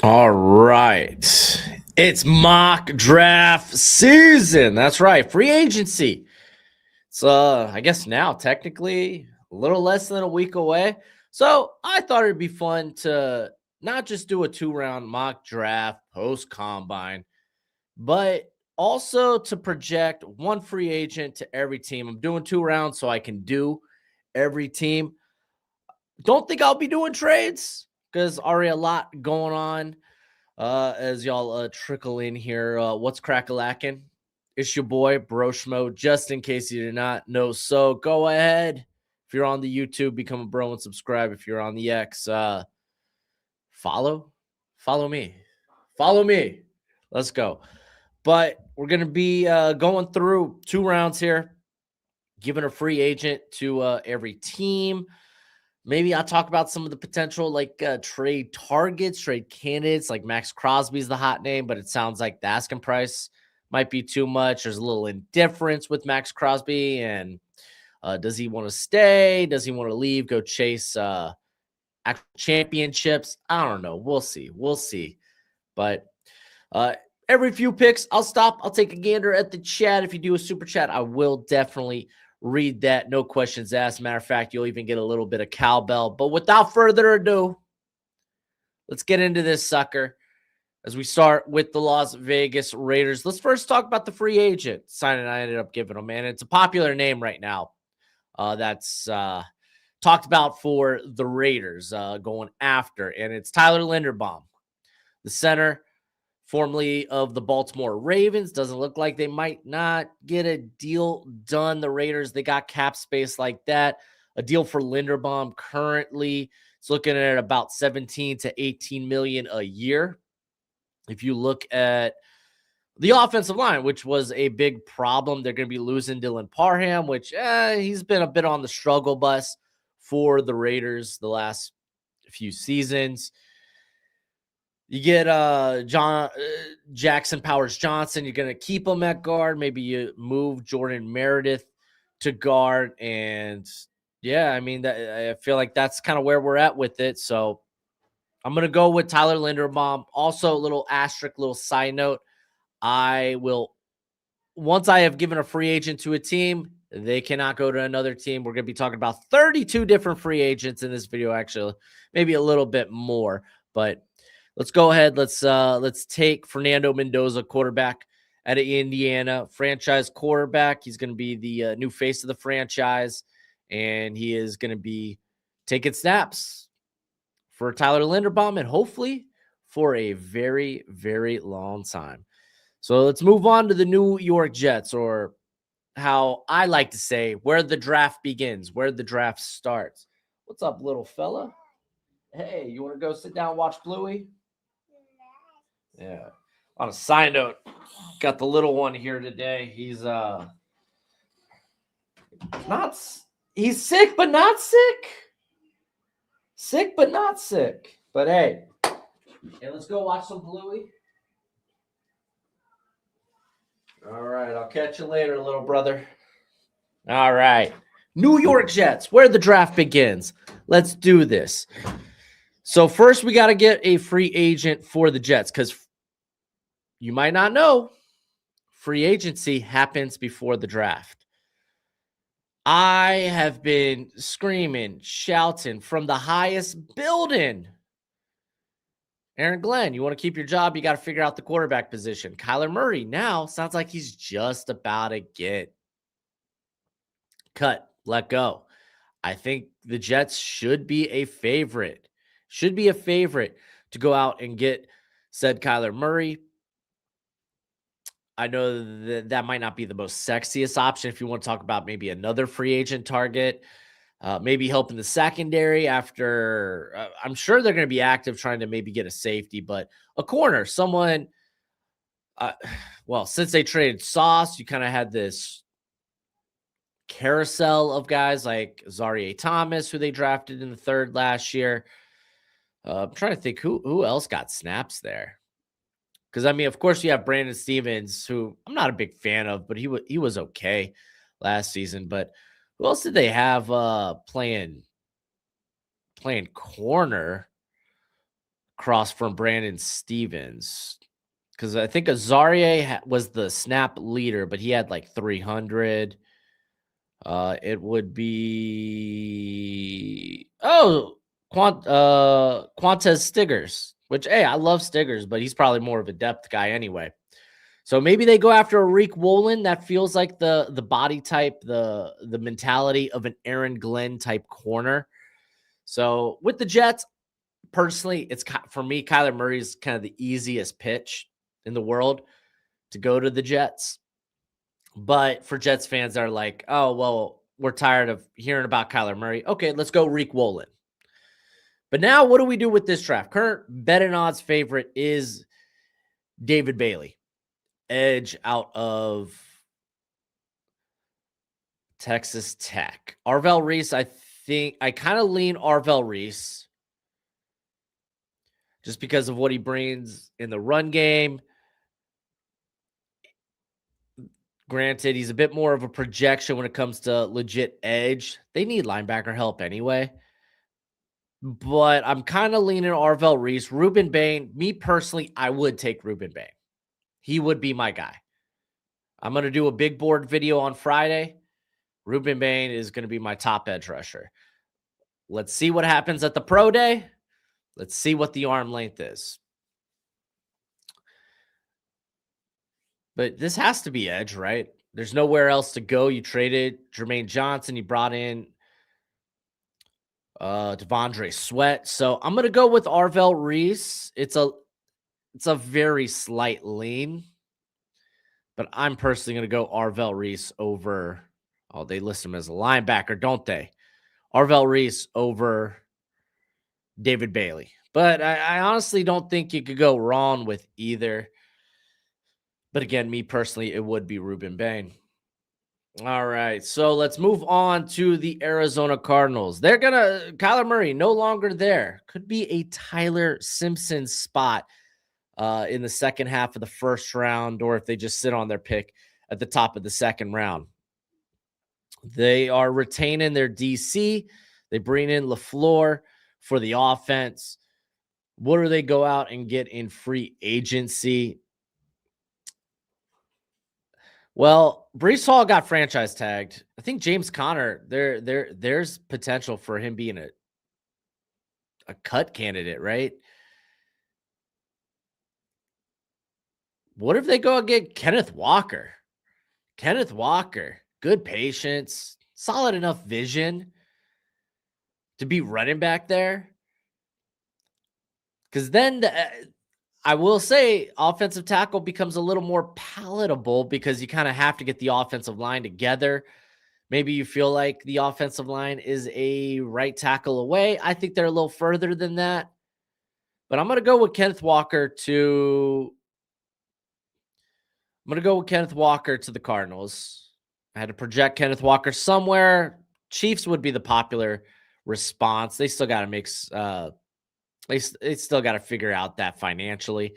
All right. It's mock draft season. That's right. Free agency. It's I guess now technically a little less than a week away. So I thought it'd be fun to not just do a 2 round mock draft post combine, but also to project one free agent to every team. I'm doing 2 rounds so I can do every team. Don't think I'll be doing trades because already a lot going on. As y'all trickle in here, what's crack-a-lackin'? It's your boy Broshmo. Just in case you did not know, so go ahead. If you're on the YouTube, become a bro and subscribe. If you're on the X, follow me, follow me. Let's go. But we're gonna be going through 2 rounds here, giving a free agent to every team. Maybe I'll talk about some of the potential trade targets, trade candidates. Like Max Crosby's the hot name, but it sounds like the asking price might be too much. There's a little indifference with Max Crosby, and does he want to stay? Does he want to leave? Go chase actual championships? I don't know. We'll see. We'll see. But uh, every few picks, I'll stop. I'll take a gander at the chat. If you do a super chat, I will definitely read that. No questions asked. Matter of fact, you'll even get a little bit of cowbell. But without further ado, let's get into this sucker as we start with the Las Vegas Raiders. Let's first talk about the free agent signing I ended up giving him, man. It's a popular name right now that's talked about for the Raiders going after, and it's Tyler Linderbaum, the center formerly of the Baltimore Ravens. Doesn't look like they might not get a deal done. The Raiders, they got cap space like that. A deal for Linderbaum currently, it's looking at about 17 to 18 million a year. If you look at the offensive line, which was a big problem, they're going to be losing Dylan Parham, which he's been a bit on the struggle bus for the Raiders the last few seasons. You get Jackson Powers Johnson. You're going to keep him at guard. Maybe you move Jordan Meredith to guard. And yeah, I mean, I feel like that's kind of where we're at with it. So I'm going to go with Tyler Linderbaum. Also, a little asterisk, little side note. I will, once I have given a free agent to a team, they cannot go to another team. We're going to be talking about 32 different free agents in this video, actually, maybe a little bit more, but let's go ahead. Let's take Fernando Mendoza, quarterback out of Indiana, franchise quarterback. He's going to be the new face of the franchise, and he is going to be taking snaps for Tyler Linderbaum and hopefully for a very, very long time. So let's move on to the New York Jets, or how I like to say, where the draft begins, where the draft starts. What's up, little fella? Hey, you want to go sit down and watch Bluey? Yeah. On a side note, got the little one here today. He's not he's sick but not sick. Sick but not sick. But hey, let's go watch some Bluey. All right, I'll catch you later, little brother. All right. New York Jets, where the draft begins. Let's do this. So first we got to get a free agent for the Jets, because you might not know, free agency happens before the draft. I have been screaming, shouting from the highest building. Aaron Glenn, you want to keep your job, you got to figure out the quarterback position. Kyler Murray now sounds like he's just about to get cut, let go. I think the Jets should be a favorite. To go out and get said Kyler Murray. I know that might not be the most sexiest option if you want to talk about maybe another free agent target, maybe helping the secondary after. I'm sure they're going to be active trying to maybe get a safety, but a corner, someone. Well, since they traded Sauce, you kind of had this carousel of guys like Zaire Thomas, who they drafted in the third last year. I'm trying to think who else got snaps there. Because, I mean, of course, you have Brandon Stevens, who I'm not a big fan of, but he was okay last season. But who else did they have playing corner? across from Brandon Stevens. Because I think Azaria was the snap leader, but he had like 300. It would be Quantez Stiggers, which hey, I love Stiggers, but he's probably more of a depth guy anyway. So maybe they go after a Reek Woolen. That feels like the body type, the mentality of an Aaron Glenn type corner. So with the Jets, personally, it's for me, Kyler Murray is kind of the easiest pitch in the world to go to the Jets. But for Jets fans that are like, oh, well, we're tired of hearing about Kyler Murray. Okay, let's go Reek Woolen. But now what do we do with this draft? Current bet and odds favorite is David Bailey, edge out of Texas Tech. Arvell Reese, I think I kind of lean Arvell Reese just because of what he brings in the run game. Granted, he's a bit more of a projection when it comes to legit edge. They need linebacker help anyway. But I'm kind of leaning Arvell Reese. Ruben Bain, me personally, I would take Ruben Bain. He would be my guy. I'm going to do a big board video on Friday. Ruben Bain is going to be my top edge rusher. Let's see what happens at the pro day. Let's see what the arm length is. But this has to be edge, right? There's nowhere else to go. You traded Jermaine Johnson. You brought in Devondre Sweat. So I'm going to go with Arvell Reese. It's a very slight lean. But I'm personally going to go Arvell Reese over. Oh, they list him as a linebacker, don't they? Arvell Reese over David Bailey. But I honestly don't think you could go wrong with either. But again, me personally, it would be Ruben Bain. All right, so let's move on to the Arizona Cardinals. They're Kyler Murray no longer there. Could be a Tyler Simpson spot in the second half of the first round, or if they just sit on their pick at the top of the second round. They are retaining their DC. They bring in LaFleur for the offense. What do they go out and get in free agency? Well, Breece Hall got franchise tagged. I think James Conner, there's potential for him being a cut candidate, right? What if they go and get Kenneth Walker? Kenneth Walker, good patience, solid enough vision to be running back there. Because then I will say offensive tackle becomes a little more palatable because you kind of have to get the offensive line together. Maybe you feel like the offensive line is a right tackle away. I think they're a little further than that. But I'm going to go with Kenneth Walker to the Cardinals. I had to project Kenneth Walker somewhere. Chiefs would be the popular response. They still got to mix they still got to figure out that financially.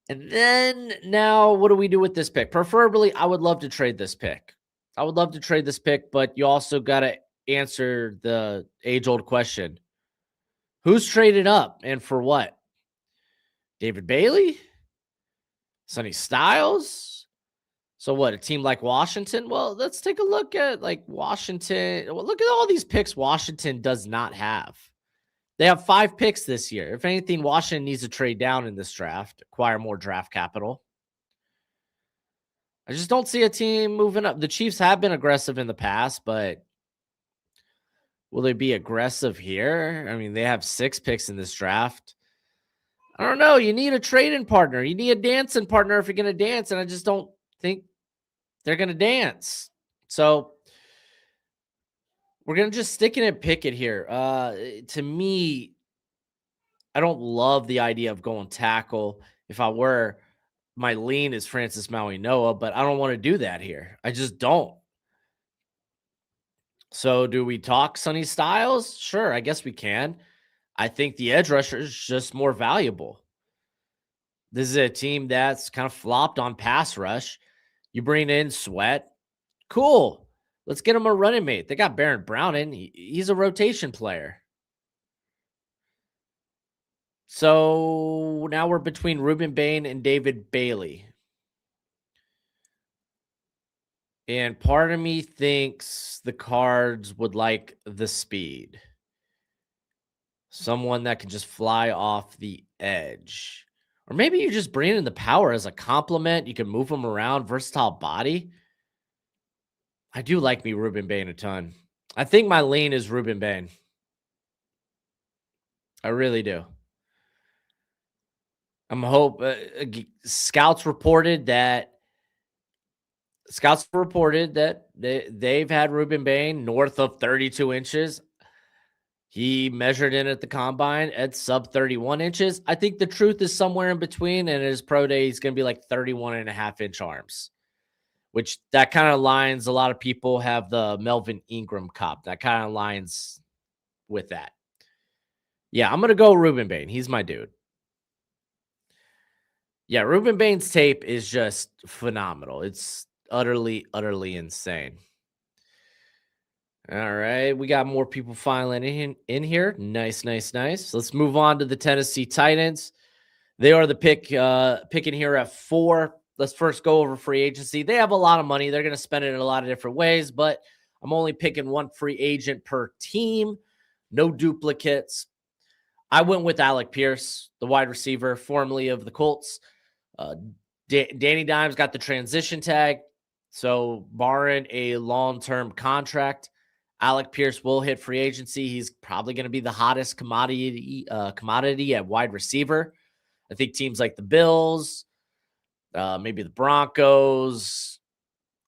And then now what do we do with this pick? Preferably, I would love to trade this pick. But you also got to answer the age-old question. Who's traded up and for what? David Bailey? Sonny Styles? So what, a team like Washington? Well, let's take a look at like Washington. Well, look at all these picks Washington does not have. They have 5 picks this year. If anything, Washington needs to trade down in this draft, acquire more draft capital. I just don't see a team moving up. The Chiefs have been aggressive in the past, but will they be aggressive here? I mean, they have 6 picks in this draft. I don't know. You need a trading partner. You need a dancing partner if you're going to dance, and I just don't think they're going to dance. So we're going to just stick it and pick it here. To me, I don't love the idea of going tackle. If I were, my lean is Francis Maui Noah, but I don't want to do that here. I just don't. So do we talk Sonny Styles? Sure, I guess we can. I think the edge rusher is just more valuable. This is a team that's kind of flopped on pass rush. You bring in Sweat. Cool. Let's get him a running mate. They got Baron Brown in. He's a rotation player. So now we're between Ruben Bain and David Bailey. And part of me thinks the Cards would like the speed. Someone that can just fly off the edge. Or maybe you just bring in the power as a compliment. You can move him around, versatile body. I do like me Ruben Bain a ton. I think my lean is Ruben Bain. I really do. Scouts reported that they've had Ruben Bain north of 32 inches. He measured in at the combine at sub 31 inches. I think the truth is somewhere in between. And at his pro day, he's going to be like 31.5-inch arms, which that kind of lines. A lot of people have the Melvin Ingram Cup. That kind of lines with that. Yeah, I'm going to go Ruben Bain. He's my dude. Yeah, Ruben Bain's tape is just phenomenal. It's utterly, utterly insane. All right, we got more people filing in here. Nice, nice, nice. Let's move on to the Tennessee Titans. They are the picking here at 4. Let's first go over free agency. They have a lot of money. They're going to spend it in a lot of different ways, but I'm only picking one free agent per team. No duplicates. I went with Alec Pierce, the wide receiver, formerly of the Colts. Danny Dimes got the transition tag. So barring a long-term contract, Alec Pierce will hit free agency. He's probably going to be the hottest commodity at wide receiver. I think teams like the Bills, maybe the Broncos,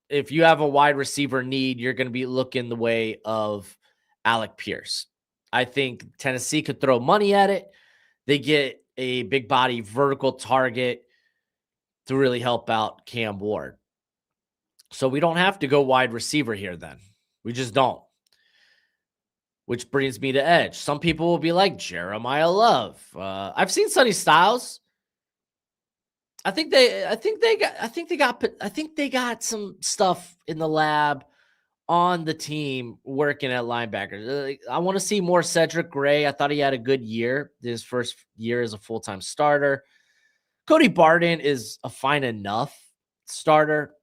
if you have a wide receiver need, you're going to be looking the way of Alec Pierce. I think Tennessee could throw money at it. They get a big body vertical target to really help out Cam Ward. So we don't have to go wide receiver here then. We just don't. Which brings me to edge. Some people will be like Jeremiah Love. I've seen Sonny Styles. I think they got some stuff in the lab on the team working at linebacker. I want to see more Cedric Gray. I thought he had a good year, his first year as a full-time starter. Cody Barden is a fine enough starter.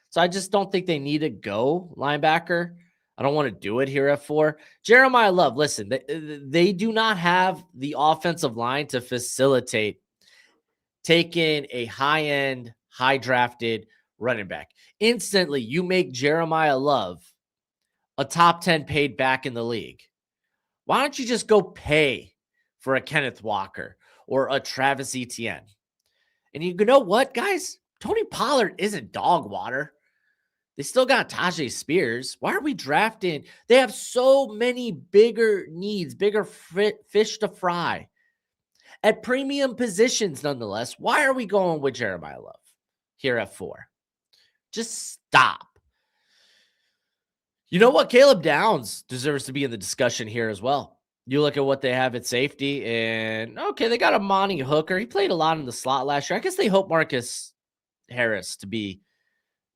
So I just don't think they need to go linebacker. I don't want to do it here at 4. Jeremiah Love, listen, they do not have the offensive line to facilitate taking a high-end, high-drafted running back. Instantly, you make Jeremiah Love a top 10 paid back in the league. Why don't you just go pay for a Kenneth Walker or a Travis Etienne? And you know what, guys? Tony Pollard isn't dog water. They still got Tajay Spears. Why are we drafting? They have so many bigger needs, bigger fish to fry at premium positions nonetheless. Why are we going with Jeremiah Love here at 4? Just stop. You know what? Caleb Downs deserves to be in the discussion here as well. You look at what they have at safety, and okay, they got Amani Hooker. He played a lot in the slot last year. I guess they hope Marcus Harris to be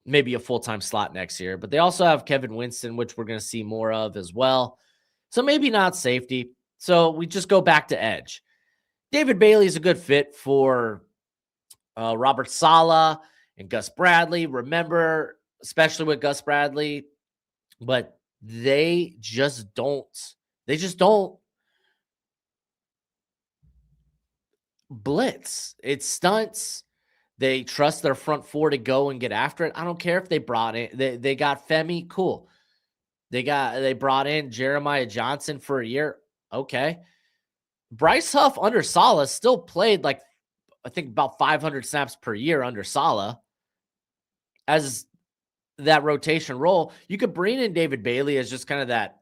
maybe a full-time slot next year, but they also have Kevin Winston, which we're going to see more of as well. So maybe not safety. So we just go back to edge. David Bailey is a good fit for Robert Saleh and Gus Bradley. Remember, especially with Gus Bradley, but they just don't blitz. It stunts. They trust their front 4 to go and get after it. I don't care if they brought in, they got Femi, cool. They brought in Jeremiah Johnson for a year. Okay. Bryce Huff under Saleh still played like, I think about 500 snaps per year under Saleh as that rotation role. You could bring in David Bailey as just kind of that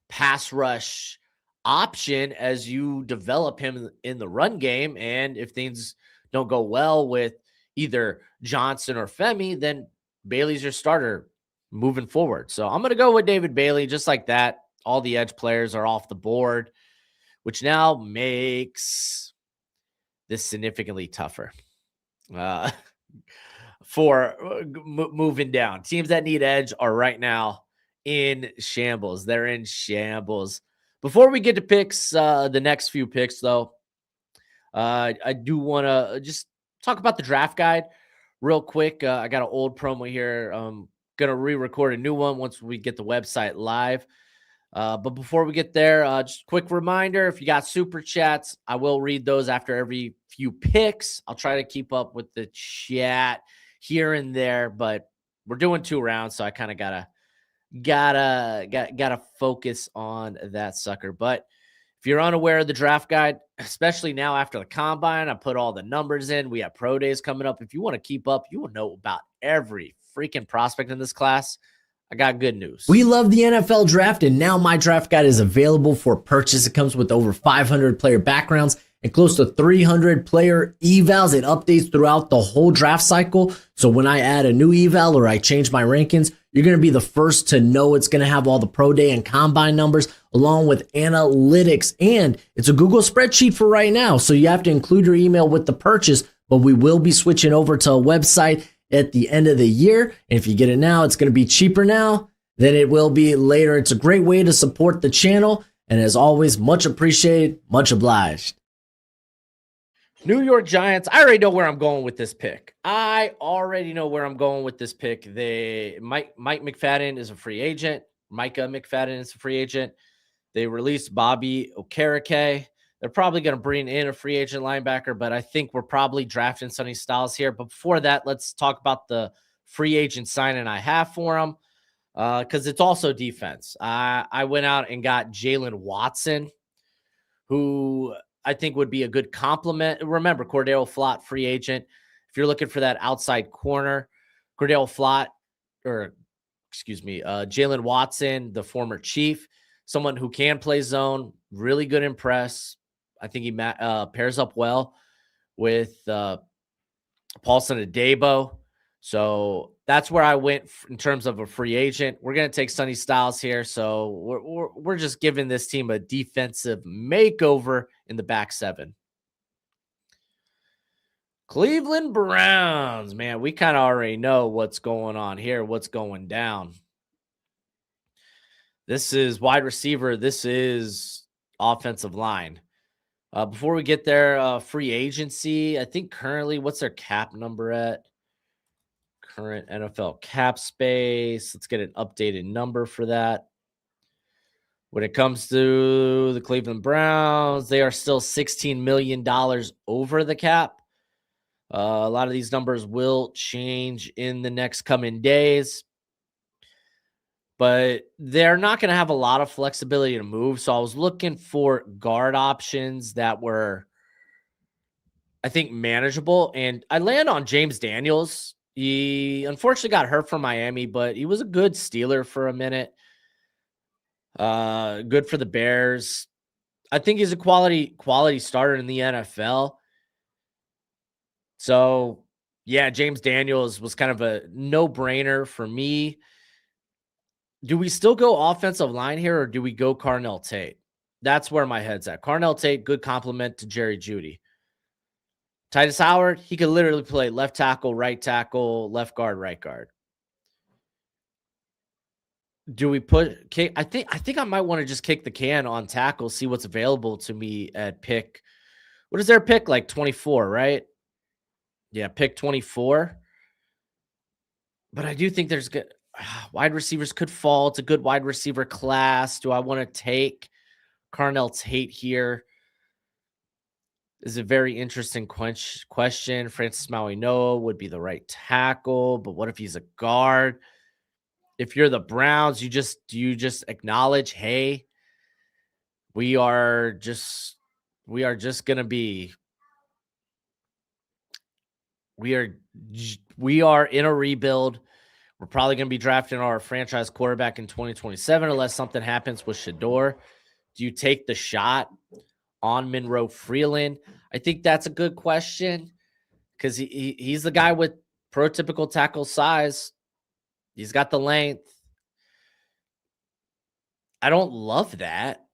pass rush option as you develop him in the run game. And if things don't go well with either Johnson or Femi, then Bailey's your starter moving forward. So I'm going to go with David Bailey just like that. All the edge players are off the board, which now makes this significantly tougher for moving down. Teams that need edge are right now in shambles. They're in shambles. Before we get to picks, the next few picks, though, I do want to just talk about the draft guide real quick. I got an old promo here. Gonna re-record a new one once we get the website live. But before we get there, just a quick reminder, if you got super chats, I will read those after every few picks. I'll try to keep up with the chat here and there, but we're doing 2 rounds, so I kind of gotta focus on that sucker. But if you're unaware of the draft guide, especially now after the combine, I put all the numbers in. We have pro days coming up. If you want to keep up, you will know about every freaking prospect in this class. I got good news. We love the NFL draft, and now my draft guide is available for purchase. It comes with over 500 player backgrounds and close to 300 player evals. It updates throughout the whole draft cycle. So when I add a new eval or I change my rankings, you're going to be the first to know. It's going to have all the pro day and combine numbers along with analytics. And it's a Google spreadsheet for right now. So you have to include your email with the purchase, but we will be switching over to a website at the end of the year. And if you get it now, it's going to be cheaper now than it will be later. It's a great way to support the channel. And as always, much appreciated, much obliged. New York Giants. I already know where I'm going with this pick. Mike McFadden is a free agent. Micah McFadden is a free agent. They released Bobby Okereke. They're probably going to bring in a free agent linebacker, but I think we're probably drafting Sonny Styles here. But before that, let's talk about the free agent signing I have for him, because it's also defense. I went out and got Jalen Watson, who I think would be a good complement. Remember, Cordell Flott, free agent. If you're looking for that outside corner, Jalen Watson, the former Chief, someone who can play zone, really good in press. I think he pairs up well with Paulson Adebo. So that's where I went in terms of a free agent. We're going to take Sonny Styles here. So we're just giving this team a defensive makeover in the back 7. Cleveland Browns, man, we kind of already know what's going on here, what's going down. This is wide receiver. This is offensive line. Before we get there, free agency, I think currently, what's their cap number at? Current NFL cap space. Let's get an updated number for that. When it comes to the Cleveland Browns, they are still $16 million over the cap. A lot of these numbers will change in the next coming days, but they're not going to have a lot of flexibility to move. So I was looking for guard options that were, I think, manageable. And I land on James Daniels. He unfortunately got hurt for Miami, but he was a good Steeler for a minute. Good for the Bears. I think he's a quality starter in the NFL. So, yeah, James Daniels was kind of a no-brainer for me. Do we still go offensive line here, or do we go Carnell Tate? That's where my head's at. Carnell Tate, good compliment to Jerry Jeudy. Titus Howard, he could literally play left tackle, left guard, right guard. Do we put kick? I think I might want to just kick the can on tackle, see what's available to me at pick. What is their pick? Like 24, right? Yeah, pick 24. But I do think there's good wide receivers could fall. It's a good wide receiver class. Do I want to take Carnell Tate here? Is a very interesting question. Francis Maui-Noah would be the right tackle, but what if he's a guard? If you're the Browns, do you just acknowledge, hey, we are just gonna be we are in a rebuild. We're probably gonna be drafting our franchise quarterback in 2027 unless something happens with Shador. Do you take the shot on Monroe Freeland? I think that's a good question because he's the guy with prototypical tackle size. He's got the length. I don't love that.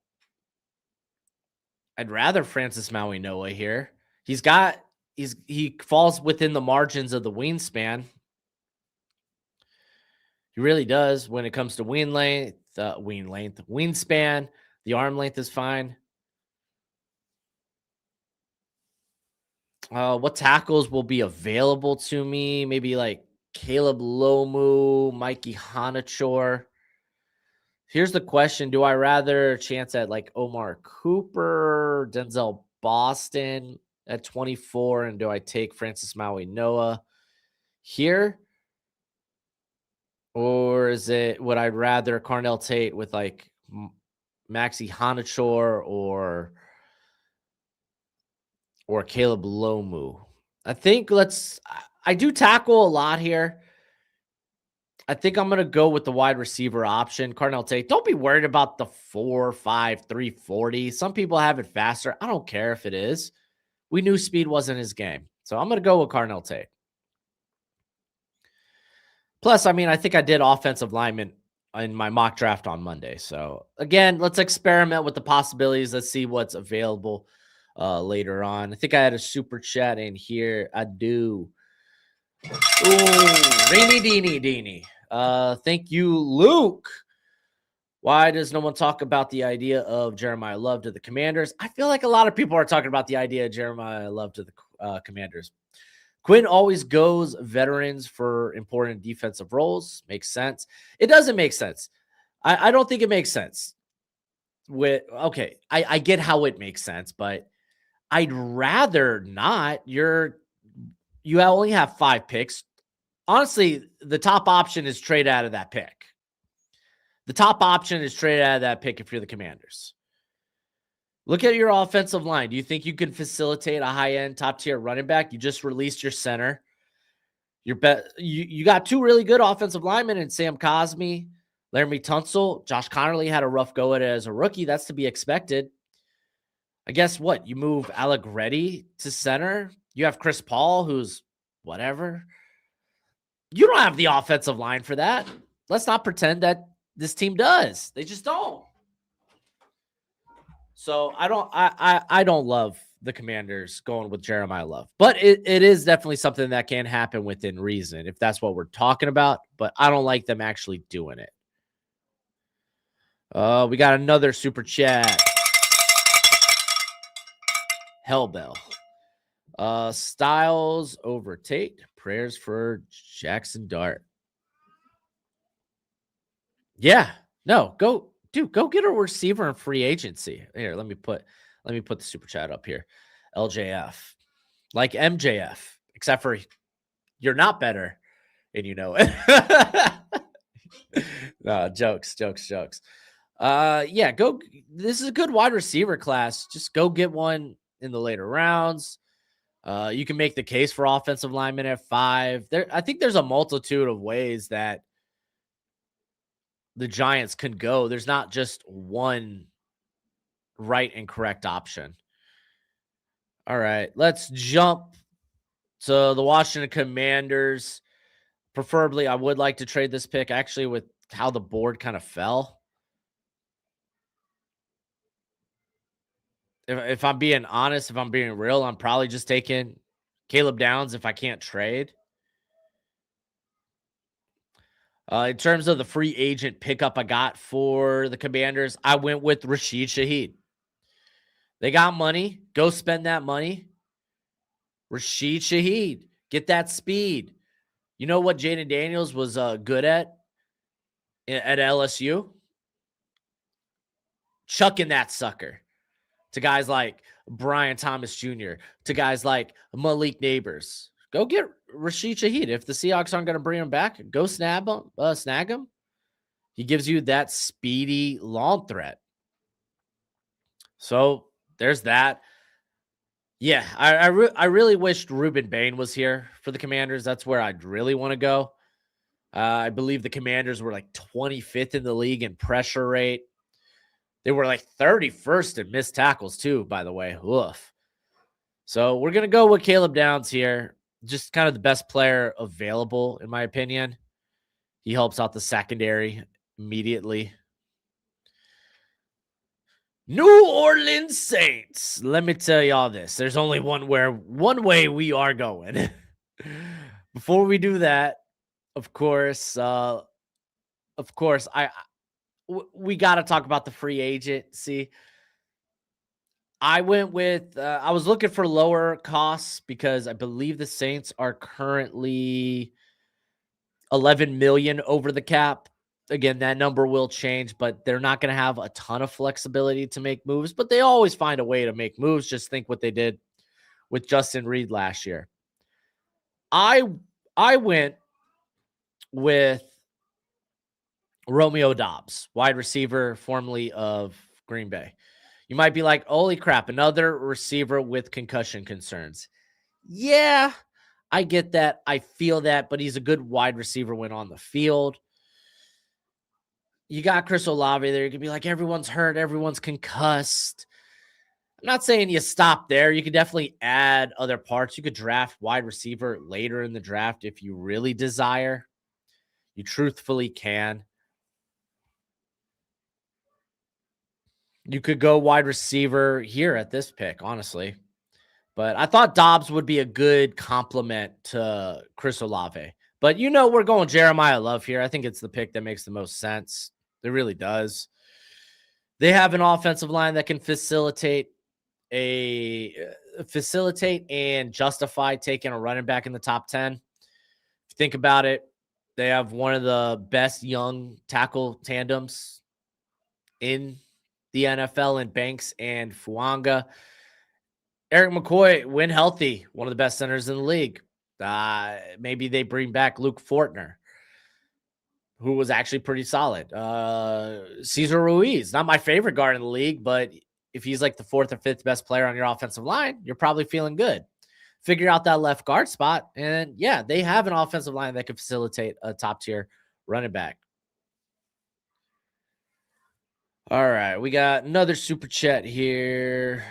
I'd rather Francis Maui-Noah here. He falls within the margins of the wingspan. He really does when it comes to wingspan. The arm length is fine. What tackles will be available to me? Maybe like Caleb Lomu, Mikey Hanachor. Here's the question. Do I rather chance at like Omar Cooper, Denzel Boston at 24? And do I take Francis Maui Noah here? Or is it, would I rather Carnell Tate with like Maxi Hanachor or Caleb Lomu? I think I do tackle a lot here. I think I'm going to go with the wide receiver option. Carnell Tate, don't be worried about the 4.5, 340. Some people have it faster. I don't care if it is. We knew speed wasn't his game. So I'm going to go with Carnell Tate. Plus, I mean, I think I did offensive lineman in my mock draft on Monday. So again, let's experiment with the possibilities. Let's see what's available later on. I think I had a super chat in here. I do. Ooh, Reeny Deeny Deeny. Thank you, Luke. Why does no one talk about the idea of Jeremiah Love to the Commanders? I feel like a lot of people are talking about the idea of Jeremiah Love to the Commanders. Quinn always goes veterans for important defensive roles. Makes sense. It doesn't make sense. I don't think it makes sense. I get how it makes sense, but I'd rather not. You only have 5 picks. Honestly, the top option is trade out of that pick. The top option is trade out of that pick if you're the Commanders. Look at your offensive line. Do you think you can facilitate a high-end, top-tier running back? You just released your center. You got 2 really good offensive linemen in Sam Cosmi, Laramie Tunsil. Josh Connerly had a rough go at it as a rookie. That's to be expected. I guess what? You move Allegretti to center. You have Chris Paul, who's whatever. You don't have the offensive line for that. Let's not pretend that this team does. They just don't. So I don't love the Commanders going with Jeremiah Love, but it is definitely something that can happen within reason if that's what we're talking about. But I don't like them actually doing it. We got another super chat. Hellbell. Styles over Tate. Prayers for Jackson Dart. Yeah. No, go get a receiver in free agency. Here, let me put the super chat up here. LJF. Like MJF, except for you're not better and you know it. No, jokes. Yeah, go. This is a good wide receiver class. Just go get one in the later rounds. You can make the case for offensive linemen at 5. I think there's a multitude of ways that the Giants can go. There's not just one right and correct option. All right, let's jump to the Washington Commanders. Preferably, I would like to trade this pick actually with how the board kind of fell. If I'm being honest, if I'm being real, I'm probably just taking Caleb Downs if I can't trade. In terms of the free agent pickup I got for the Commanders, I went with Rashid Shaheed. They got money. Go spend that money. Rashid Shaheed. Get that speed. You know what Jaden Daniels was good at LSU? Chucking that sucker to guys like Brian Thomas Jr., to guys like Malik Neighbors. Go get Rashid Shaheed. If the Seahawks aren't going to bring him back, go snag him. He gives you that speedy long threat. So there's that. Yeah, I really wished Ruben Bain was here for the Commanders. That's where I'd really want to go. I believe the Commanders were like 25th in the league in pressure rate. They were like 31st in missed tackles too, by the way. Woof. So we're going to go with Caleb Downs here. Just kind of the best player available, in my opinion. He helps out the secondary immediately. New Orleans Saints. Let me tell y'all this. There's only one way we are going. Before we do that, of course, we got to talk about the free agency. I went with I was looking for lower costs because I believe the Saints are currently 11 million over the cap. Again, that number will change, but they're not going to have a ton of flexibility to make moves, but they always find a way to make moves. Just think what they did with Justin Reed last year. I I went with Romeo Dobbs, wide receiver formerly of Green Bay. You might be like, "Holy crap, another receiver with concussion concerns." Yeah, I get that. I feel that, but he's a good wide receiver when on the field. You got Chris Olave there. You can be like, everyone's hurt, everyone's concussed. I'm not saying you stop there. You could definitely add other parts. You could draft wide receiver later in the draft if you really desire. You truthfully can. You could go wide receiver here at this pick, honestly. But I thought Dobbs would be a good complement to Chris Olave. But we're going Jeremiah Love here. I think it's the pick that makes the most sense. It really does. They have an offensive line that can facilitate and justify taking a running back in the top 10. If you think about it, they have one of the best young tackle tandems in the NFL in Banks and Fuanga. Eric McCoy, when healthy, one of the best centers in the league. Maybe they bring back Luke Fortner, who was actually pretty solid. Cesar Ruiz, not my favorite guard in the league, but if he's like the fourth or fifth best player on your offensive line, you're probably feeling good. Figure out that left guard spot, and yeah, they have an offensive line that can facilitate a top tier running back. All right, we got another super chat here.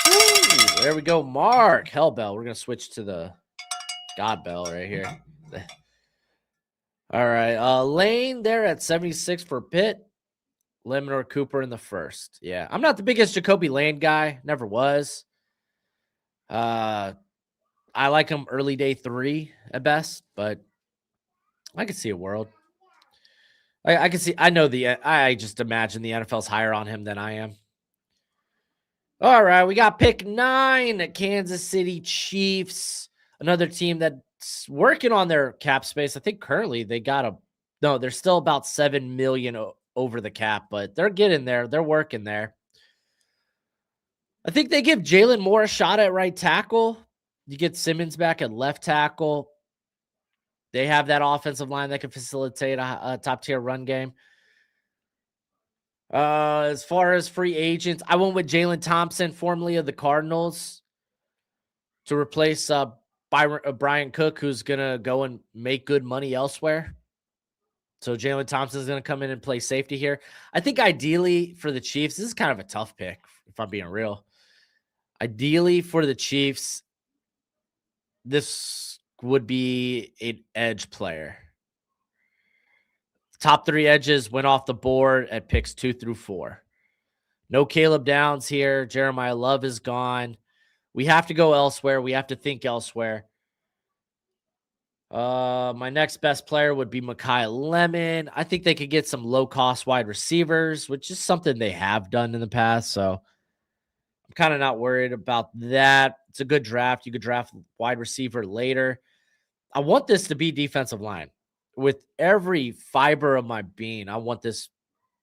Ooh, there we go, Mark Hellbell. We're gonna switch to the God Bell right here. All right, Lane there at 76 for Pitt. Lemon or Cooper in the first. Yeah, I'm not the biggest Jacoby Lane guy. Never was. I like him early day 3 at best, but I could see a world. I can see. I know I just imagine the NFL's higher on him than I am. All right, we got pick 9 at Kansas City Chiefs. Another team that's working on their cap space. I think currently they got no. They're still about 7 million over the cap, but they're getting there. They're working there. I think they give Jalen Moore a shot at right tackle. You get Simmons back at left tackle. They have that offensive line that can facilitate a top tier run game. As far as free agents, I went with Jalen Thompson, formerly of the Cardinals, to replace Brian Cook, who's going to go and make good money elsewhere. So Jalen Thompson is going to come in and play safety here. I think ideally for the Chiefs, this is kind of a tough pick, if I'm being real. Ideally for the Chiefs, this would be an edge player. Top 3 edges went off the board at picks 2 through 4. No Caleb Downs here. Jeremiah Love is gone. We have to go elsewhere. We have to think elsewhere. My next best player would be Mekhi Lemon. I think they could get some low-cost wide receivers, which is something they have done in the past. So I'm kind of not worried about that. It's a good draft. You could draft wide receiver later. I want this to be defensive line. With every fiber of my being, I want this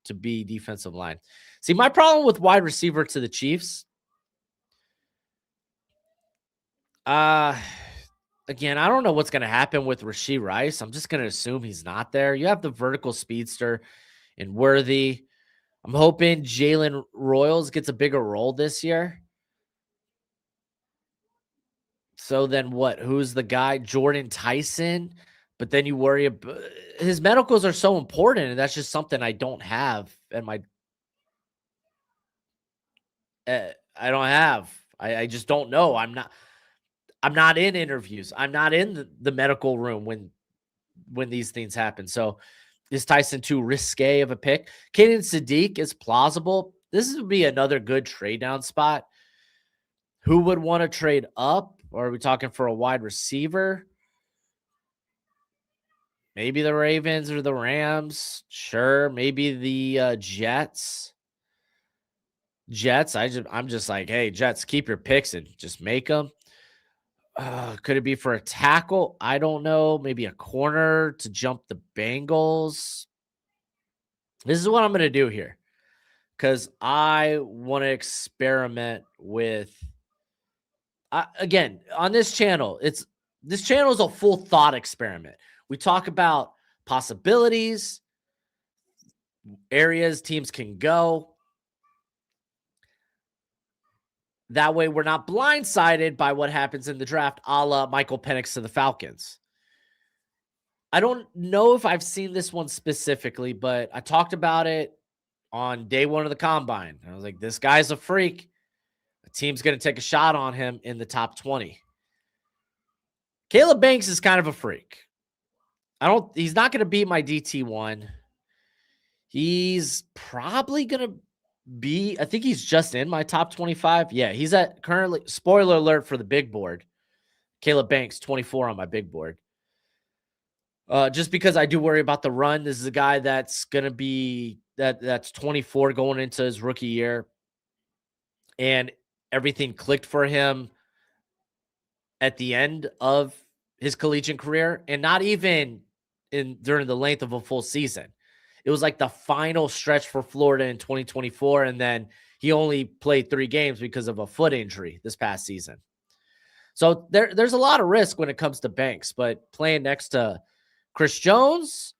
to be defensive line. See, my problem with wide receiver to the Chiefs, again, I don't know what's going to happen with Rashee Rice. I'm just going to assume he's not there. You have the vertical speedster in Worthy. I'm hoping Jalen Royals gets a bigger role this year. So then what? Who's the guy? Jordan Tyson. But then you worry about his medicals are so important, and that's just something I don't have at my. I don't have. I just don't know. I'm not in interviews. I'm not in the medical room when these things happen. So is Tyson too risque of a pick? Kaden Sadiq is plausible. This would be another good trade down spot. Who would want to trade up? Or are we talking for a wide receiver? Maybe the Ravens or the Rams. Sure. Maybe the Jets. Jets, I'm just like, hey, Jets, keep your picks and just make them. Could it be for a tackle? I don't know. Maybe a corner to jump the Bengals. This is what I'm going to do here because I want to experiment with. Again, on this channel, this channel is a full thought experiment. We talk about possibilities, areas teams can go. That way, we're not blindsided by what happens in the draft, a la Michael Penix to the Falcons. I don't know if I've seen this one specifically, but I talked about it on day one of the combine. I was like, this guy's a freak. A team's going to take a shot on him in the top 20. Caleb Banks is kind of a freak. He's not going to beat my DT1. He's probably going to I think he's just in my top 25. Yeah, he's at currently, spoiler alert for the big board. Caleb Banks, 24 on my big board. Just because I do worry about the run. This is a guy that's going to be, that's 24 going into his rookie year. And everything clicked for him at the end of his collegiate career, and not even during the length of a full season. It was like the final stretch for Florida in 2024, and then he only played 3 games because of a foot injury this past season. So there's a lot of risk when it comes to Banks, but playing next to Chris Jones,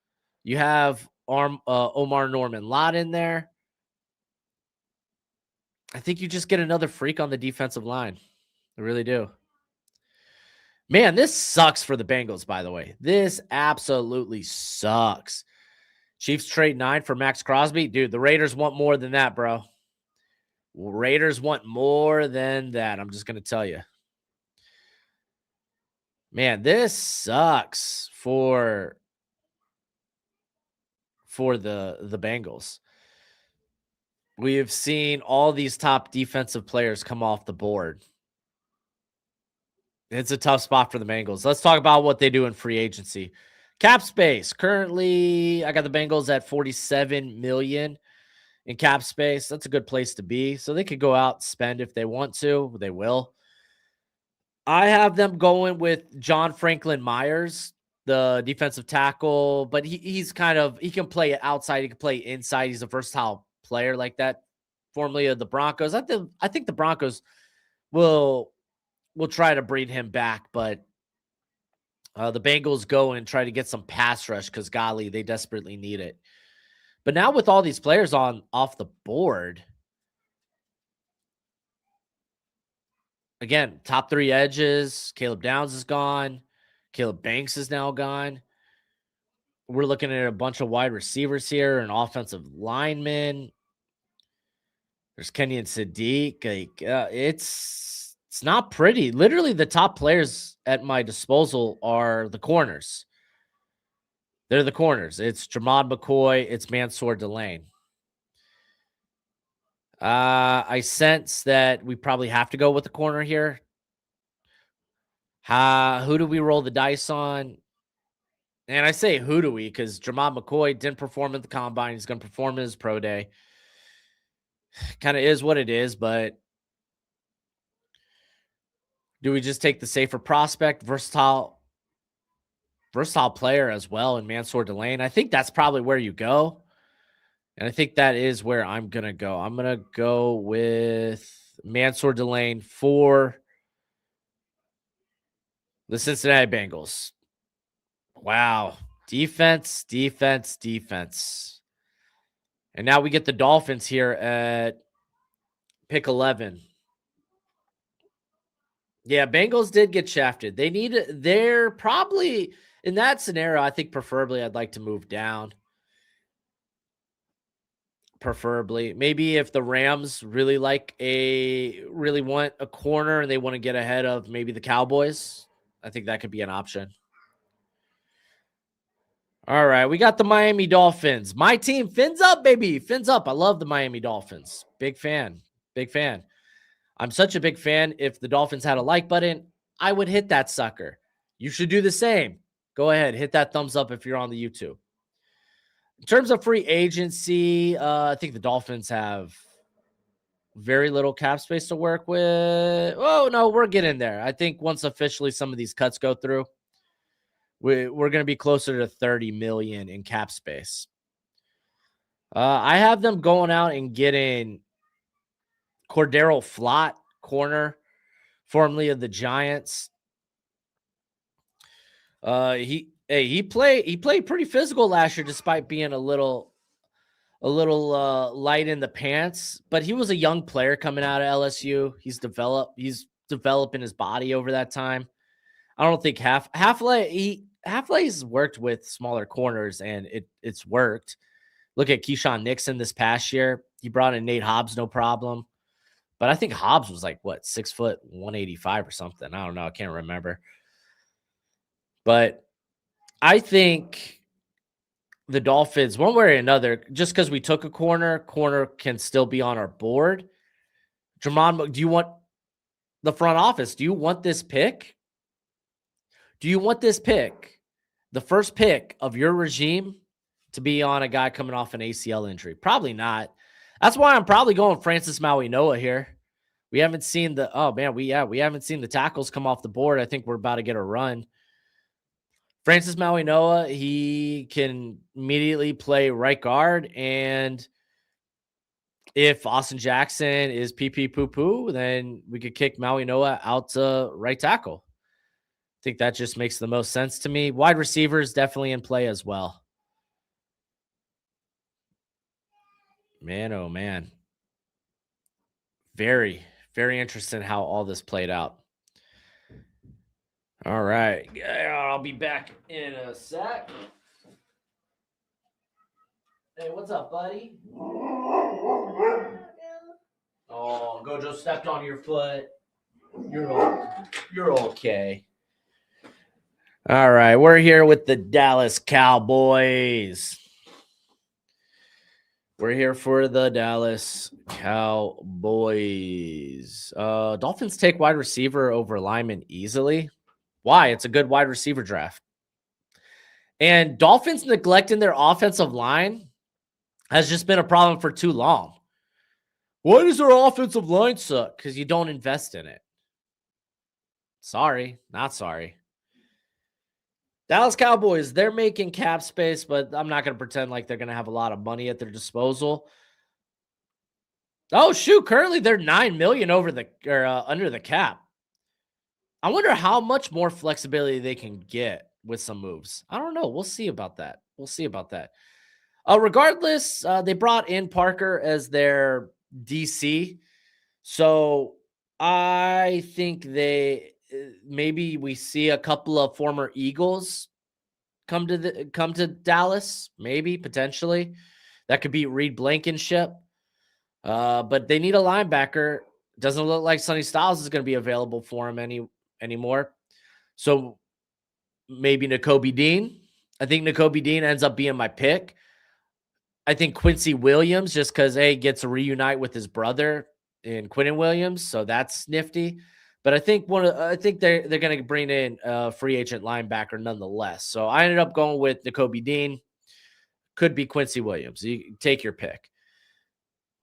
you have Omar Norman Lott in there. I think you just get another freak on the defensive line. I really do. Man, this sucks for the Bengals, by the way. This absolutely sucks. Chiefs trade 9 for Max Crosby. Dude, the Raiders want more than that, bro. Raiders want more than that. I'm just going to tell you. Man, this sucks for the Bengals. We have seen all these top defensive players come off the board. It's a tough spot for the Bengals. Let's talk about what they do in free agency. Cap space. Currently, I got the Bengals at $47 million in cap space. That's a good place to be. So they could go out and spend if they want to. They will. I have them going with John Franklin Myers, the defensive tackle, but he's kind of, he can play outside. He can play inside. He's a versatile player like that. Formerly of the Broncos. I think the Broncos will try to bring him back, but the Bengals go and try to get some pass rush because, golly, they desperately need it. But now with all these players off the board, again, top 3 edges, Caleb Downs is gone. Caleb Banks is now gone. We're looking at a bunch of wide receivers here and offensive linemen. There's Kenyon Sadiq. It's not pretty. Literally, the top players at my disposal are the corners. They're the corners. It's Jamad McCoy. It's Mansour Delane. I sense that we probably have to go with the corner here. Who do we roll the dice on? And I say who do we because Jamad McCoy didn't perform at the combine. He's going to perform in his pro day. Kind of is what it is, but do we just take the safer prospect, versatile player as well in Mansour Delane? I think that's probably where you go. And I think that is where I'm going to go. I'm going to go with Mansour Delane for the Cincinnati Bengals. Wow. Defense. And now we get the Dolphins here at pick 11. Yeah, Bengals did get shafted. They're probably in that scenario. I think preferably I'd like to move down. Preferably, maybe if the Rams really want a corner and they want to get ahead of maybe the Cowboys, I think that could be an option. All right, we got the Miami Dolphins. My team, fins up, baby. Fins up. I love the Miami Dolphins. Big fan. I'm such a big fan. If the Dolphins had a like button, I would hit that sucker. You should do the same. Go ahead, hit that thumbs up if you're on the YouTube. In terms of free agency, I think the Dolphins have very little cap space to work with. Oh, no, we're getting there. I think once officially some of these cuts go through, we're going to be closer to 30 million in cap space. I have them going out and getting Cordero Flott, corner, formerly of the Giants. He played pretty physical last year, despite being a little light in the pants. But he was a young player coming out of LSU. He's developing his body over that time. I don't think Halflay's worked with smaller corners, and it's worked. Look at Keyshawn Nixon this past year. He brought in Nate Hobbs, no problem. But I think Hobbs was like, what, 6 foot, 185 or something. I don't know. I can't remember. But I think the Dolphins, one way or another, just because we took a corner can still be on our board. Jamon, do you want the front office? Do you want this pick? Do you want this pick, the first pick of your regime, to be on a guy coming off an ACL injury? Probably not. That's why I'm probably going Francis Maui-Noah here. We haven't seen we haven't seen the tackles come off the board. I think we're about to get a run. Francis Maui-Noah, he can immediately play right guard, and if Austin Jackson is poo-poo, then we could kick Maui-Noah out to right tackle. I think that just makes the most sense to me. Wide receiver is definitely in play as well. Man, oh man. Very, very interesting how all this played out. All right. I'll be back in a sec. Hey, what's up, buddy? Oh, Gojo stepped on your foot. You're okay. All right, we're here with the Dallas Cowboys. We're here for the Dallas Cowboys. Dolphins take wide receiver over lineman easily. Why? It's a good wide receiver draft. And Dolphins neglecting their offensive line has just been a problem for too long. Why does their offensive line suck? Because you don't invest in it. Sorry, not sorry. Dallas Cowboys, they're making cap space, but I'm not going to pretend like they're going to have a lot of money at their disposal. Oh, shoot. Currently, they're $9 million under the cap. I wonder how much more flexibility they can get with some moves. I don't know. We'll see about that. Regardless, they brought in Parker as their DC. So I think maybe we see a couple of former Eagles come to Dallas, maybe potentially. That could be Reed Blankenship. But they need a linebacker. Doesn't look like Sonny Styles is going to be available for him anymore. So maybe Nakobe Dean. I think Nakobe Dean ends up being my pick. I think Quincy Williams, just because gets to reunite with his brother in Quentin Williams, so that's nifty. But I think they're going to bring in a free agent linebacker nonetheless. So I ended up going with Nakobe Dean. Could be Quincy Williams. You take your pick.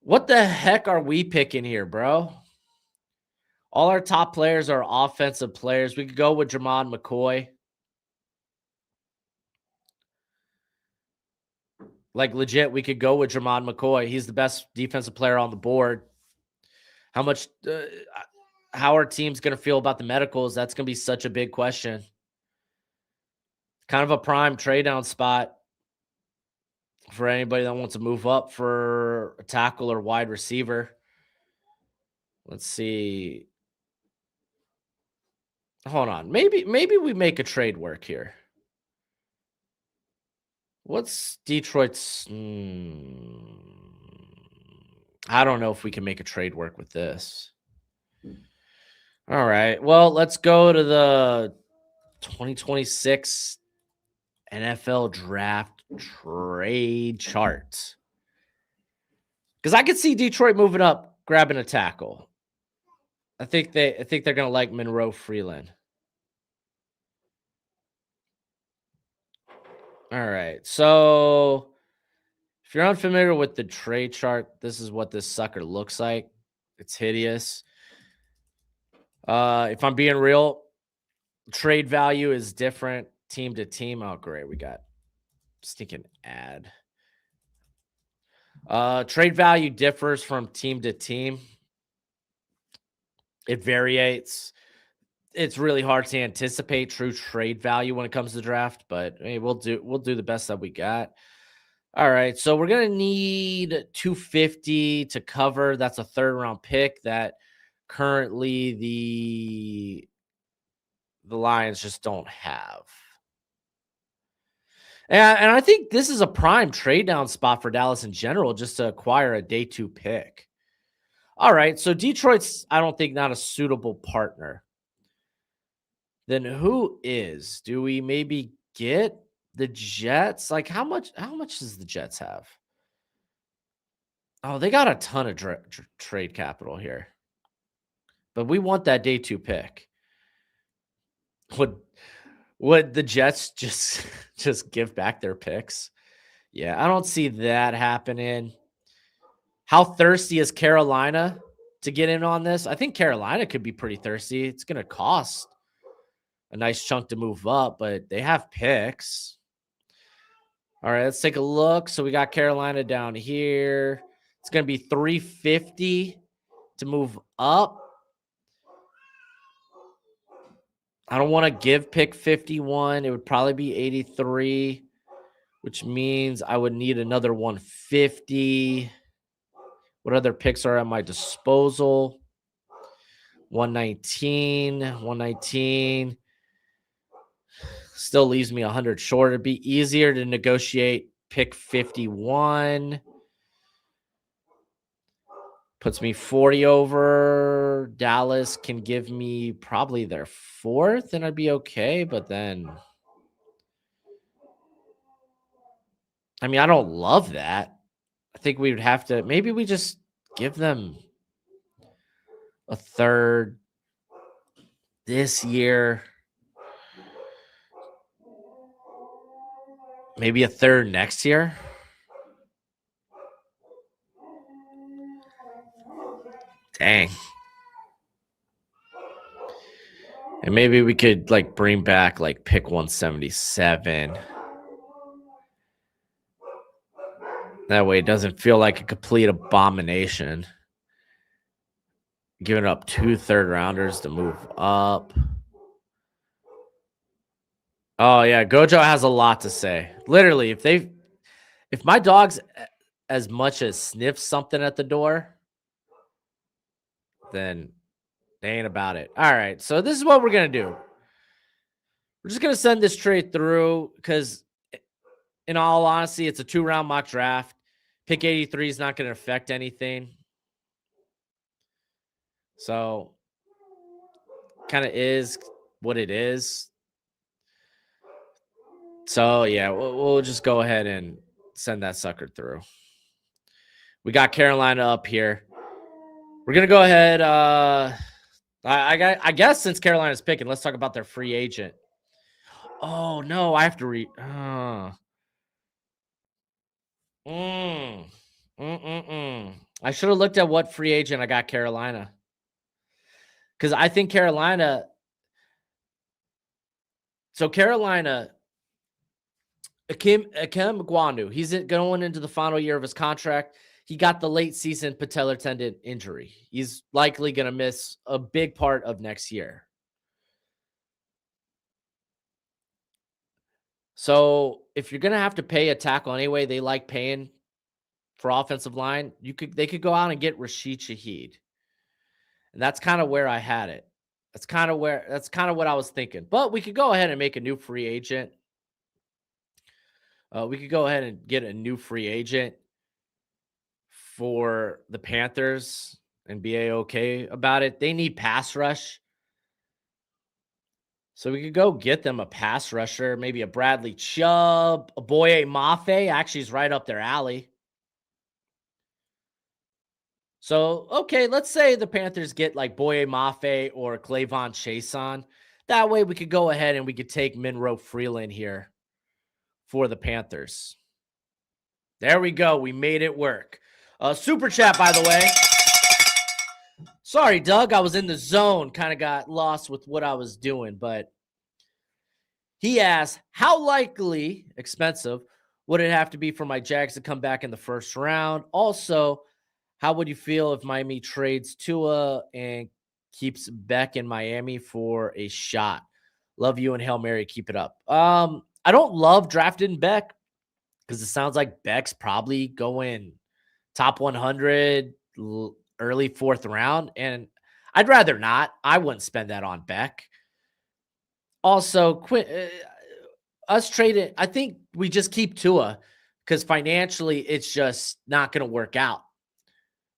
What the heck are we picking here, bro? All our top players are offensive players. We could go with Jermon McCoy. Like, legit, we could go with Jermon McCoy. He's the best defensive player on the board. How are teams going to feel about the medicals? That's going to be such a big question. Kind of a prime trade down spot for anybody that wants to move up for a tackle or wide receiver. Let's see. Hold on. Maybe we make a trade work here. What's Detroit's? I don't know if we can make a trade work with this. All right. Well, let's go to the 2026 NFL draft trade chart. Because I could see Detroit moving up, grabbing a tackle. I think they're going to like Monroe Freeland. All right. So if you're unfamiliar with the trade chart, this is what this sucker looks like. It's hideous. If I'm being real, trade value is different team to team. Oh, great. We got stinking ad. Trade value differs from team to team. It varies. It's really hard to anticipate true trade value when it comes to draft, but hey, we'll do the best that we got. All right, so we're gonna need 250 to cover. That's a third round pick that currently the Lions just don't have. And I think this is a prime trade down spot for Dallas in general, just to acquire a day 2 pick. All right, so Detroit's, I don't think, not a suitable partner. Then who is? Do we maybe get the Jets? Like how much does the Jets have? Oh, they got a ton of trade capital here. But we want that day 2 pick. Would the Jets just give back their picks? Yeah, I don't see that happening. How thirsty is Carolina to get in on this? I think Carolina could be pretty thirsty. It's going to cost a nice chunk to move up, but they have picks. All right, let's take a look. So we got Carolina down here. It's going to be 350 to move up. I don't want to give pick 51. It would probably be 83, which means I would need another 150. What other picks are at my disposal? 119. Still leaves me 100 short. It'd be easier to negotiate pick 51. Puts me 40 over. Dallas can give me probably their 4th, and I'd be okay. But then, I mean, I don't love that. I think we would have to, maybe we just give them a 3rd this year. Maybe a 3rd next year. Dang. And maybe we could like bring back like pick 177. That way it doesn't feel like a complete abomination. Giving up 2 third-rounders to move up. Oh yeah, Gojo has a lot to say. Literally, if my dogs as much as sniff something at the door, then they ain't about it. All right, so this is what we're gonna do. We're just gonna send this trade through because, in all honesty, it's a 2-round mock draft. Pick 83 is not gonna affect anything. So, kind of is what it is. So yeah, we'll just go ahead and send that sucker through. We got Carolina up here. We're gonna go ahead. I guess since Carolina's picking, let's talk about their free agent. Oh no, I have to read. I should have looked at what free agent I got Carolina, because I think Carolina. So Carolina, Akim Gwanu, he's going into the final year of his contract. He got the late season patellar tendon injury. He's likely going to miss a big part of next year. So if you're going to have to pay a tackle anyway, they like paying for offensive line. They could go out and get Rashid Shaheed. And that's kind of where I had it. That's kind of what I was thinking. But we could go ahead and make a new free agent. We could go ahead and get a new free agent for the Panthers and be okay about it. They need pass rush. So we could go get them a pass rusher, maybe a Bradley Chubb, a Boye Mafe. Actually, is right up their alley. So, okay, let's say the Panthers get like Boye Mafe or Clavon Chason. That way we could go ahead and we could take Monroe Freeland here for the Panthers. There we go. We made it work. Super chat, by the way. Sorry, Doug. I was in the zone. Kind of got lost with what I was doing. But he asked, how likely, expensive, would it have to be for my Jags to come back in the first round? Also, how would you feel if Miami trades Tua and keeps Beck in Miami for a shot? Love you and Hail Mary. Keep it up. I don't love drafting Beck because it sounds like Beck's probably going top 100, early fourth round. And I'd rather not. I wouldn't spend that on Beck. Also, us trading, I think we just keep Tua because financially it's just not going to work out.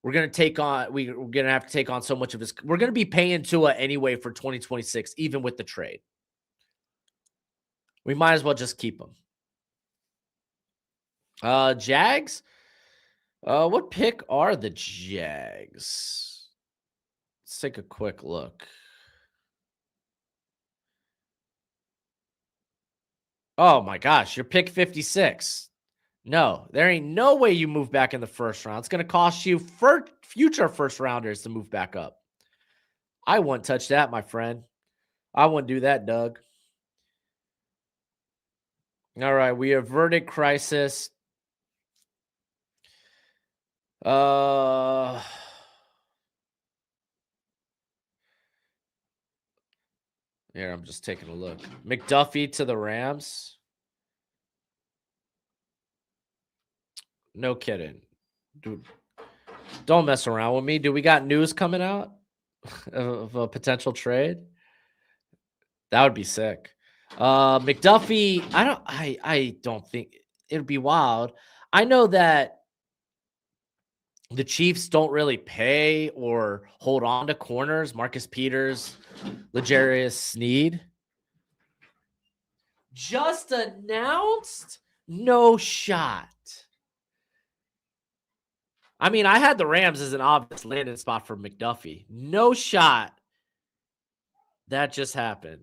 We're going to take on, we're going to have to take on so much of his. We're going to be paying Tua anyway for 2026, even with the trade. We might as well just keep him. Jags. What pick are the Jags? Let's take a quick look. Oh my gosh, you're pick 56. No, there ain't no way you move back in the first round. It's going to cost you for future first rounders to move back up. I wouldn't touch that, my friend. I wouldn't do that, Doug. All right, we averted crisis. Here, I'm just taking a look. McDuffie to the Rams. No kidding. Dude, don't mess around with me. Do we got news coming out of a potential trade? That would be sick. McDuffie, I don't think it'd be wild. I know that the Chiefs don't really pay or hold on to corners. Marcus Peters, L'Jarius Sneed. Just announced? No shot. I mean, I had the Rams as an obvious landing spot for McDuffie. No shot. That just happened.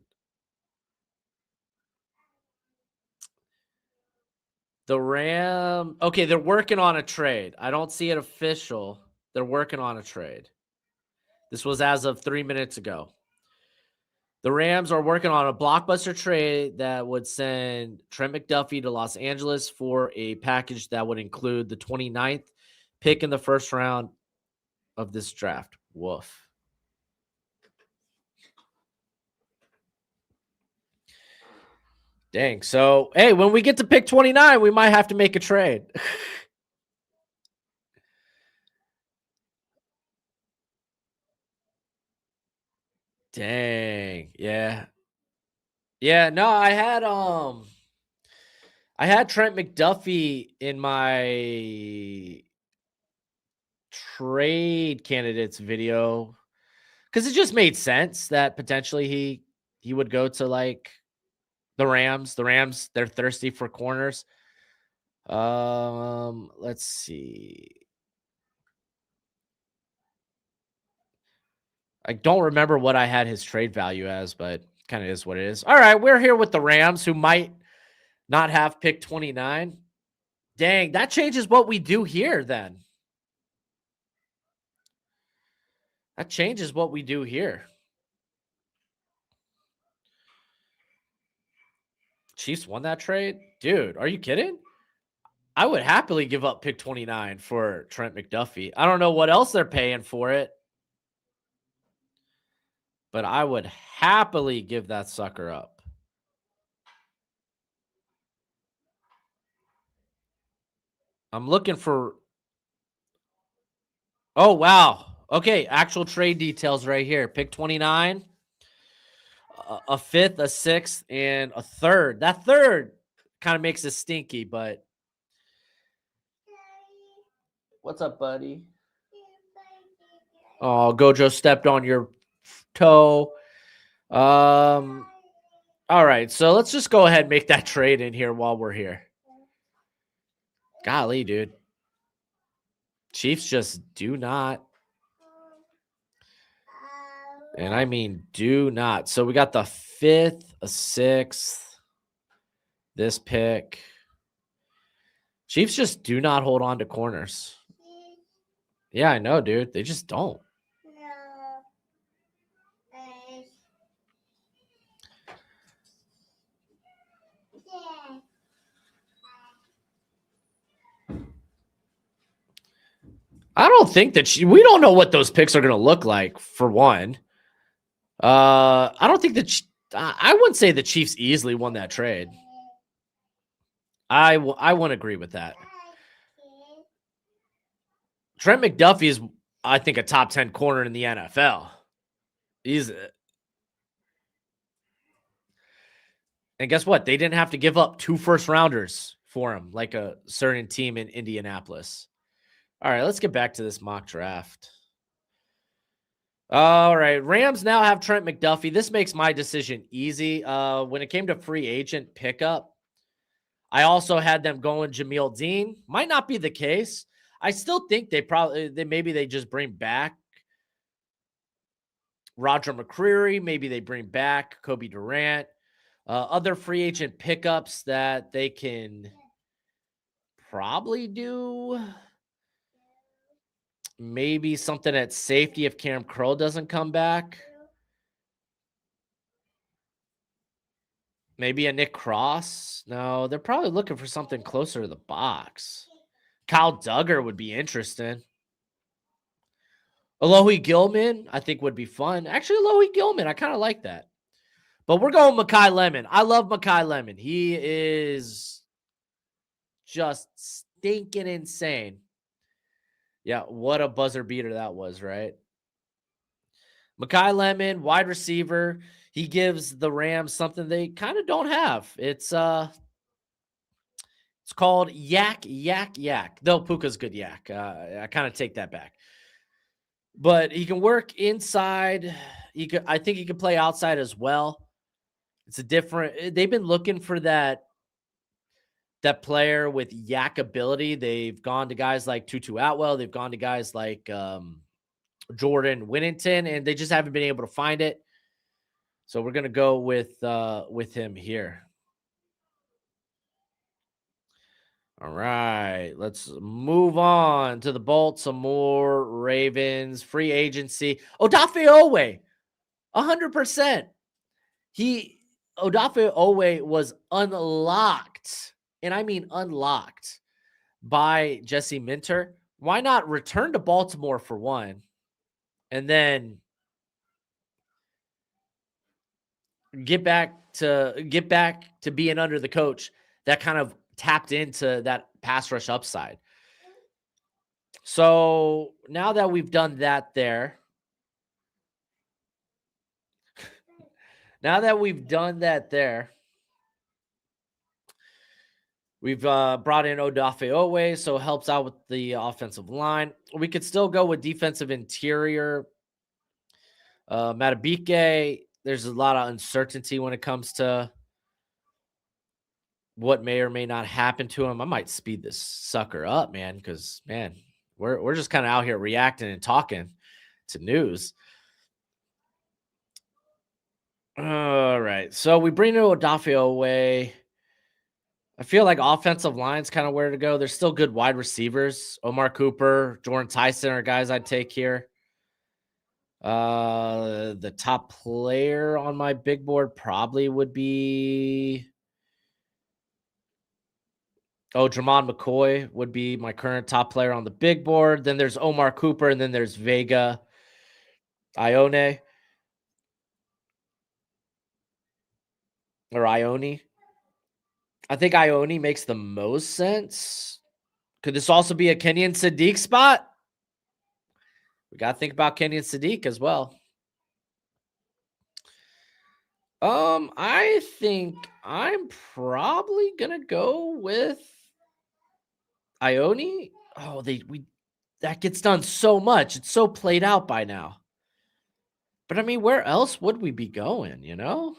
The Ram. Okay, they're working on a trade. I don't see it official. They're working on a trade. This was as of 3 minutes ago. The Rams are working on a blockbuster trade that would send Trent McDuffie to Los Angeles for a package that would include the 29th pick in the first round of this draft. Woof. Dang. So, hey, when we get to pick 29, we might have to make a trade. Dang. Yeah. Yeah, no, I had Trent McDuffie in my trade candidates video because it just made sense that potentially he would go to like the Rams. The Rams, they're thirsty for corners. Let's see. I don't remember what I had his trade value as, but kind of is what it is. All right, we're here with the Rams, who might not have pick 29. Dang, that changes what we do here then. That changes what we do here. Chiefs won that trade? Dude, are you kidding? I would happily give up pick 29 for Trent McDuffie. I don't know what else they're paying for it, but I would happily give that sucker up. I'm looking for. Oh, wow. Okay, actual trade details right here. Pick 29, a fifth, a sixth, and a third. That third kind of makes it stinky, but. What's up, buddy? Oh, Gojo stepped on your toe. All right, so let's just go ahead and make that trade in here while we're here. Golly, dude. Chiefs just do not. And I mean, do not. So we got the fifth, a sixth, this pick. Chiefs just do not hold on to corners. Yeah, I know, dude. They just don't. I don't think that we don't know what those picks are going to look like, for one. I don't think that I wouldn't say the Chiefs easily won that trade. I wouldn't agree with that. Trent McDuffie is, I think, a top 10 corner in the NFL. He's, and guess what? They didn't have to give up 2 first rounders for him, like a certain team in Indianapolis. All right, let's get back to this mock draft. All right, Rams now have Trent McDuffie. This makes my decision easy. When it came to free agent pickup, I also had them going Jameel Dean. Might not be the case. I still think maybe they just bring back Roger McCreary. Maybe they bring back Kobe Durant. Other free agent pickups that they can probably do. Maybe something at safety if Cam Curl doesn't come back. Maybe a Nick Cross. No, they're probably looking for something closer to the box. Kyle Duggar would be interesting. Alohi Gilman, I think, would be fun. Actually, Alohi Gilman, I kind of like that. But we're going Mekhi Lemon. I love Mekhi Lemon. He is just stinking insane. Yeah, what a buzzer beater that was, right? Mekhi Lemon, wide receiver. He gives the Rams something they kind of don't have. It's called yak, yak, yak. Though Puka's good yak. I kind of take that back. But he can work inside. I think he can play outside as well. It's a different. They've been looking for that player with yak ability. They've gone to guys like Tutu Atwell. They've gone to guys like Jordan Winnington, and they just haven't been able to find it. So we're gonna go with him here. All right, let's move on to the Baltimore Ravens free agency. Odafe Owe, 100%. Odafe Owe was unlocked, and I mean unlocked, by Jesse Minter. Why not return to Baltimore for one, and then get back to being under the coach that kind of tapped into that pass rush upside. So now that we've done that there, we've brought in Odafe Owe, so it helps out with the offensive line. We could still go with defensive interior. Matabike, there's a lot of uncertainty when it comes to what may or may not happen to him. I might speed this sucker up, man, because, man, we're just kind of out here reacting and talking to news. All right, so we bring in Odafe Owe. I feel like offensive line's kind of where to go. There's still good wide receivers. Omar Cooper, Jordan Tyson are guys I'd take here. The top player on my big board probably would be Dramon McCoy would be my current top player on the big board. Then there's Omar Cooper, and then there's Vega Ione or Ione. I think Ione makes the most sense. Could this also be a Kenyon Sadiq spot? We got to think about Kenyon Sadiq as well. I think I'm probably gonna go with Ione. Oh, that gets done so much. It's so played out by now. But I mean, where else would we be going, you know?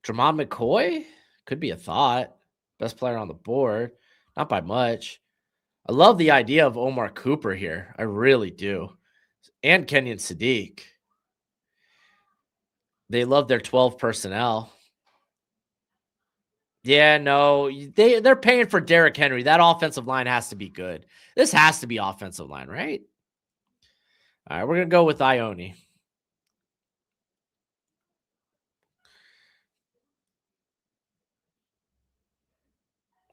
Dramon McCoy could be a thought. Best player on the board. Not by much. I love the idea of Omar Cooper here. I really do. And Kenyon Sadiq. They love their 12 personnel. Yeah, no, they're paying for Derrick Henry. That offensive line has to be good. This has to be offensive line, right? All right, we're gonna go with Ione.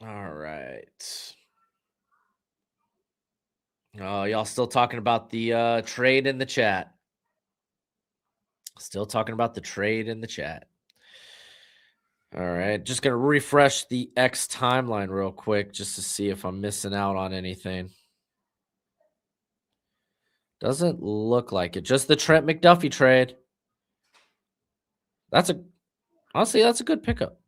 All right. Oh, y'all still talking about the trade in the chat. Still talking about the trade in the chat. All right, just going to refresh the X timeline real quick just to see if I'm missing out on anything. Doesn't look like it. Just the Trent McDuffie trade. Honestly, that's a good pickup.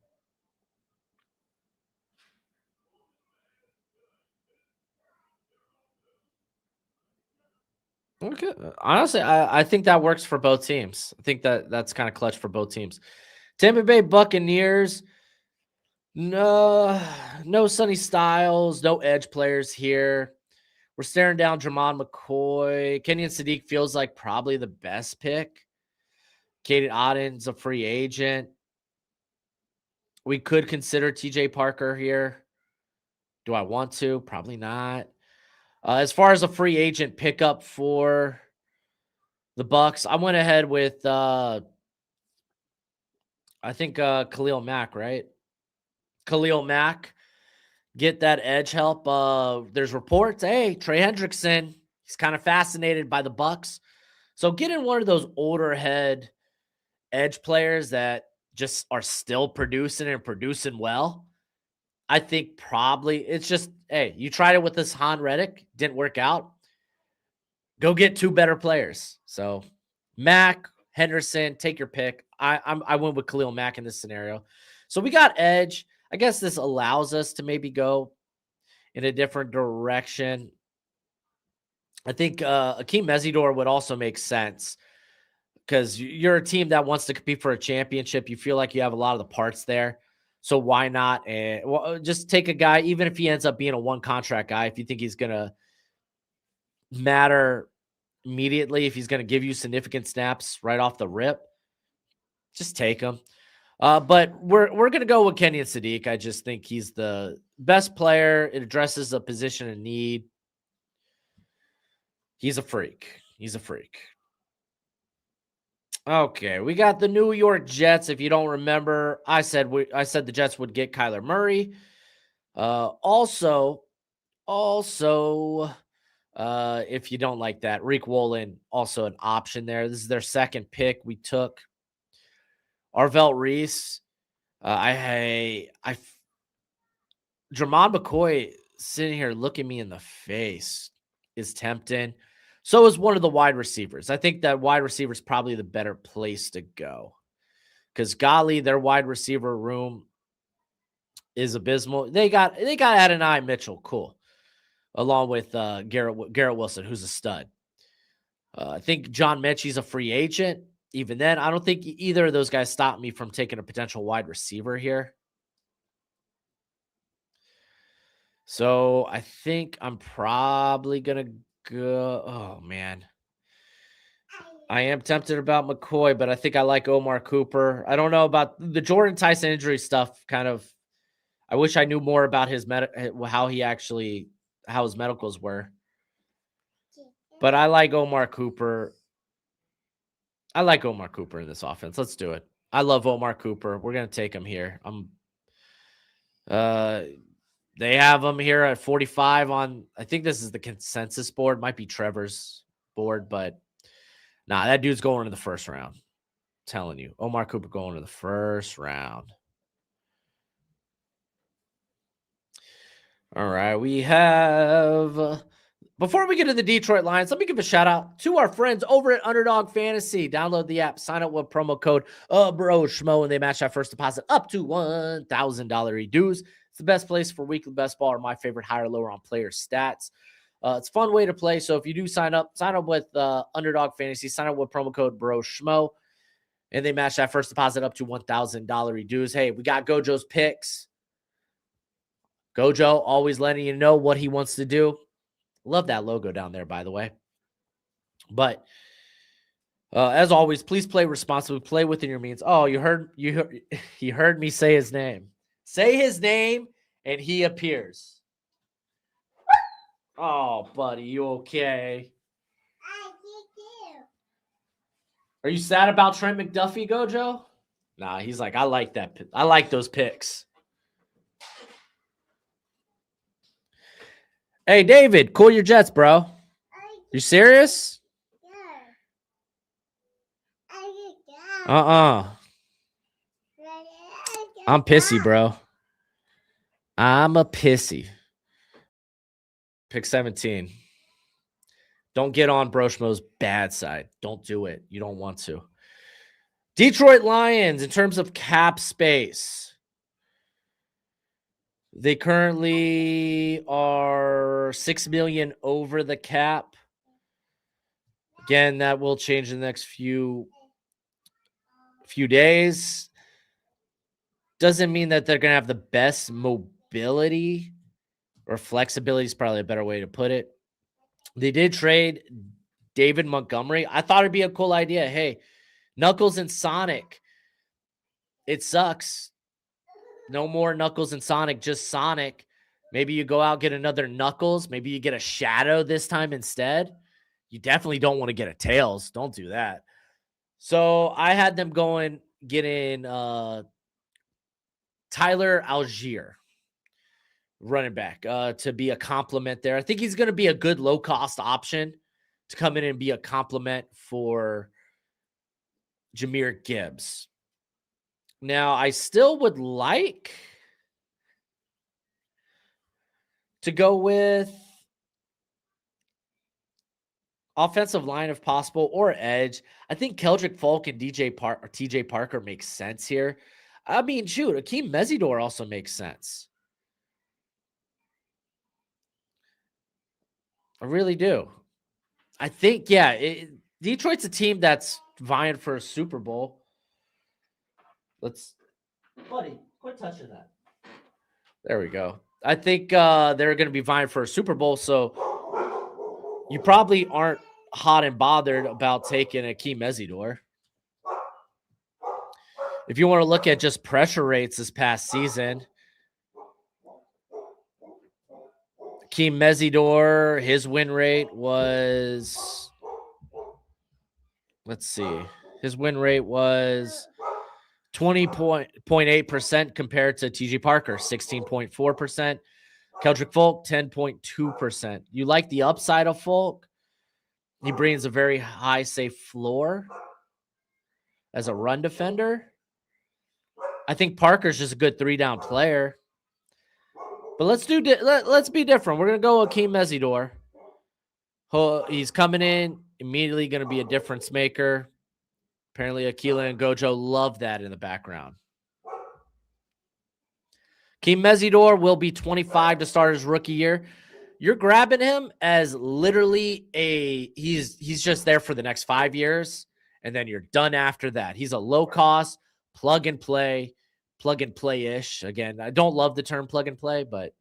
Okay. Honestly, I think that works for both teams. I think that's kind of clutch for both teams. Tampa Bay Buccaneers. No Sonny Styles, no edge players here. We're staring down Jermon McCoy. Kenyon Sadiq feels like probably the best pick. Caden Otten's a free agent. We could consider TJ Parker here. Do I want to? Probably not. As far as a free agent pickup for the Bucks, I went ahead with I think Khalil Mack, right? Khalil Mack. Get that edge help. There's reports. Hey, Trey Hendrickson. He's kind of fascinated by the Bucks. So getting one of those older head edge players that just are still producing and producing well. I think probably it's just, hey, you tried it with this Han Reddick, didn't work out. Go get two better players. So Mack, Henderson, take your pick. I went with Khalil Mack in this scenario. So we got edge. I guess this allows us to maybe go in a different direction. I think Akeem Mesidor would also make sense because you're a team that wants to compete for a championship. You feel like you have a lot of the parts there. So why not? And just take a guy, even if he ends up being a one contract guy, if you think he's going to matter immediately, if he's going to give you significant snaps right off the rip, just take him. But we're going to go with Kenyon Sadiq. I just think he's the best player. It addresses a position of need. He's a freak. He's a freak. Okay, we got the New York Jets. If you don't remember, I said the Jets would get Kyler Murray. Also, if you don't like that, Reek Woolen, also an option there. This is their second pick. We took Arvell Reese. Jermon McCoy sitting here looking me in the face is tempting. So is one of the wide receivers. I think that wide receiver is probably the better place to go because golly, their wide receiver room is abysmal. They got Adonai Mitchell, cool, along with Garrett Wilson, who's a stud. I think John Mechie's a free agent. Even then, I don't think either of those guys stopped me from taking a potential wide receiver here. So I think I'm probably going to go. Oh, man. I am tempted about McCoy, but I think I like Omar Cooper. I don't know about the Jordan Tyson injury stuff. Kind of, I wish I knew more about his how his medicals were. But I like Omar Cooper. I like Omar Cooper in this offense. Let's do it. I love Omar Cooper. We're gonna take him here. They have him here at 45 on. I think this is the consensus board. Might be Trevor's board, but nah, that dude's going in the first round. I'm telling you, Omar Cooper going to the first round. All right, we have. Before we get to the Detroit Lions, let me give a shout out to our friends over at Underdog Fantasy. Download the app, sign up with promo code Broshmo, and they match that first deposit up to $1,000 dues. It's the best place for weekly best ball or my favorite higher or lower on player stats. It's a fun way to play. So if you do sign up with Underdog Fantasy, sign up with promo code Broshmo, and they match that first deposit up to $1,000 dues. Hey, we got Gojo's picks. Gojo always letting you know what he wants to do. Love that logo down there, by the way. But as always, please play responsibly. Play within your means. Oh, you heard me say his name. Say his name, and he appears. Oh, buddy, you okay? Are you sad about Trent McDuffie, Gojo? Nah, he's like, I like that. I like those picks. Hey, David, cool your jets, bro. You serious? I'm pissy, bro. I'm a pissy. Pick 17. Don't get on Broshmo's bad side. Don't do it. You don't want to. Detroit Lions, in terms of cap space, they currently are $6 million over the cap. Again, that will change in the next few days. Doesn't mean that they're going to have the best mobility, or flexibility is probably a better way to put it. They did trade David Montgomery. I thought it'd be a cool idea. Hey, Knuckles and Sonic. It sucks. No more Knuckles and Sonic, just Sonic. Maybe you go out, get another Knuckles. Maybe you get a Shadow this time instead. You definitely don't want to get a Tails. Don't do that. So I had them getting Tyler Algier, running back, to be a complement there. I think he's going to be a good low-cost option to come in and be a complement for Jahmyr Gibbs. Now, I still would like to go with offensive line if possible, or edge. I think Keldrick Folk and TJ Parker makes sense here. I mean, shoot, Akeem Mesidor also makes sense. I really do. I think, yeah, Detroit's a team that's vying for a Super Bowl. Buddy, quit touching that. There we go. I think they're going to be vying for a Super Bowl, so you probably aren't hot and bothered about taking Akeem Mesidor. If you want to look at just pressure rates this past season, Akeem Mesidor, his win rate was, let's see, his win rate was 20.8% compared to TJ Parker, 16.4%. Keldrick Folk, 10.2%. You like the upside of Folk? He brings a very high safe floor as a run defender. I think Parker's just a good 3-down player. But let's be different. We're gonna go with Akeem Mesidor. He's coming in, immediately going to be a difference maker. Apparently, Aquila and Gojo love that in the background. Akeem Mesidor will be 25 to start his rookie year. You're grabbing him as literally he's just there for the next 5 years, and then you're done after that. He's a low cost plug and play-ish. Again, I don't love the term plug and play, but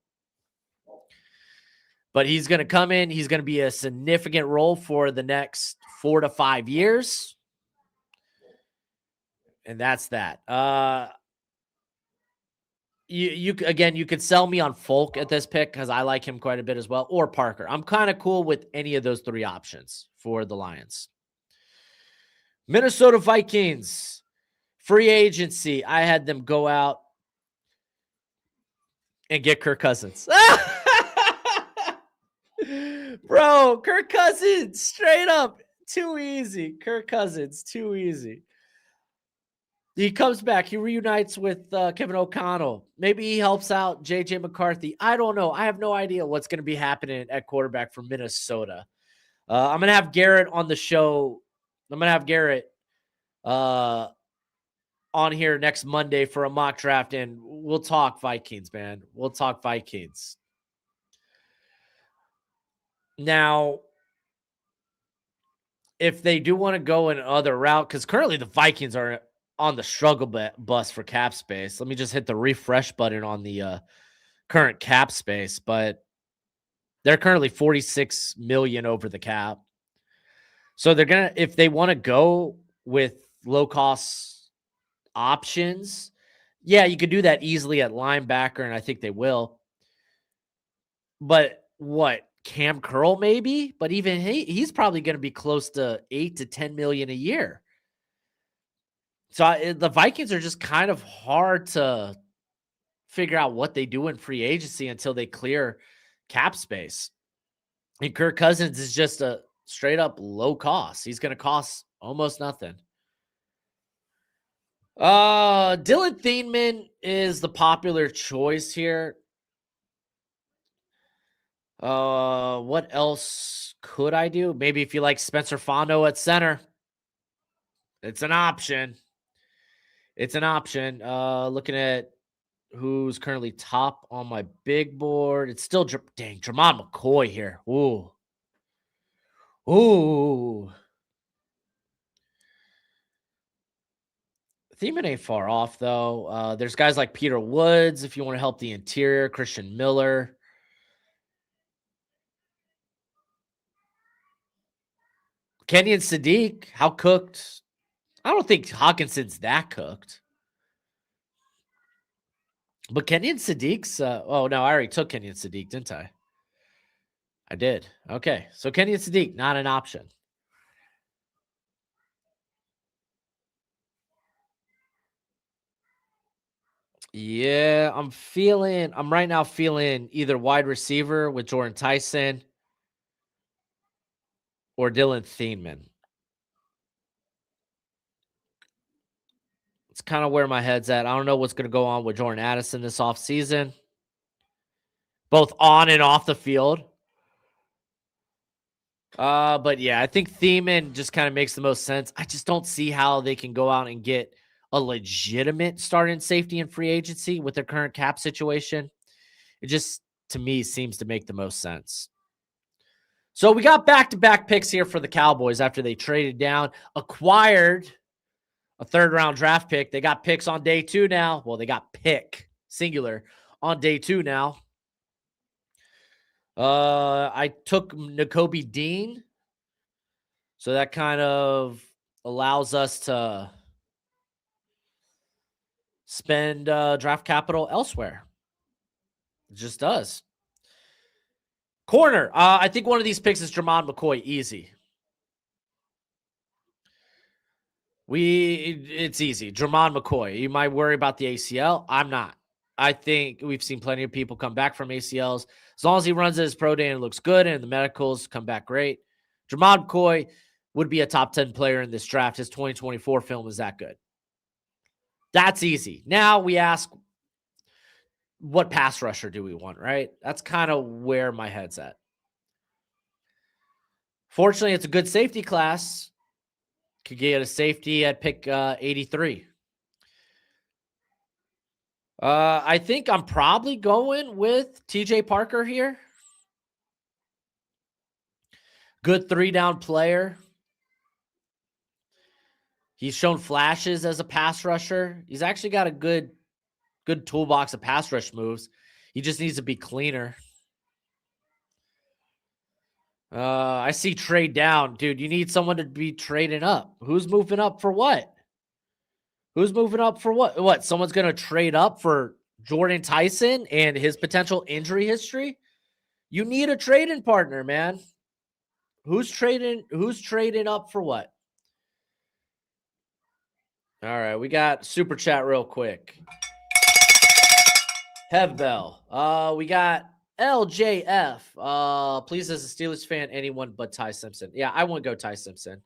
he's going to come in. He's going to be a significant role for the next 4 to 5 years. And that's that. You could sell me on Folk at this pick because I like him quite a bit as well, or Parker. I'm kind of cool with any of those 3 options for the Lions. Minnesota Vikings, free agency. I had them go out and get Kirk Cousins. Bro, Kirk Cousins, straight up, too easy. Kirk Cousins, too easy. He comes back. He reunites with Kevin O'Connell. Maybe he helps out J.J. McCarthy. I don't know. I have no idea what's going to be happening at quarterback for Minnesota. I'm going to have Garrett on the show. I'm going to have Garrett on here next Monday for a mock draft, and we'll talk Vikings, man. We'll talk Vikings. Now, if they do want to go another route, because currently the Vikings are on the struggle bus for cap space. Let me just hit the refresh button on the current cap space, but they're currently 46 million over the cap. So they're going to, if they want to go with low cost options, yeah, you could do that easily at linebacker, and I think they will. But what, Cam Curl maybe? But even he's probably going to be close to 8 to 10 million a year. So the Vikings are just kind of hard to figure out what they do in free agency until they clear cap space. And Kirk Cousins is just straight up low cost. He's going to cost almost nothing. Dylan Thieneman is the popular choice here. What else could I do? Maybe if you like Spencer Fondo at center, it's an option. It's an option. Looking at who's currently top on my big board, it's still Dramon McCoy here. Ooh. Thiemann ain't far off though. There's guys like Peter Woods if you want to help the interior. Christian Miller. Kenyon Sadiq, how cooked? I don't think Hawkinson's that cooked. But Kenyon Sadiq's, oh no, I already took Kenyon Sadiq, didn't I? I did. Okay. So Kenyon Sadiq, not an option. Yeah, I'm right now feeling either wide receiver with Jordan Tyson or Dylan Thieneman. It's kind of where my head's at. I don't know what's going to go on with Jordan Addison this offseason, both on and off the field. But yeah, I think Thiemann just kind of makes the most sense. I just don't see how they can go out and get a legitimate starting safety in free agency with their current cap situation. It just, to me, seems to make the most sense. So we got back-to-back picks here for the Cowboys after they traded down, acquired a third-round draft pick. They got picks on day 2 now. Well, they got pick, singular, on day 2 now. I took Nakobe Dean. So that kind of allows us to spend draft capital elsewhere. It just does. Corner. I think one of these picks is Dramon McCoy. Easy. It's easy. Dramon McCoy. You might worry about the ACL. I'm not. I think we've seen plenty of people come back from ACLs. As long as he runs his pro day and looks good and the medicals come back great. Dramon McCoy would be a top 10 player in this draft. His 2024 film is that good. That's easy. Now we ask, what pass rusher do we want, right? That's kind of where my head's at. Fortunately, it's a good safety class. Could get a safety at pick 83. I think I'm probably going with TJ Parker here. Good 3-down player. He's shown flashes as a pass rusher. He's actually got a good toolbox of pass rush moves. He just needs to be cleaner. I see trade down. Dude, you need someone to be trading up. Who's moving up for what? Who's moving up for what? What? Someone's going to trade up for Jordan Tyson and his potential injury history? You need a trading partner, man. Who's trading up for what? All right, we got super chat real quick. Hevbell. We got LJF. Please, as a Steelers fan, anyone but Ty Simpson. Yeah, I won't go Ty Simpson.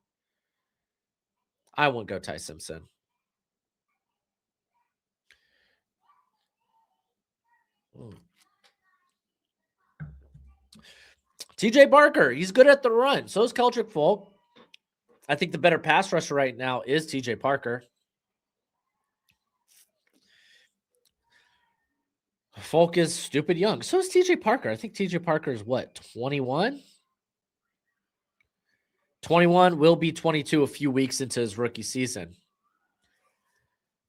TJ Barker, he's good at the run. So is Keldrick Folk. I think the better pass rusher right now is TJ Parker. Folk is stupid young. So is TJ Parker. I think TJ Parker is what, 21? 21, will be 22 a few weeks into his rookie season.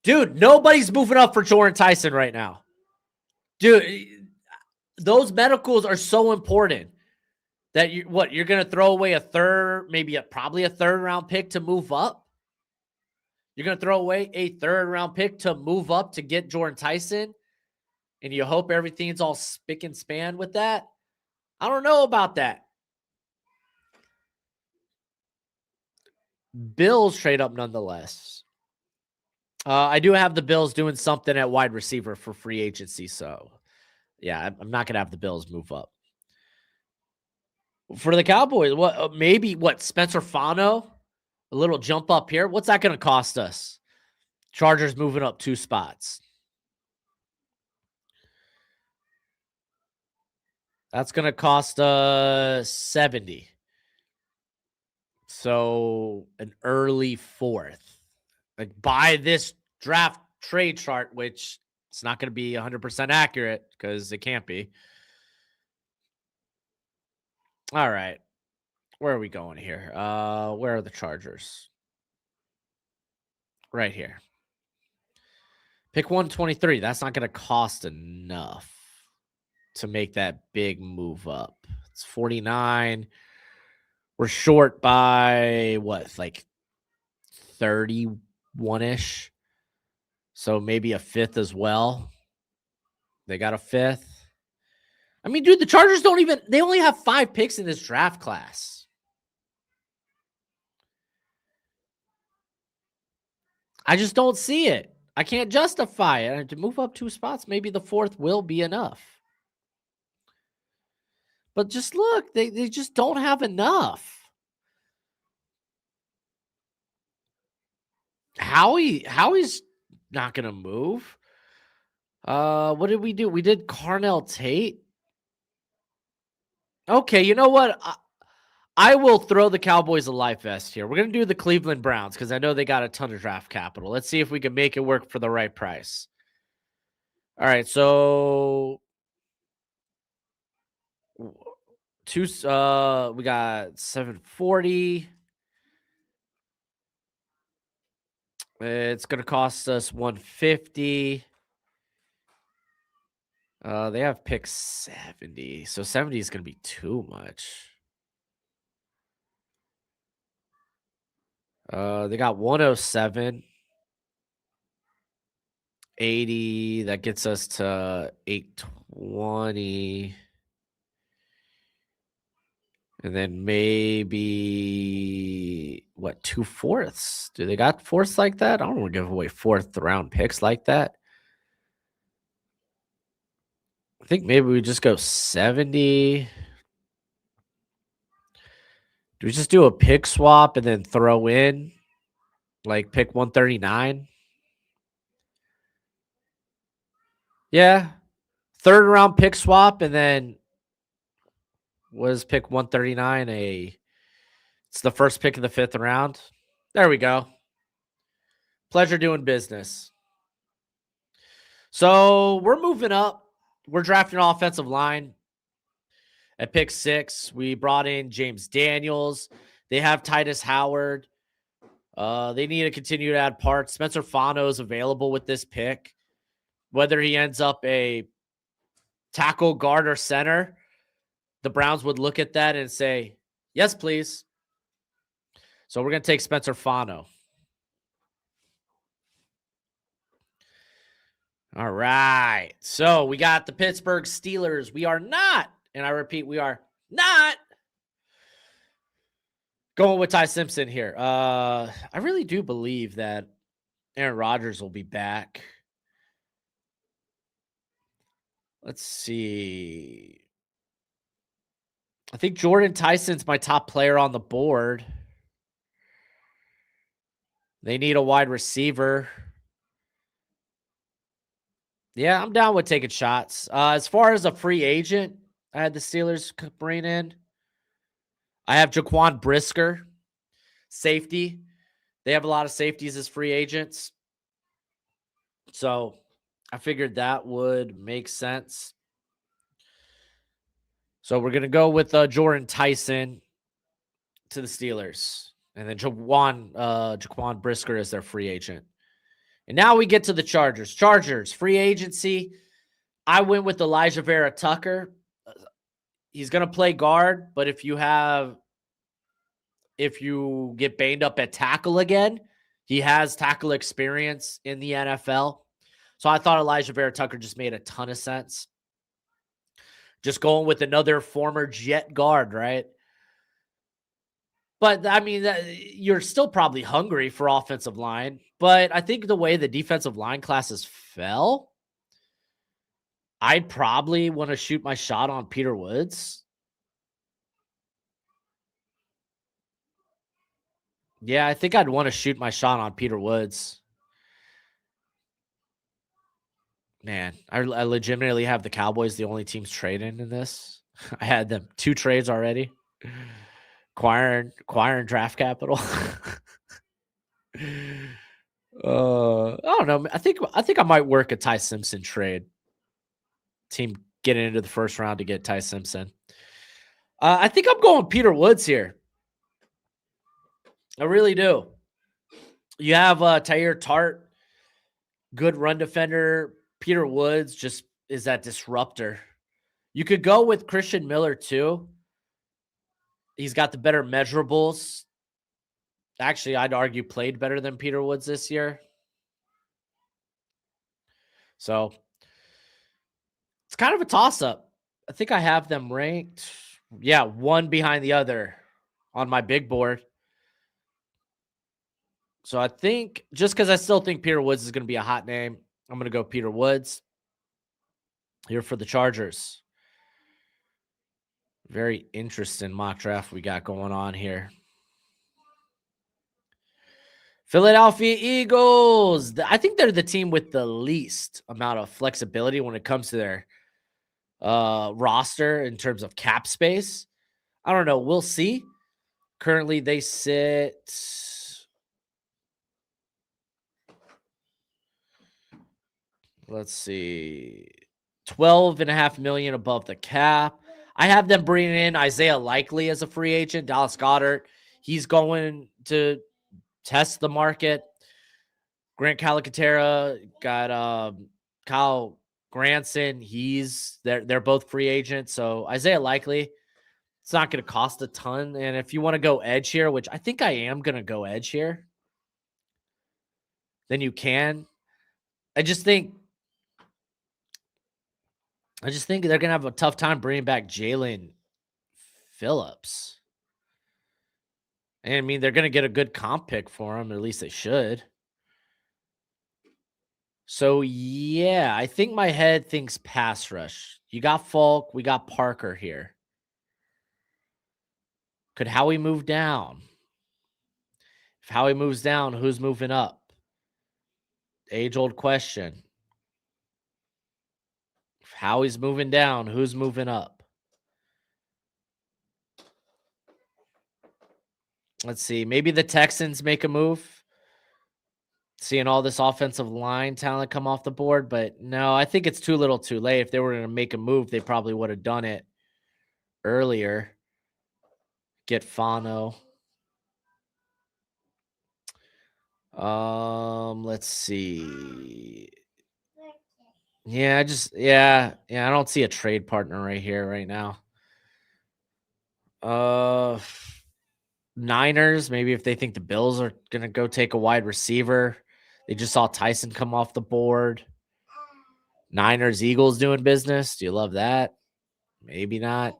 Dude, nobody's moving up for Jordan Tyson right now. Dude, those medicals are so important that you're going to throw away a third, probably a third-round pick to move up? You're going to throw away a third-round pick to move up to get Jordan Tyson? And you hope everything's all spick and span with that? I don't know about that. Bills trade up nonetheless. I do have the Bills doing something at wide receiver for free agency. So, yeah, I'm not going to have the Bills move up. For the Cowboys, what maybe what Spencer Fano, a little jump up here. What's that going to cost us? Chargers moving up 2 spots. That's going to cost us 70. So an early 4th. Like buy this draft trade chart, which it's not going to be 100% accurate because it can't be. All right. Where are we going here? Where are the Chargers? Right here. Pick 123. That's not going to cost enough to make that big move up. It's 49. We're short by what, like 31-ish. So maybe a 5th as well. They got a 5th. I mean, dude, the Chargers they only have 5 picks in this draft class. I just don't see it. I can't justify it. To move up 2 spots, maybe the 4th will be enough. But just look, they just don't have enough. Howie's not going to move. What did we do? We did Carnell Tate. Okay, you know what? I will throw the Cowboys a life vest here. We're going to do the Cleveland Browns because I know they got a ton of draft capital. Let's see if we can make it work for the right price. All right, so we got 740. It's going to cost us 150. They have pick 70. So 70 is going to be too much. They got 107. 80. That gets us to 820. And then maybe, what, 2/4? Do they got 4ths like that? I don't want to give away 4th round picks like that. I think maybe we just go 70. Do we just do a pick swap and then throw in, like, pick 139? Yeah. 3rd round pick swap and then was pick 139 it's the first pick of the 5th round. There we go. Pleasure doing business. So we're moving up. We're drafting an offensive line. At pick 6, we brought in James Daniels. They have Titus Howard. They need to continue to add parts. Spencer Fano is available with this pick. Whether he ends up a tackle, guard, or center, the Browns would look at that and say, yes, please. So we're going to take Spencer Fano. All right. So we got the Pittsburgh Steelers. We are not, and I repeat, we are not going with Ty Simpson here. I really do believe that Aaron Rodgers will be back. Let's see. I think Jordan Tyson's my top player on the board. They need a wide receiver. Yeah, I'm down with taking shots. As far as a free agent, I had the Steelers bring in. I have Jaquan Brisker, safety. They have a lot of safeties as free agents. So I figured that would make sense. So we're going to go with Jordan Tyson to the Steelers. And then Jaquan Brisker is their free agent. And now we get to the Chargers. Chargers, free agency. I went with Elijah Vera Tucker. He's going to play guard, but if you get banged up at tackle again, he has tackle experience in the NFL. So I thought Elijah Vera Tucker just made a ton of sense. Just going with another former Jet guard, right? But, I mean, you're still probably hungry for offensive line. But I think the way the defensive line classes fell, I'd probably want to shoot my shot on Peter Woods. Yeah, I think I'd want to shoot my shot on Peter Woods. Man, I legitimately have the Cowboys the only teams trading in this. I had them 2 trades already. Acquiring draft capital. I don't know. I think I might work a Ty Simpson trade. Team getting into the first round to get Ty Simpson. I think I'm going Peter Woods here. I really do. You have Tyre Tart, good run defender. Peter Woods just is that disruptor. You could go with Christian Miller too. He's got the better measurables. Actually, I'd argue played better than Peter Woods this year. So it's kind of a toss up. I think I have them ranked. Yeah, one behind the other on my big board. So I think just because I still think Peter Woods is going to be a hot name, I'm going to go Peter Woods here for the Chargers. Very interesting mock draft we got going on here. Philadelphia Eagles. I think they're the team with the least amount of flexibility when it comes to their roster in terms of cap space. I don't know. We'll see. Currently, they sit. Let's see. 12.5 million above the cap. I have them bringing in Isaiah Likely as a free agent. Dallas Goedert. He's going to test the market. Grant Calcaterra got Kyle Granson. They're both free agents. So Isaiah Likely, it's not going to cost a ton. And if you want to go edge here, which I think I am going to go edge here, then you can. I just think they're going to have a tough time bringing back Jalen Phillips. And I mean, they're going to get a good comp pick for him. At least they should. So, yeah, I think my head thinks pass rush. You got Falk. We got Parker here. Could Howie move down? If Howie moves down, who's moving up? Age-old question. If Howie's moving down, who's moving up? Let's see. Maybe the Texans make a move. Seeing all this offensive line talent come off the board, but no, I think it's too little too late. If they were going to make a move, they probably would have done it earlier. Get Fano. Let's see. Yeah, I don't see a trade partner right here right now. Niners, maybe if they think the Bills are gonna go take a wide receiver. They just saw Tyson come off the board. Niners, Eagles doing business. Do you love that? Maybe not.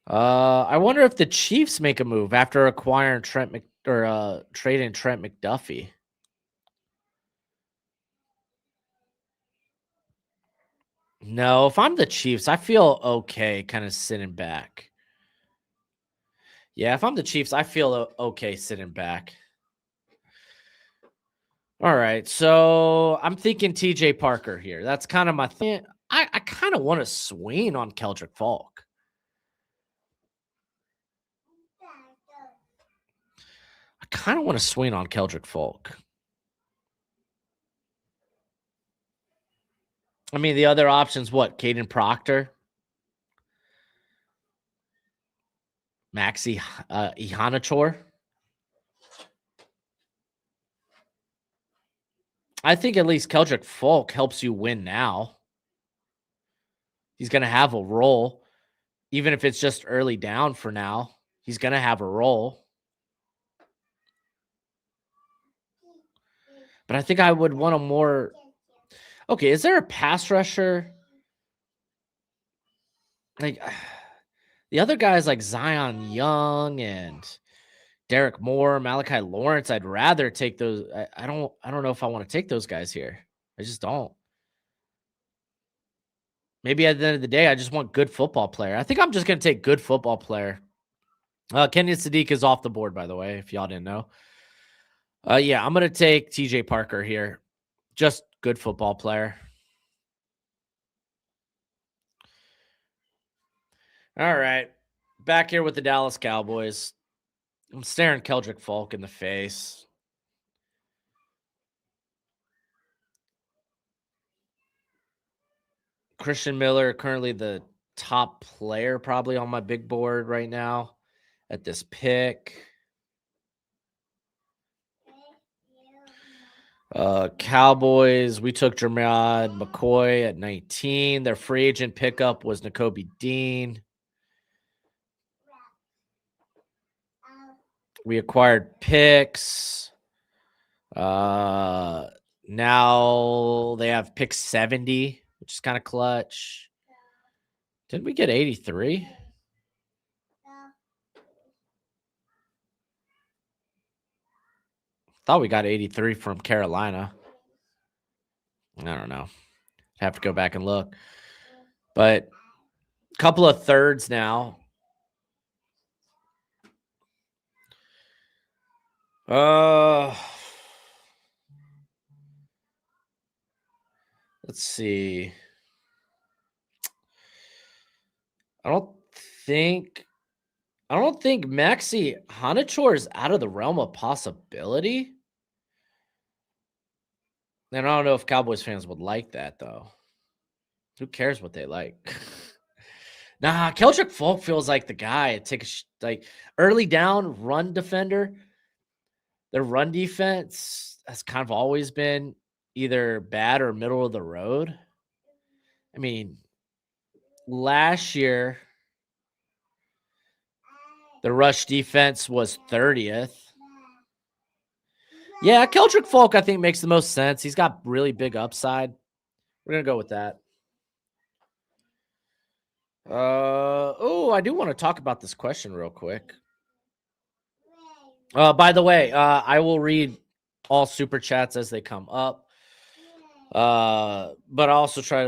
I wonder if the Chiefs make a move after acquiring trading Trent McDuffie. No, if I'm the Chiefs, I feel okay kind of sitting back. Yeah, if I'm the Chiefs, I feel okay sitting back. All right, so I'm thinking TJ Parker here. That's kind of my thing. I kind of want to swing on Keldrick Falk. I kind of want to swing on Keldrick Falk. I mean, the other options, what? Caden Proctor? Maxi Ihanachor? I think at least Keldrick Falk helps you win now. He's going to have a role. Even if it's just early down for now, he's going to have a role. But I think I would want a more... Okay, is there a pass rusher? Like, the other guys like Zion Young and Derek Moore, Malachi Lawrence, I'd rather take those. I don't know if I want to take those guys here. I just don't. Maybe at the end of the day, I just want good football player. I think I'm just going to take good football player. Kenyon Sadiq is off the board, by the way, if y'all didn't know. Yeah, I'm going to take TJ Parker here. Just good football player. All right. Back here with the Dallas Cowboys. I'm staring Keldrick Falk in the face. Christian Miller, currently the top player probably on my big board right now at this pick. Cowboys, we took Jermad McCoy at 19. Their free agent pickup was Nakobe Dean. We acquired picks. Now they have pick 70, which is kind of clutch. Didn't we get 83? Thought we got 83 from Carolina. I don't know. Have to go back and look. But a couple of thirds now. Let's see. I don't think Maxi Hanachor is out of the realm of possibility. And I don't know if Cowboys fans would like that, though. Who cares what they like? Nah, Keldrick Falk feels like the guy. Take like early down run defender. Their run defense has kind of always been either bad or middle of the road. I mean, last year the rush defense was 30th. Yeah, Keldrick Falk, I think, makes the most sense. He's got really big upside. We're going to go with that. I do want to talk about this question real quick. By the way, I will read all super chats as they come up. But I also try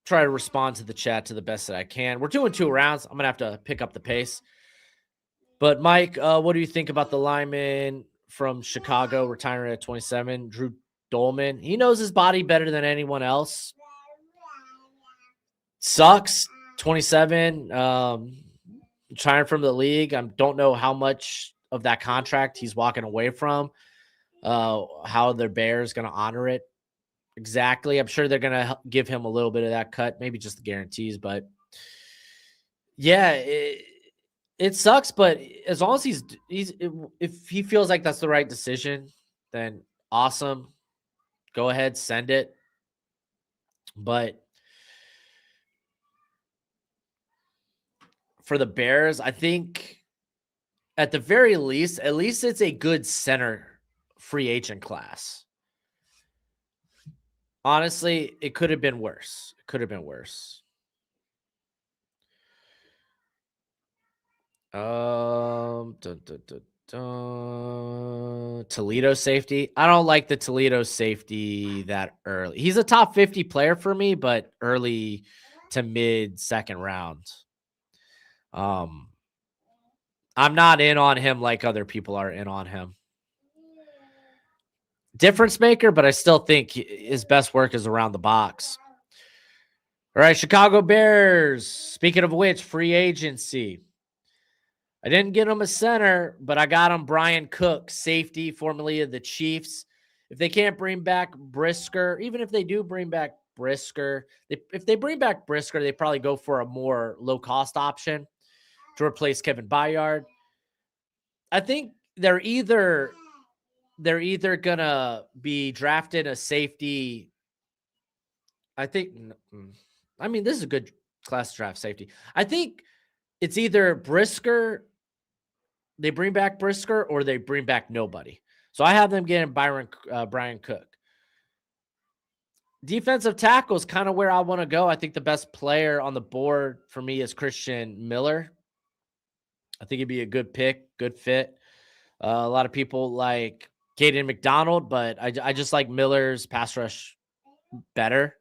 to respond to the chat to the best that I can. We're doing 2 rounds. I'm going to have to pick up the pace. But Mike, what do you think about the lineman from Chicago retiring at 27, Drew Dolman? He knows his body better than anyone else. Sucks. 27, retiring from the league. I don't know how much of that contract he's walking away from. How the Bears going to honor it exactly. I'm sure they're going to give him a little bit of that cut, maybe just the guarantees. But yeah, it sucks. But as long as if he feels like that's the right decision, then awesome. Go ahead, send it. But for the Bears, I think at the very least, at least it's a good center free agent class. Honestly, it could have been worse. It could have been worse. Toledo safety. I don't like the Toledo safety that early. He's a top 50 player for me, but early to mid second round. I'm not in on him like other people are in on him. Difference maker, but I still think his best work is around the box. All right, Chicago Bears. Speaking of which, free agency. I didn't get him a center, but I got him Brian Cook, safety, formerly of the Chiefs. If they can't bring back Brisker, even if they do bring back Brisker, if they bring back Brisker, they probably go for a more low-cost option to replace Kevin Byard. I think they're either gonna be drafted a safety. I mean, this is a good class draft safety. I think it's either Brisker, they bring back Brisker, or they bring back nobody. So I have them getting Brian Cook. Defensive tackle is kind of where I want to go. I think the best player on the board for me is Christian Miller. I think he'd be a good pick, good fit. A lot of people like Caden McDonald, but I just like Miller's pass rush better.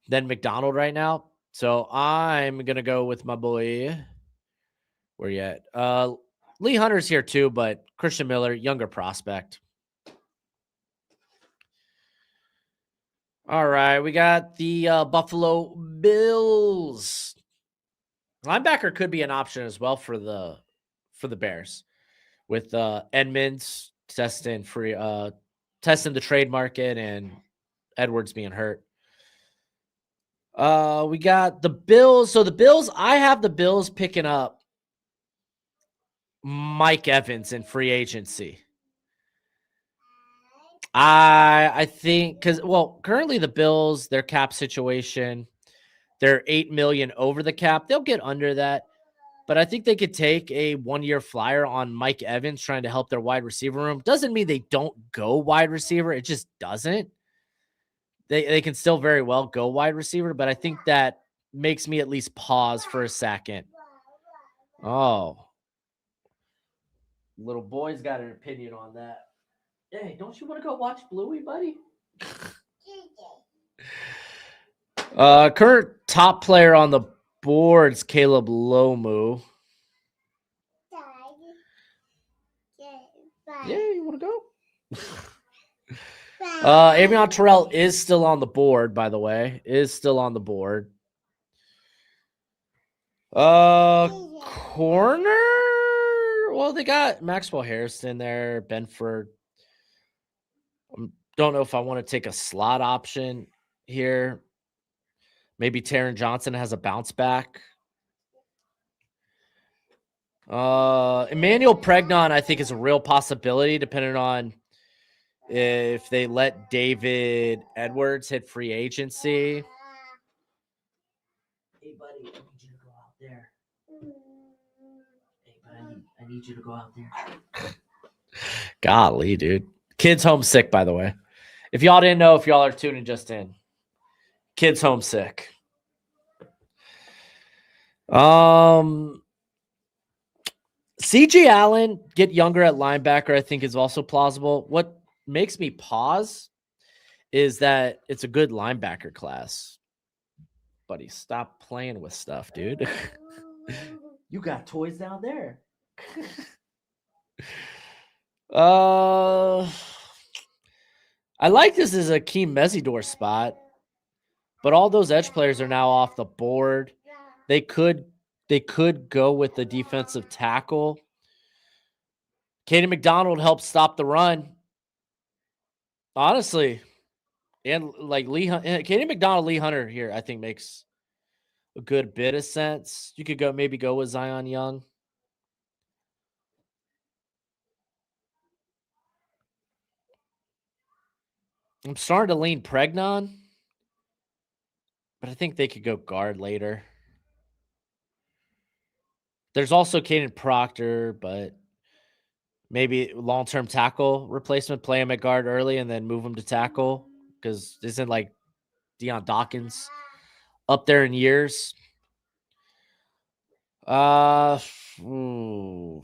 than McDonald right now. So I'm gonna go with my boy. Where you at? Lee Hunter's here too, but Christian Miller, younger prospect. All right, we got the Buffalo Bills. Linebacker could be an option as well for the Bears, with Edmonds testing the trade market and Edwards being hurt. We got the Bills. So the Bills, I have the Bills picking up Mike Evans in free agency. I think currently the Bills, their cap situation, they're $8 million over the cap. They'll get under that, but I think they could take a 1-year flyer on Mike Evans trying to help their wide receiver room. Doesn't mean they don't go wide receiver. It just doesn't. They can still very well go wide receiver, but I think that makes me at least pause for a second. Oh, little boy's got an opinion on that. Hey, don't you want to go watch Bluey, buddy? Current top player on the board's Caleb Lomu. Yeah, you want to go? Avion Terrell is still on the board, by the way. Is still on the board. Corner? Well, they got Maxwell Harrison there, Benford. Don't know if I want to take a slot option here. Maybe Taron Johnson has a bounce back. Emmanuel Pregnon, I think, is a real possibility, depending on if they let David Edwards hit free agency. Hey, buddy, I need you to go out there. Hey, buddy, I need you to go out there. Golly, dude. Kid's homesick, by the way. If y'all didn't know, if y'all are tuning just in. Kid's homesick. CJ Allen, get younger at linebacker, I think is also plausible. What makes me pause is that it's a good linebacker class. Buddy, stop playing with stuff, dude. You got toys down there. I like this as a Keem Mesidor spot, but all those edge players are now off the board. They could go with the defensive tackle. Kaden McDonald helped stop the run. Honestly. And like Kaden McDonald, Lee Hunter here, I think makes a good bit of sense. You could maybe go with Zion Young. I'm starting to lean Pregnon, but I think they could go guard later. There's also Caden Proctor, but maybe long-term tackle replacement, play him at guard early and then move him to tackle, because isn't like Deion Dawkins up there in years. Ooh.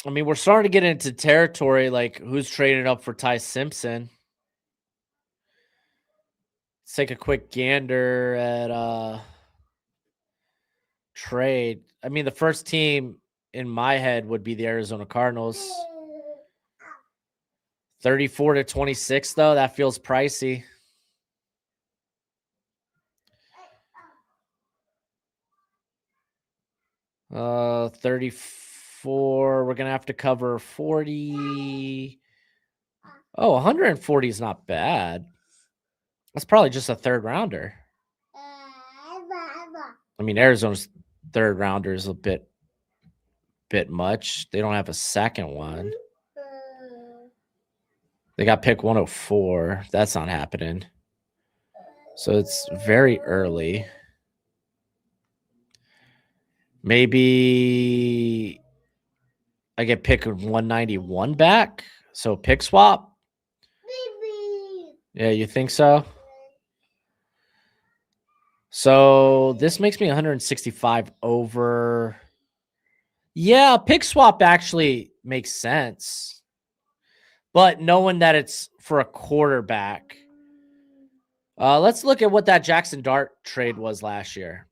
I mean, we're starting to get into territory like who's trading up for Ty Simpson. Let's take a quick gander at trade. I mean, the first team in my head would be the Arizona Cardinals. 34-26, though. That feels pricey. Uh, 34. We're gonna have to cover 40. Oh, 140 is not bad. That's probably just a third rounder. I mean, Arizona's third rounder is a bit much. They don't have a second one. They got pick 104. That's not happening. So it's very early. Maybe I get pick 191 back. So pick swap. Yeah, you think so? So this makes me 165 over. Yeah, pick swap actually makes sense. But knowing that it's for a quarterback, let's look at what that Jackson Dart trade was last year.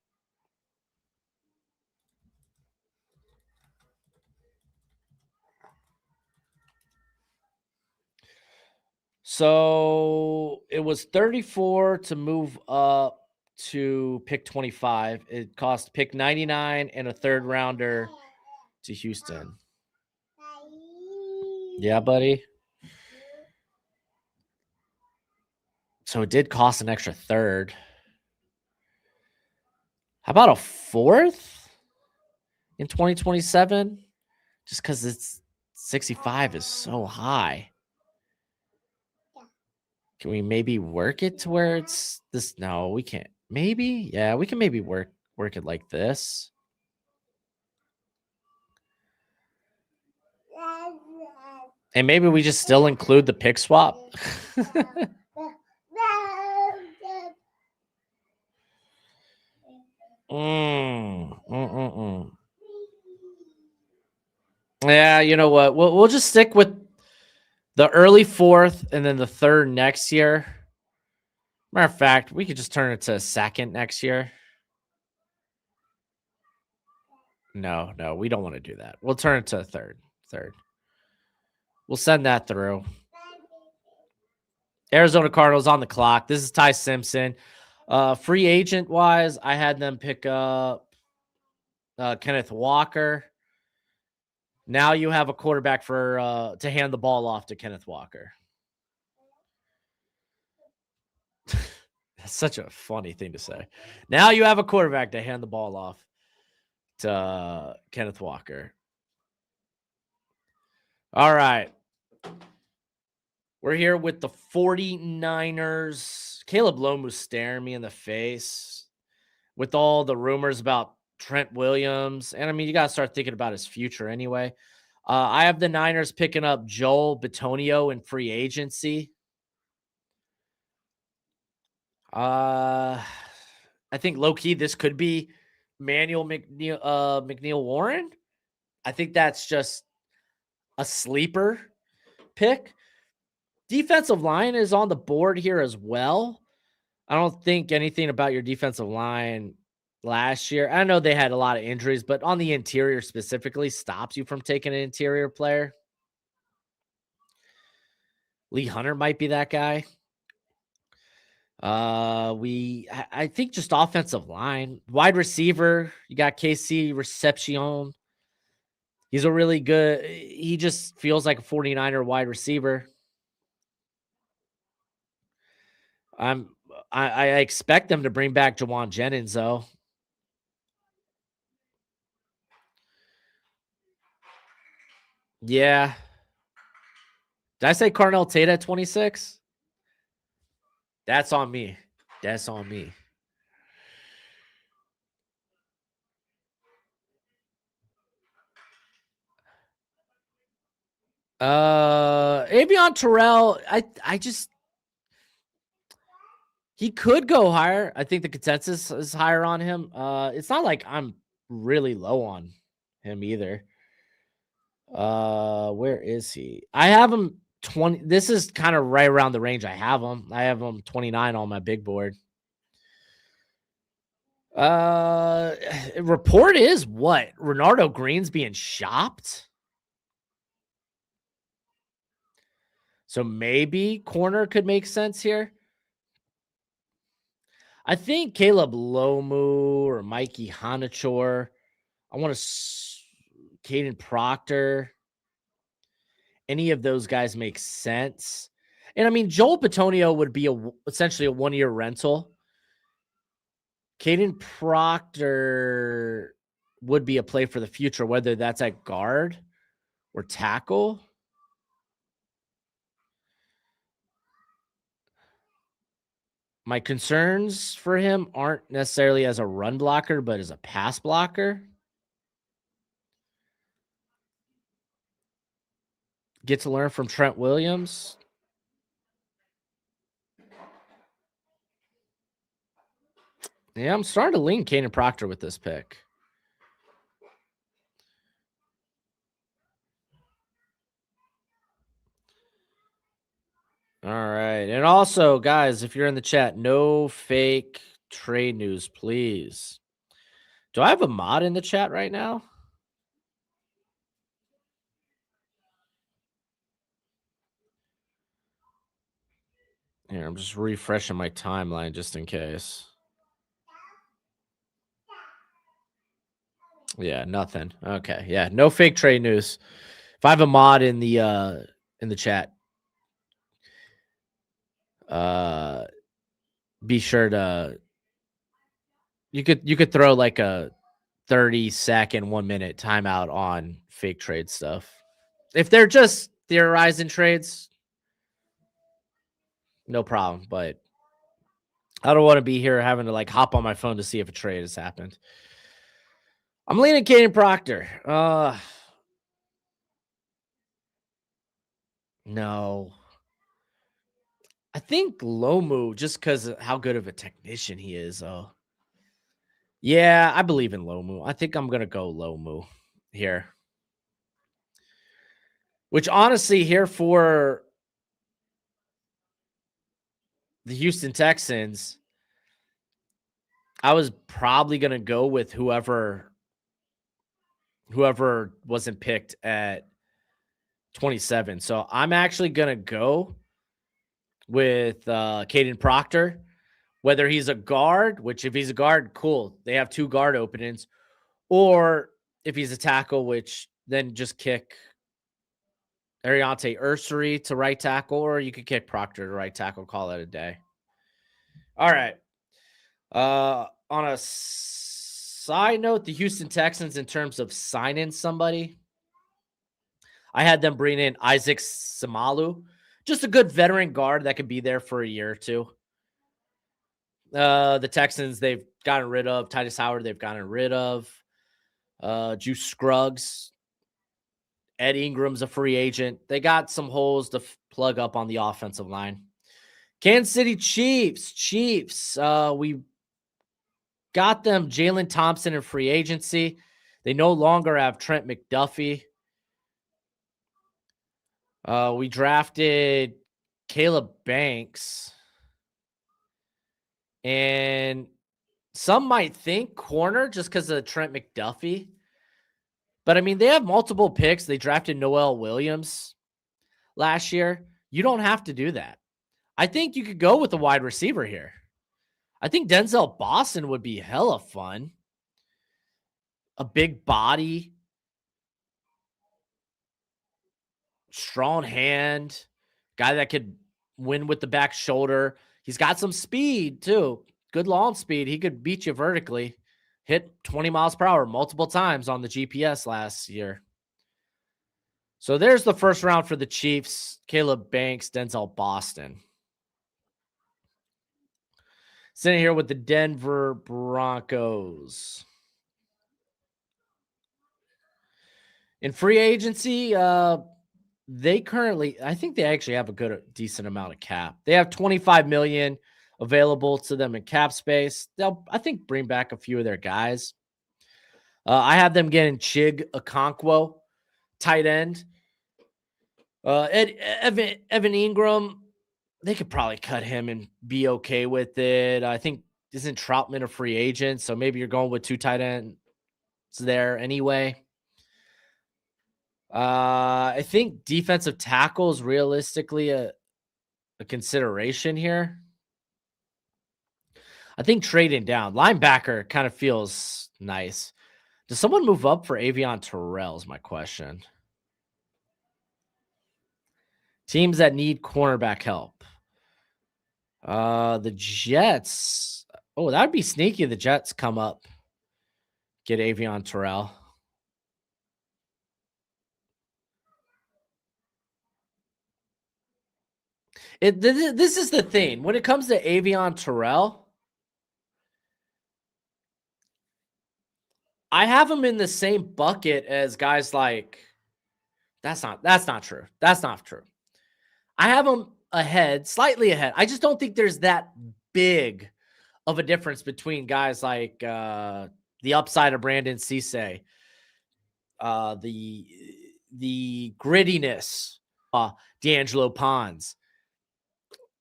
So it was 34 to move up to pick 25. It cost pick 99 and a third rounder to Houston. Yeah, buddy. So it did cost an extra third. How about a fourth in 2027? Just because it's 65 is so high. Can we maybe work it to where it's this? No, we can't. Maybe. Yeah, we can maybe work it like this. And maybe we just still include the pick swap. Yeah, you know what? We'll just stick with the early fourth and then the third next year. Matter of fact, we could just turn it to a second next year. No, we don't want to do that. We'll turn it to a third. We'll send that through. Arizona Cardinals on the clock. This is Ty Simpson. Free agent wise, I had them pick up Kenneth Walker. Now you have a quarterback for to hand the ball off to Kenneth Walker. That's such a funny thing to say. Now you have a quarterback to hand the ball off to Kenneth Walker. All right. We're here with the 49ers. Caleb Lomu's staring me in the face with all the rumors about Trent Williams. And I mean, you got to start thinking about his future anyway. I have the Niners picking up Joel Bitonio in free agency. I think low-key this could be Manuel McNeil Warren. I think that's just a sleeper pick. Defensive line is on the board here as well. I don't think anything about your defensive line last year. I know they had a lot of injuries, but on the interior specifically stops you from taking an interior player. Lee Hunter might be that guy. I think just offensive line, wide receiver. You got KC Recepcion. He's a really good. He just feels like a 49er wide receiver. I expect them to bring back Jawan Jennings though. Yeah. Did I say Carnell Tate at 26? That's on me. That's on me. Avion Terrell, I just he could go higher. I think the consensus is higher on him. It's not like I'm really low on him either. Where is he? I have him 20. This is kind of right around the range I have him. I have him 29 on my big board. Report is what? Renardo Green's being shopped. So maybe corner could make sense here. I think Caleb Lomu or Mikey Hanachor. I want to Caden Proctor. Any of those guys make sense. And I mean, Joel Bitonio would be essentially a 1-year rental. Caden Proctor would be a play for the future, whether that's at guard or tackle. My concerns for him aren't necessarily as a run blocker, but as a pass blocker. Get to learn from Trent Williams. Yeah, I'm starting to lean Caden Proctor with this pick. All right. And also, guys, if you're in the chat, no fake trade news, please. Do I have a mod in the chat right now? Here, I'm just refreshing my timeline just in case. Yeah, nothing. Okay. Yeah, no fake trade news. If I have a mod in the chat, uh be sure to you could throw like a 30-second, 1 minute timeout on fake trade stuff. If they're just theorizing trades, no problem. But I don't want to be here having to like hop on my phone to see if a trade has happened. I'm leaning Caden Proctor. No. I think Lomu, just because of how good of a technician he is. Yeah, I believe in Lomu. I think I'm gonna go Lomu here. Which honestly, here for the Houston Texans, I was probably gonna go with whoever wasn't picked at 27. So I'm actually gonna go with Caden Proctor, whether he's a guard, which if he's a guard, cool. They have 2 guard openings, or if he's a tackle, which then just kick Ariante Ursery to right tackle, or you could kick Proctor to right tackle, call it a day. All right. On a side note, the Houston Texans, in terms of signing somebody, I had them bring in Isaac Samalu, just a good veteran guard that could be there for a year or two. The Texans, they've gotten rid of Titus Howard. They've gotten rid of Juice Scruggs. Ed Ingram's a free agent. They got some holes to plug up on the offensive line. Kansas City Chiefs. We got them Jalen Thompson in free agency. They no longer have Trent McDuffie. We drafted Caleb Banks. And some might think corner just because of Trent McDuffie. But I mean, they have multiple picks. They drafted Noel Williams last year. You don't have to do that. I think you could go with a wide receiver here. I think Denzel Boston would be hella fun. A big body, strong hand, guy that could win with the back shoulder. He's got some speed too. Good launch speed. He could beat you vertically. Hit 20 miles per hour multiple times on the GPS last year. So there's the first round for the Chiefs. Caleb Banks, Denzel Boston. Sitting here with the Denver Broncos. In free agency, they currently, I think they actually have a decent amount of cap. They have 25 million available to them in cap space. They'll, I think, bring back a few of their guys. I have them getting Chig Okonkwo, tight end. Evan Ingram, they could probably cut him and be okay with it. I think, isn't Troutman a free agent? So maybe you're going with 2 tight ends there anyway. I think defensive tackle is realistically a consideration here. I think trading down linebacker kind of feels nice. Does someone move up for Avion Terrell is my question. Teams that need cornerback help. The Jets. Oh, that would be sneaky. The Jets come up, get Avion Terrell. This is the thing. When it comes to Avion Terrell, I have him in the same bucket as guys like. That's not true. That's not true. I have him ahead, slightly ahead. I just don't think there's that big of a difference between guys like the upside of Brandon Cisse, the grittiness, D'Angelo Pons.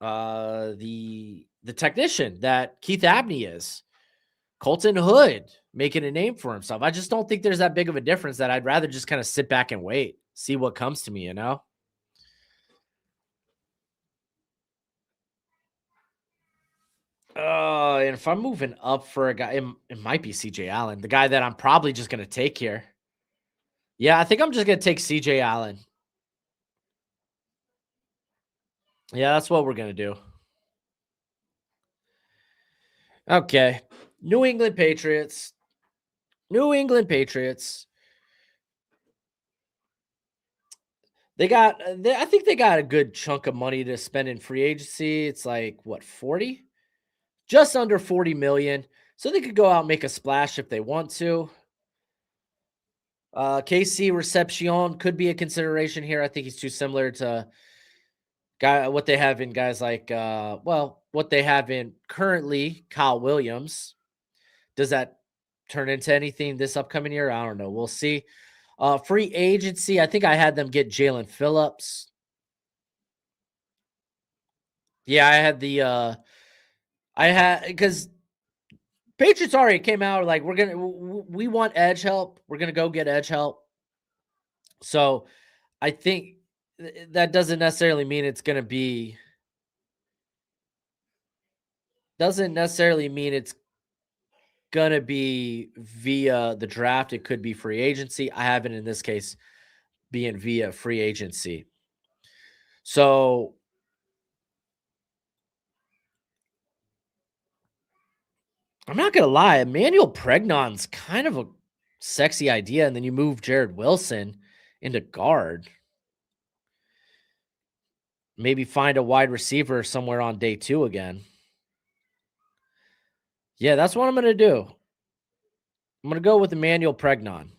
The technician that Keith Abney is. Colton Hood making a name for himself. I just don't think there's that big of a difference that I'd rather just kind of sit back and wait, see what comes to me, you know? And if I'm moving up for a guy, it might be CJ Allen, the guy that I'm probably just going to take here. Yeah, I think I'm just going to take CJ Allen. Yeah, that's what we're going to do. Okay. New England Patriots. New England Patriots. They got, I think they got a good chunk of money to spend in free agency. It's like, what, 40? Just under 40 million. So they could go out and make a splash if they want to. KC Recepcion could be a consideration here. I think he's too similar to what they have in guys like, what they have in currently Kyle Williams. Does that turn into anything this upcoming year? I don't know. We'll see. Free agency. I think I had them get Jalen Phillips. Yeah, because Patriots already came out like we want edge help. We're gonna go get edge help. So I think that doesn't necessarily mean it's gonna be. Doesn't necessarily mean it's gonna be via the draft. It could be free agency. I have it in this case being via free agency. So I'm not gonna lie, Emmanuel Pregnon's kind of a sexy idea, and then you move Jared Wilson into guard. Maybe find a wide receiver somewhere on day 2 again. Yeah, that's what I'm gonna do. I'm gonna go with Emmanuel Pregnon.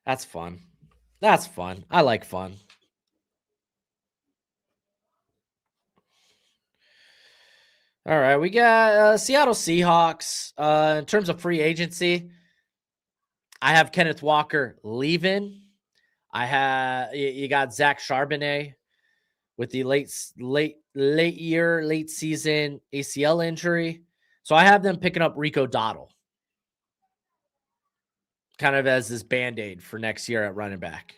That's fun. That's fun. I like fun. All right, we got Seattle Seahawks. In terms of free agency, I have Kenneth Walker leaving. I have you got Zach Charbonnet with the late season ACL injury. So I have them picking up Rico Dottle, kind of as this band-aid for next year at running back.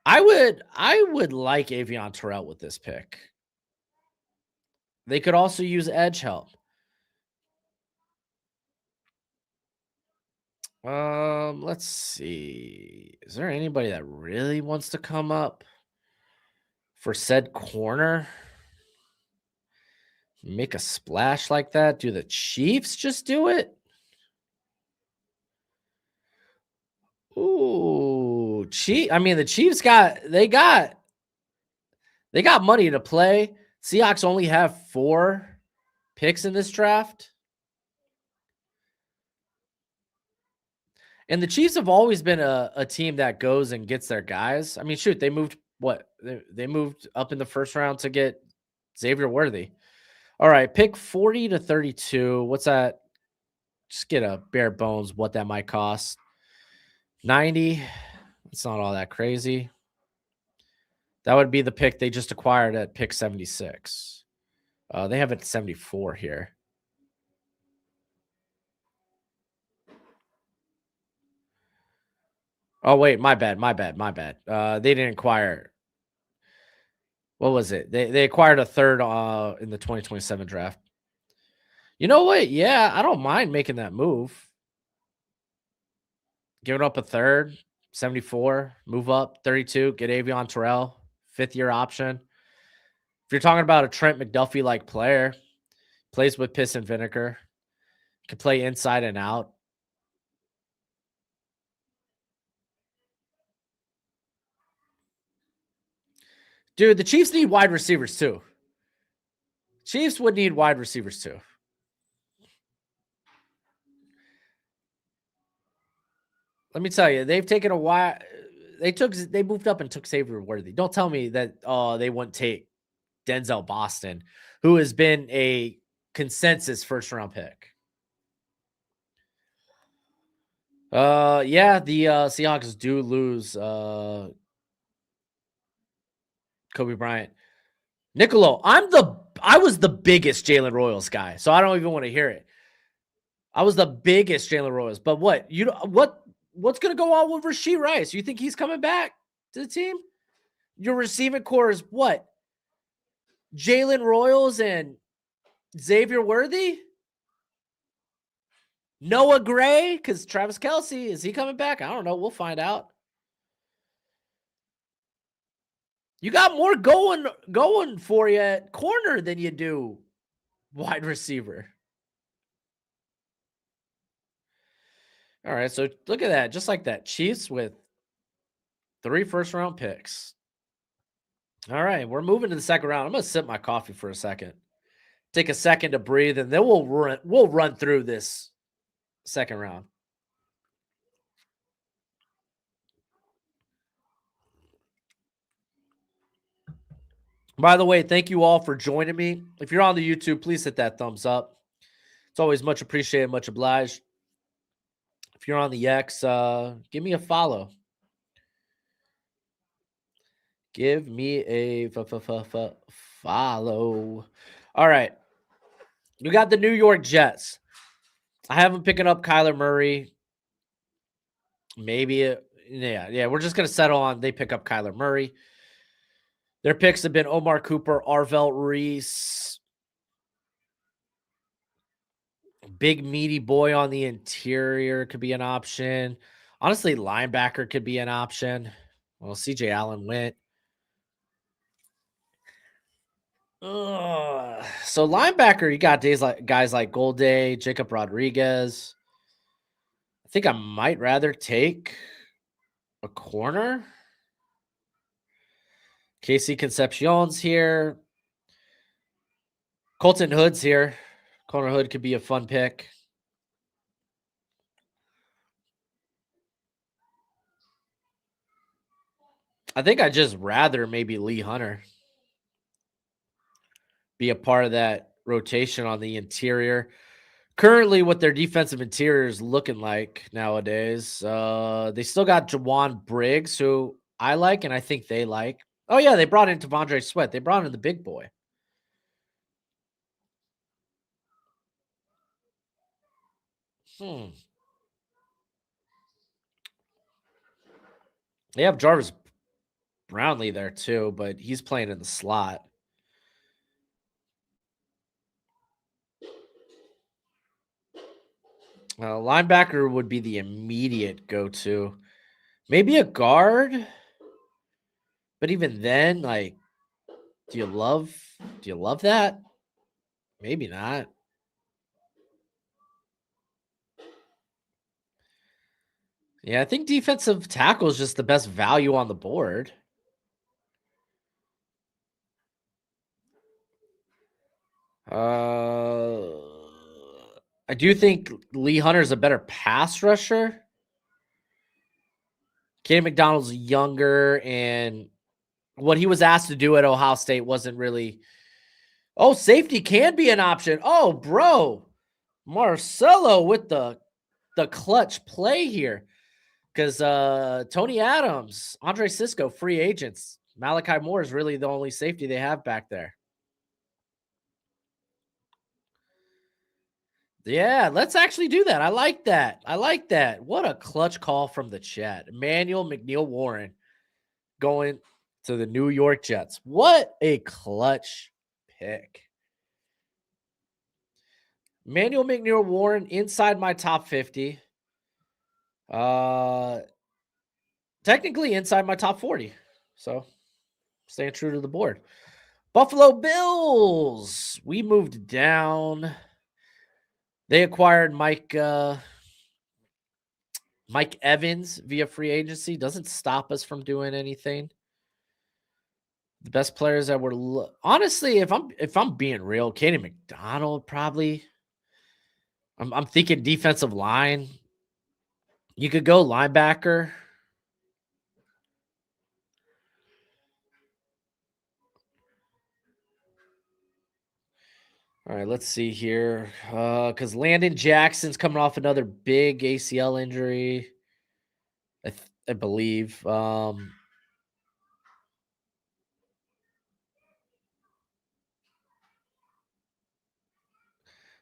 I would like Avion Terrell with this pick. They could also use edge help. Let's see. Is there anybody that really wants to come up for said corner? Make a splash like that? Do the Chiefs just do it? Ooh, the Chiefs got money to play. Seahawks only have 4 picks in this draft. And the Chiefs have always been a team that goes and gets their guys. I mean, shoot, they moved what? They moved up in the first round to get Xavier Worthy. All right, pick 40 to 32. What's that? Just get a bare bones what that might cost. 90. It's not all that crazy. That would be the pick they just acquired at pick 76. They have it 74 here. Oh, wait, my bad. They didn't acquire. What was it? They acquired a third in the 2027 draft. You know what? Yeah, I don't mind making that move. Giving up a third, 74, move up 32, get Avion Terrell, 5th-year option. If you're talking about a Trent McDuffie like player, plays with piss and vinegar, can play inside and out. Dude, the Chiefs need wide receivers too. Chiefs would need wide receivers too. Let me tell you, they've taken a while. They moved up and took Xavier Worthy. Don't tell me that they wouldn't take Denzel Boston, who has been a consensus first round pick. Yeah, the Seahawks do lose Kobe Bryant. Nicolo, I was the biggest Jalen Royals guy, so I don't even want to hear it. I was the biggest Jalen Royals, but what's gonna go on with Rasheed Rice? You think he's coming back to the team? Your receiving core is what? Jalen Royals and Xavier Worthy? Noah Gray? Because Travis Kelce, is he coming back? I don't know. We'll find out. You got more going for you at corner than you do wide receiver. All right, so look at that. Just like that. Chiefs with 3 first-round picks. All right, we're moving to the second round. I'm going to sip my coffee for a second. Take a second to breathe, and then we'll run through this second round. By the way, thank you all for joining me. If you're on the YouTube, please hit that thumbs up. It's always much appreciated, much obliged. If you're on the X, give me a follow. Give me a follow. All right. We got the New York Jets. I have them picking up Kyler Murray. Maybe, yeah. We're just going to settle on they pick up Kyler Murray. Their picks have been Omar Cooper, Arvell Reese, big meaty boy on the interior could be an option. Honestly, linebacker could be an option. Well, CJ Allen went. So linebacker, you got guys like Golday, Jacob Rodriguez. I think I might rather take a corner. Casey Concepcion's here. Colton Hood's here. Colton Hood could be a fun pick. I think I'd just rather maybe Lee Hunter be a part of that rotation on the interior. Currently, what their defensive interior is looking like nowadays, they still got Jawan Briggs, who I like and I think they like. Oh, yeah, they brought in T'Vondre Sweat. They brought in the big boy. They have Jarvis Brownlee there too, but he's playing in the slot. Linebacker would be the immediate go-to. Maybe a guard, but even then, like, do you love that? Maybe not. Yeah, I think defensive tackle is just the best value on the board. I do think Lee Hunter's a better pass rusher. Kenny McDonald's younger, and what he was asked to do at Ohio State wasn't really. Oh, safety can be an option. Oh, bro. Marcelo with the clutch play here. Because Tony Adams, Andre Cisco, free agents. Malachi Moore is really the only safety they have back there. Yeah, let's actually do that. I like that. What a clutch call from the chat. Emmanuel McNeil-Warren going to the New York Jets. What a clutch pick. Emmanuel McNeil-Warren inside my top 50. Technically inside my top 40. So staying true to the board. Buffalo Bills. We moved down. They acquired Mike Evans via free agency. Doesn't stop us from doing anything. The best players that were honestly, if I'm being real, Katie McDonald probably. I'm thinking defensive line. You could go linebacker. All right, let's see here. Because Landon Jackson's coming off another big ACL injury, I believe.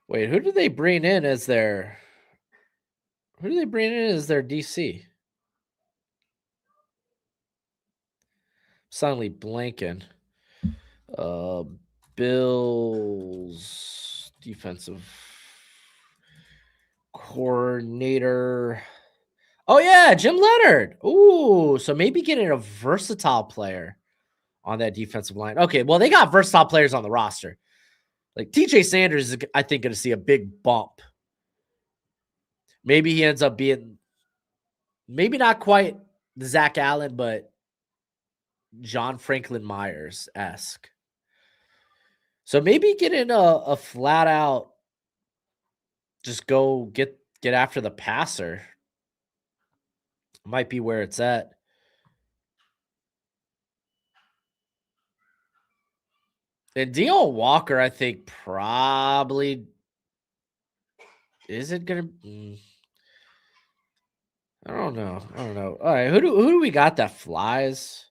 Wait, who did they bring in as their? Who do they bring in as their DC? Suddenly blanking. Uh, Bills defensive coordinator. Oh yeah, Jim Leonard. Ooh, so maybe getting a versatile player on that defensive line. Okay, well they got versatile players on the roster. Like TJ Sanders is, I think, going to see a big bump. Maybe he ends up being maybe not quite the Zach Allen, but John Franklin Myers esque. So maybe getting a flat out just go get after the passer might be where it's at. And Dion Walker, I think, probably is it gonna? I don't know. I don't know. All right, who do we got that flies?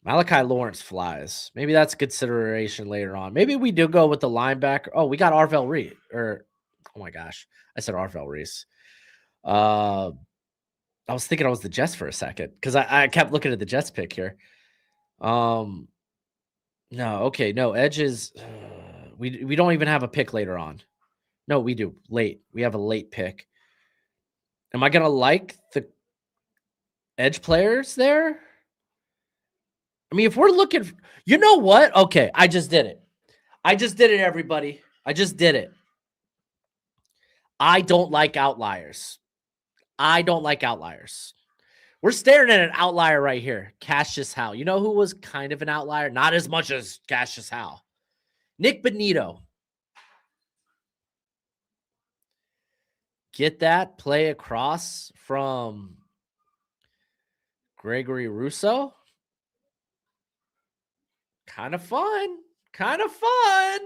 Malachi Lawrence flies. Maybe that's a consideration later on. Maybe we do go with the linebacker. Oh, we got Arvell Reese. Or oh my gosh, I said Arvell Reese. I was thinking I was the Jets for a second because I kept looking at the Jets pick here. No, okay, no edges. We don't even have a pick later on. No, we do late. We have a late pick. Am I gonna like the edge players there? I mean, if we're looking, you know what? Okay, I just did it. I just did it, everybody. I just did it. I don't like outliers. I don't like outliers. We're staring at an outlier right here. Cassius Howe. You know who was kind of an outlier? Not as much as Cassius Howe. Nick Benito. Get that play across from Gregory Russo. Kind of fun. Kind of fun.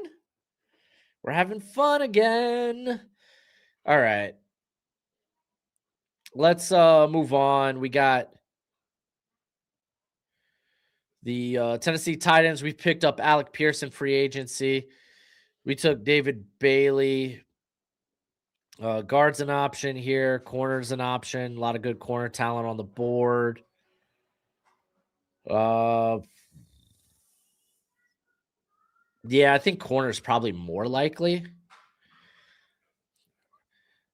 We're having fun again. All right. Let's move on. We got the Tennessee Titans. We picked up Alec Pearson free agency. We took David Bailey. Guard's an option here. Corner's an option. A lot of good corner talent on the board. Yeah, I think corner's probably more likely.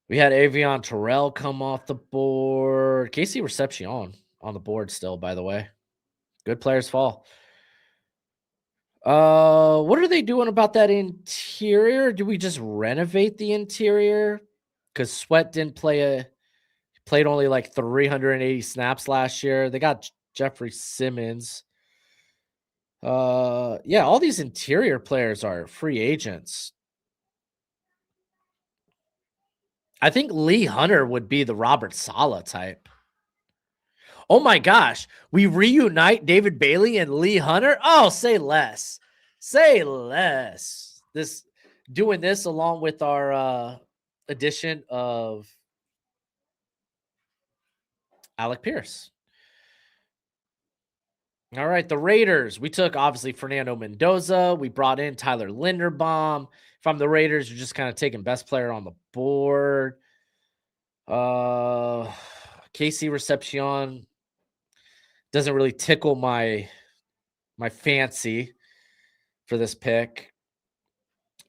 We had Avion Terrell come off the board. Casey Reception on the board still, by the way. Good players fall. What are they doing about that interior? Do we just renovate the interior? Because Sweat didn't played only like 380 snaps last year. They got Jeffrey Simmons. Yeah, all these interior players are free agents. I think Lee Hunter would be the Robert Saleh type. Oh my gosh, we reunite David Bailey and Lee Hunter. Oh, say less. Say less. This doing this along with our addition of Alec Pierce. All right, the Raiders. We took obviously Fernando Mendoza. We brought in Tyler Linderbaum. If I'm the Raiders, you're just kind of taking best player on the board. Casey Reception doesn't really tickle my fancy for this pick.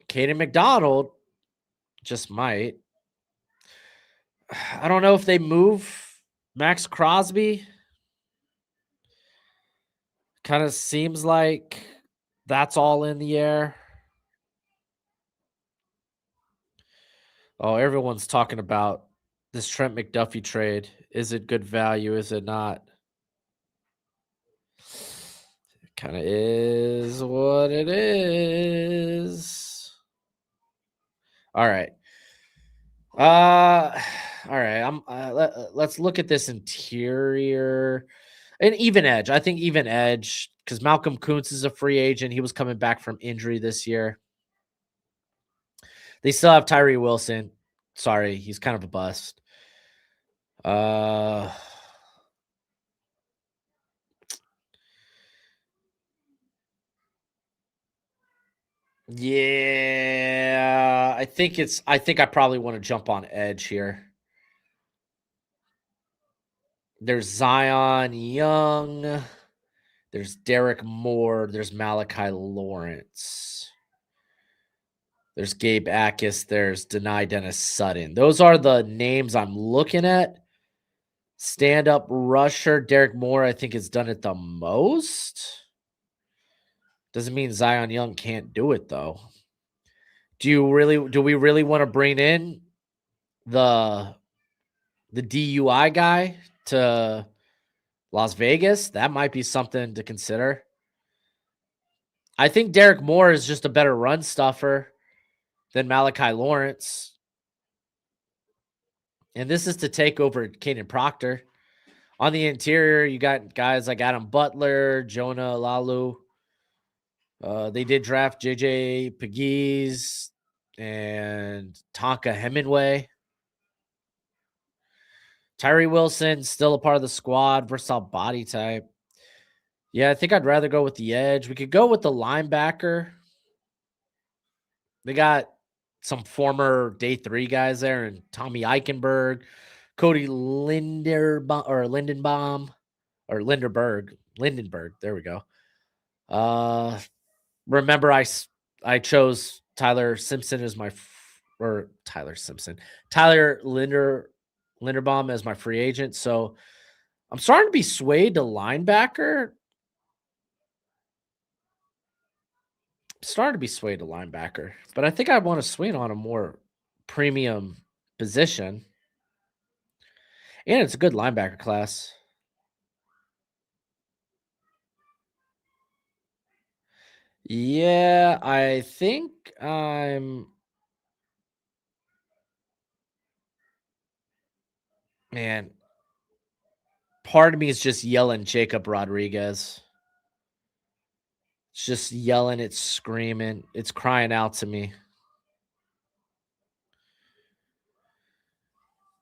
Caden McDonald just might. I don't know if they move Max Crosby. Kind of seems like that's all in the air. Oh, everyone's talking about this Trent McDuffie trade. Is it good value? Is it not? It kind of is what it is. All right. All right. Let's look at this interior. An even edge. I think even edge because Malcolm Kuntz is a free agent. He was coming back from injury this year. They still have Tyree Wilson. Sorry, he's kind of a bust. Yeah, I think I probably want to jump on edge here. There's Zion Young. There's Derek Moore. There's Malachi Lawrence. There's Gabe Akis. There's Denai Dennis Sutton. Those are the names I'm looking at. Stand-up rusher, Derek Moore, I think has done it the most. Doesn't mean Zion Young can't do it, though. Do we really want to bring in the DUI guy to Las Vegas? That might be something to consider. I think Derek Moore is just a better run stuffer than Malachi Lawrence. And this is to take over Kaden Proctor. On the interior, you got guys like Adam Butler, Jonah Lalu. They did draft JJ Pegues and Tonka Hemingway. Tyree Wilson, still a part of the squad, versatile body type. Yeah, I think I'd rather go with the edge. We could go with the linebacker. They got some former day 3 guys there, and Tommy Eichenberg, Cody Linderbaum. There we go. Remember, I chose Tyler Simpson as my Tyler Linderbaum as my free agent. So I'm starting to be swayed to linebacker. But I think I want to swing on a more premium position. And it's a good linebacker class. Yeah, I think I'm... Man, part of me is just yelling Jacob Rodriguez. It's just yelling, it's screaming, it's crying out to me.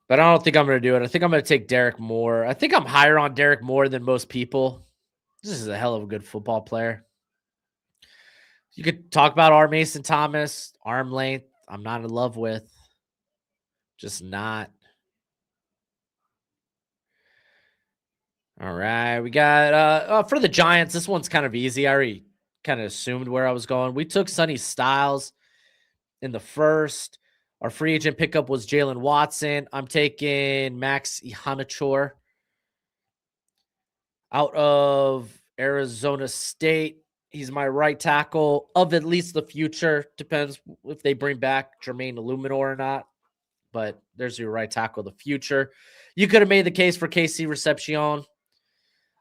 But I don't think I'm going to do it. I think I'm going to take Derek Moore. I think I'm higher on Derek Moore than most people. This is a hell of a good football player. You could talk about our Mason Thomas, arm length. I'm not in love with. Just not. All right. We got, for the Giants, this one's kind of easy. I already kind of assumed where I was going. We took Sonny Styles in the first. Our free agent pickup was Jalen Watson. I'm taking Max Ihanachor out of Arizona State. He's my right tackle of at least the future. Depends if they bring back Jermaine Illuminor or not. But there's your right tackle of the future. You could have made the case for KC Recepcion.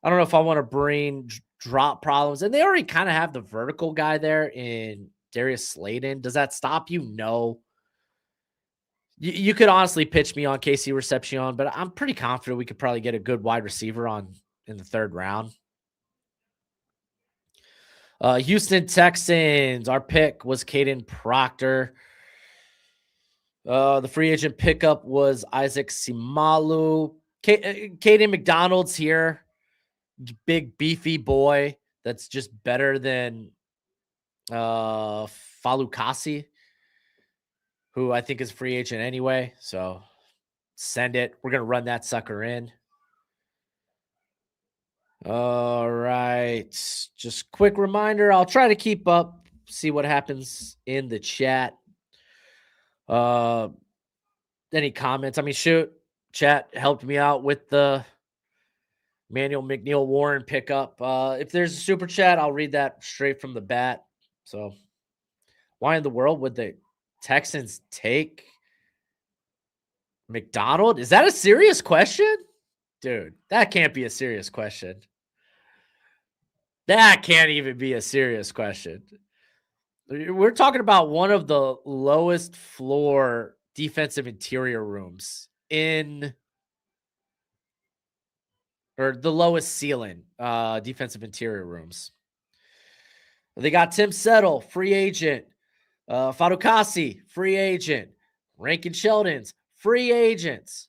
I don't know if I want to bring drop problems. And they already kind of have the vertical guy there in Darius Slayton. Does that stop you? No. You could honestly pitch me on KC Recepcion, but I'm pretty confident we could probably get a good wide receiver in the 3rd round. Houston Texans, our pick was Kaden Proctor. The free agent pickup was Isaac Simalu. Kaden McDonald's here. Big, beefy boy that's just better than Falukasi, who I think is free agent anyway. So send it. We're going to run that sucker in. All right. Just quick reminder. I'll try to keep up, see what happens in the chat. Any comments? I mean, shoot, chat helped me out with the Manuel McNeil Warren pickup. If there's a super chat, I'll read that straight from the bat. So why in the world would the Texans take McDonald? Is that a serious question? Dude, that can't be a serious question. That can't even be a serious question. We're talking about one of the lowest floor defensive interior rooms or the lowest ceiling defensive interior rooms. They got Tim Settle, free agent. Fadukasi, free agent. Rankin Sheldon's, free agents.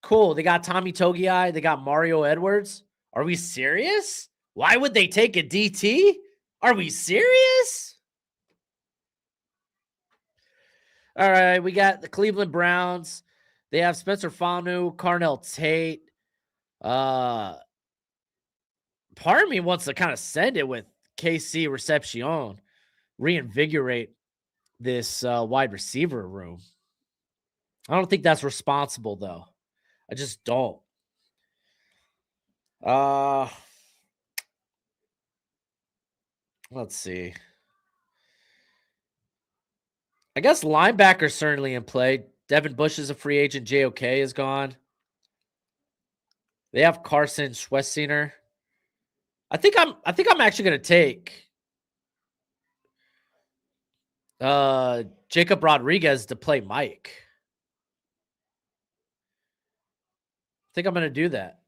Cool. They got Tommy Togiai. They got Mario Edwards. Are we serious? Why would they take a DT? Are we serious? All right, we got the Cleveland Browns. They have Spencer Fanu, Carnell Tate. Part of me wants to kind of send it with KC Recepcion, reinvigorate this wide receiver room. I don't think that's responsible though. I just don't. Let's see. I guess linebacker certainly in play. Devin Bush is a free agent. JOK is gone. They have Carson Schwessiner. I think I'm actually gonna take Jacob Rodriguez to play Mike. I think I'm gonna do that.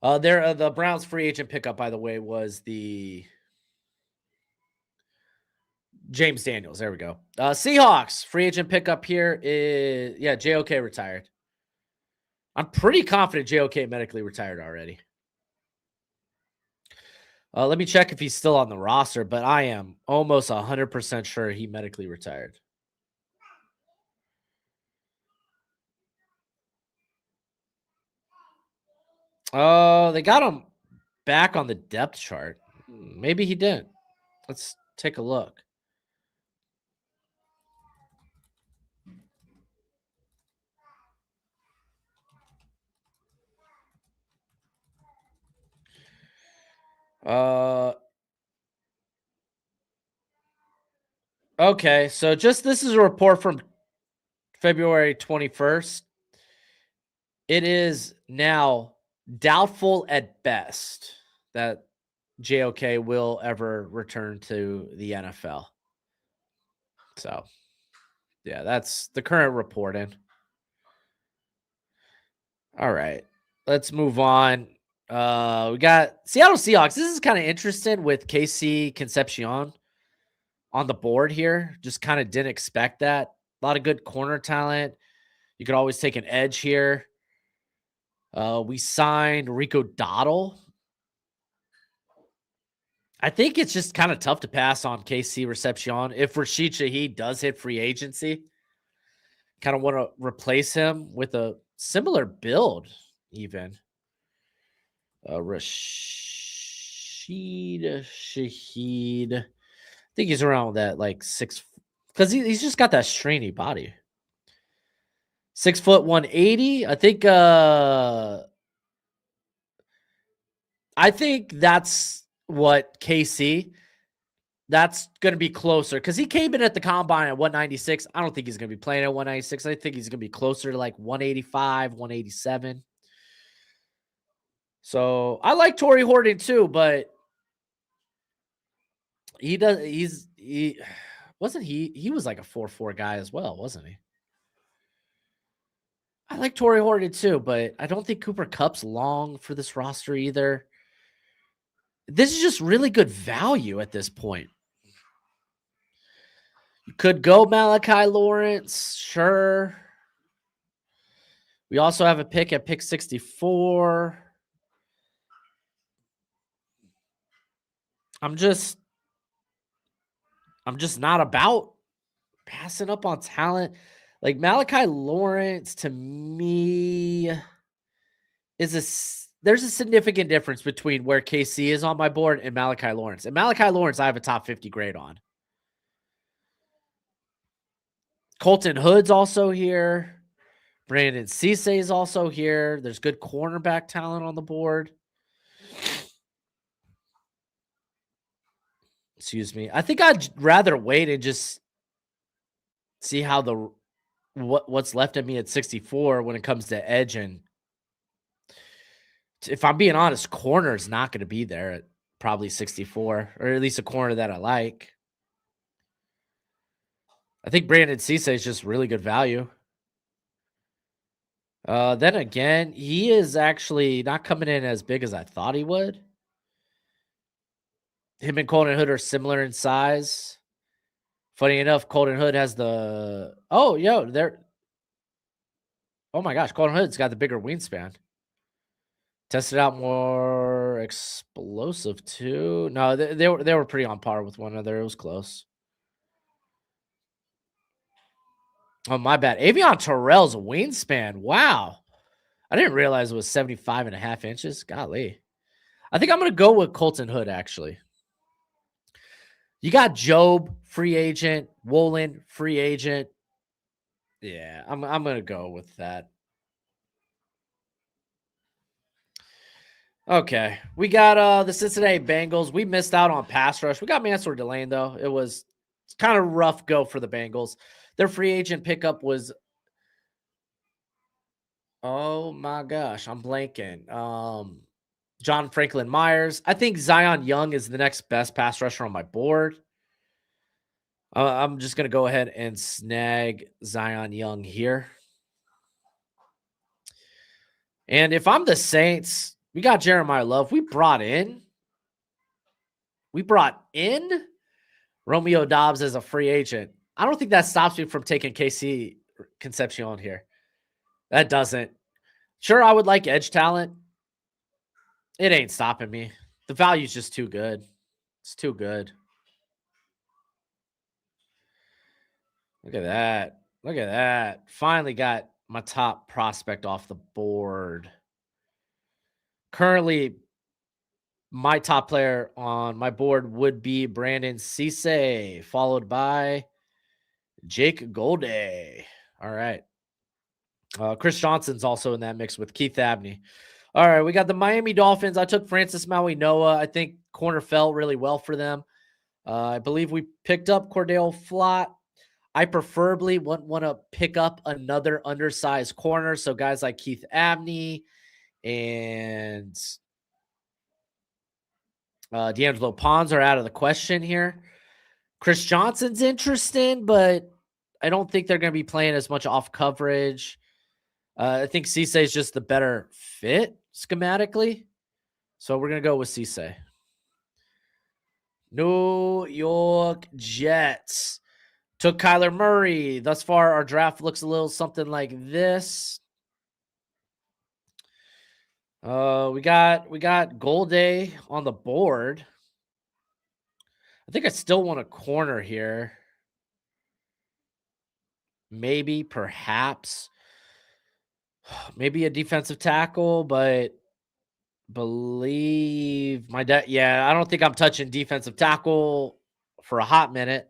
The Browns free agent pickup, by the way, was the James Daniels. There we go. Seahawks free agent pickup here is JOK retired. I'm pretty confident JOK medically retired already. Let me check if he's still on the roster, but I am almost 100% sure he medically retired. Oh, they got him back on the depth chart. Maybe he didn't. Let's take a look. Okay, so this is a report from February 21st. It is now doubtful at best that JOK will ever return to the NFL. So, yeah, that's the current reporting. All right, let's move on. We got Seattle Seahawks. This is kind of interesting with KC Concepcion on the board here. Just kind of didn't expect that. A lot of good corner talent. You could always take an edge here. We signed Rico Dottle. I think it's just kind of tough to pass on KC Recepcion if Rashid Shaheed does hit free agency. Kind of want to replace him with a similar build, even. Rashid Shaheed. I think he's around that like 6, because he's just got that stringy body. 6 foot 180. I think that's what KC. That's going to be closer because he came in at the combine at 196. I don't think he's going to be playing at 196. I think he's going to be closer to like 185, 187. So I like Torrey Horton too, but he wasn't he was like a 4-4 guy as well, wasn't he? I like Torrey Horton too, but I don't think Cooper Kupp's long for this roster either. This is just really good value at this point. You could go Malachi Lawrence, sure. We also have a pick at pick 64. I'm just not about passing up on talent. Like Malachi Lawrence to me there's a significant difference between where KC is on my board and Malachi Lawrence. And Malachi Lawrence, I have a top 50 grade on. Colton Hood's also here. Brandon Cisse is also here. There's good cornerback talent on the board. Excuse me. I think I'd rather wait and just see how what's left of me at 64 when it comes to edge. And if I'm being honest, corner is not going to be there at probably 64, or at least a corner that I like. I think Brandon Cisse is just really good value. Then again, he is actually not coming in as big as I thought he would. Him and Colton Hood are similar in size. Funny enough, Colton Hood has the oh my gosh, Colton Hood's got the bigger wingspan. Tested out more explosive too. No, they were pretty on par with one another. It was close. Oh, my bad. Avion Terrell's wingspan. Wow. I didn't realize it was 75.5 inches. Golly. I think I'm going to go with Colton Hood, actually. You got Job, free agent. Wolin, free agent. Yeah, I'm going to go with that. Okay. We got the Cincinnati Bengals. We missed out on pass rush. We got Mansour Delane, though. It's kind of rough go for the Bengals. Their free agent pickup was, oh my gosh, I'm blanking. John Franklin Myers. I think Zion Young is the next best pass rusher on my board. I'm just going to go ahead and snag Zion Young here. And if I'm the Saints, we got Jeremiah Love. We brought in Romeo Dobbs as a free agent. I don't think that stops me from taking KC Concepcion here. That doesn't. Sure, I would like edge talent. It ain't stopping me. The value's just too good. It's too good. Look at that. Look at that. Finally got my top prospect off the board. Currently, my top player on my board would be Brandon Cisse, followed by Jake Golday. All right. Chris Johnson's also in that mix with Keith Abney. All right, we got the Miami Dolphins. I took Francis Maui Noah. I think corner fell really well for them. I believe we picked up Cordell Flott. I preferably wouldn't want to pick up another undersized corner. So guys like Keith Abney and D'Angelo Pons are out of the question here. Chris Johnson's interesting, but I don't think they're going to be playing as much off coverage. I think Cisse is just the better fit schematically. So we're going to go with Cisse. New York Jets. Took Kyler Murray. Thus far, our draft looks a little something like this. We got Golday on the board. I think I still want a corner here. Maybe, perhaps. Maybe a defensive tackle, but believe my dad. Yeah, I don't think I'm touching defensive tackle for a hot minute.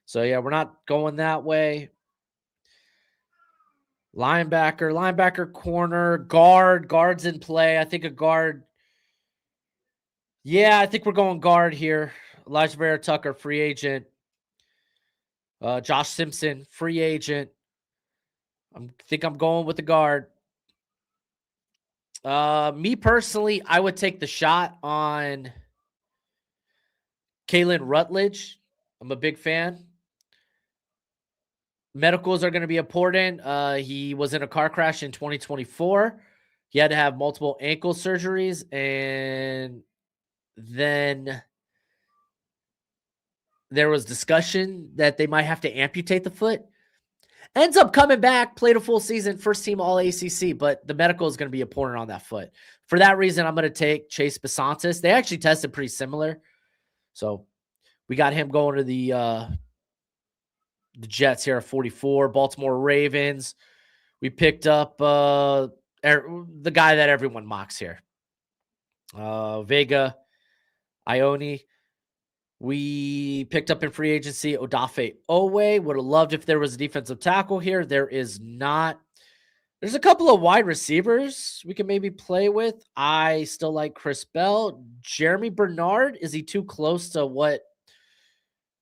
So yeah, we're not going that way. Linebacker, corner, guards in play. I think a guard. Yeah, I think we're going guard here. Elijah Vera Tucker, free agent. Josh Simpson, free agent. I think I'm going with the guard. Me personally, I would take the shot on Kalen Rutledge. I'm a big fan. Medicals are going to be important. He was in a car crash in 2024. He had to have multiple ankle surgeries, and then there was discussion that they might have to amputate the foot. Ends up coming back, played a full season, first team all ACC, but the medical is going to be important on that foot. For that reason, I'm going to take Chase Besantis. They actually tested pretty similar. So we got him going to the Jets here at 44. Baltimore Ravens. We picked up the guy that everyone mocks here. Vega Ione. We picked up in free agency Odafe Owe. Would have loved if there was a defensive tackle here. There is not. There's a couple of wide receivers we can maybe play with. I still like Chris Bell. Jeremy Bernard, is he too close to what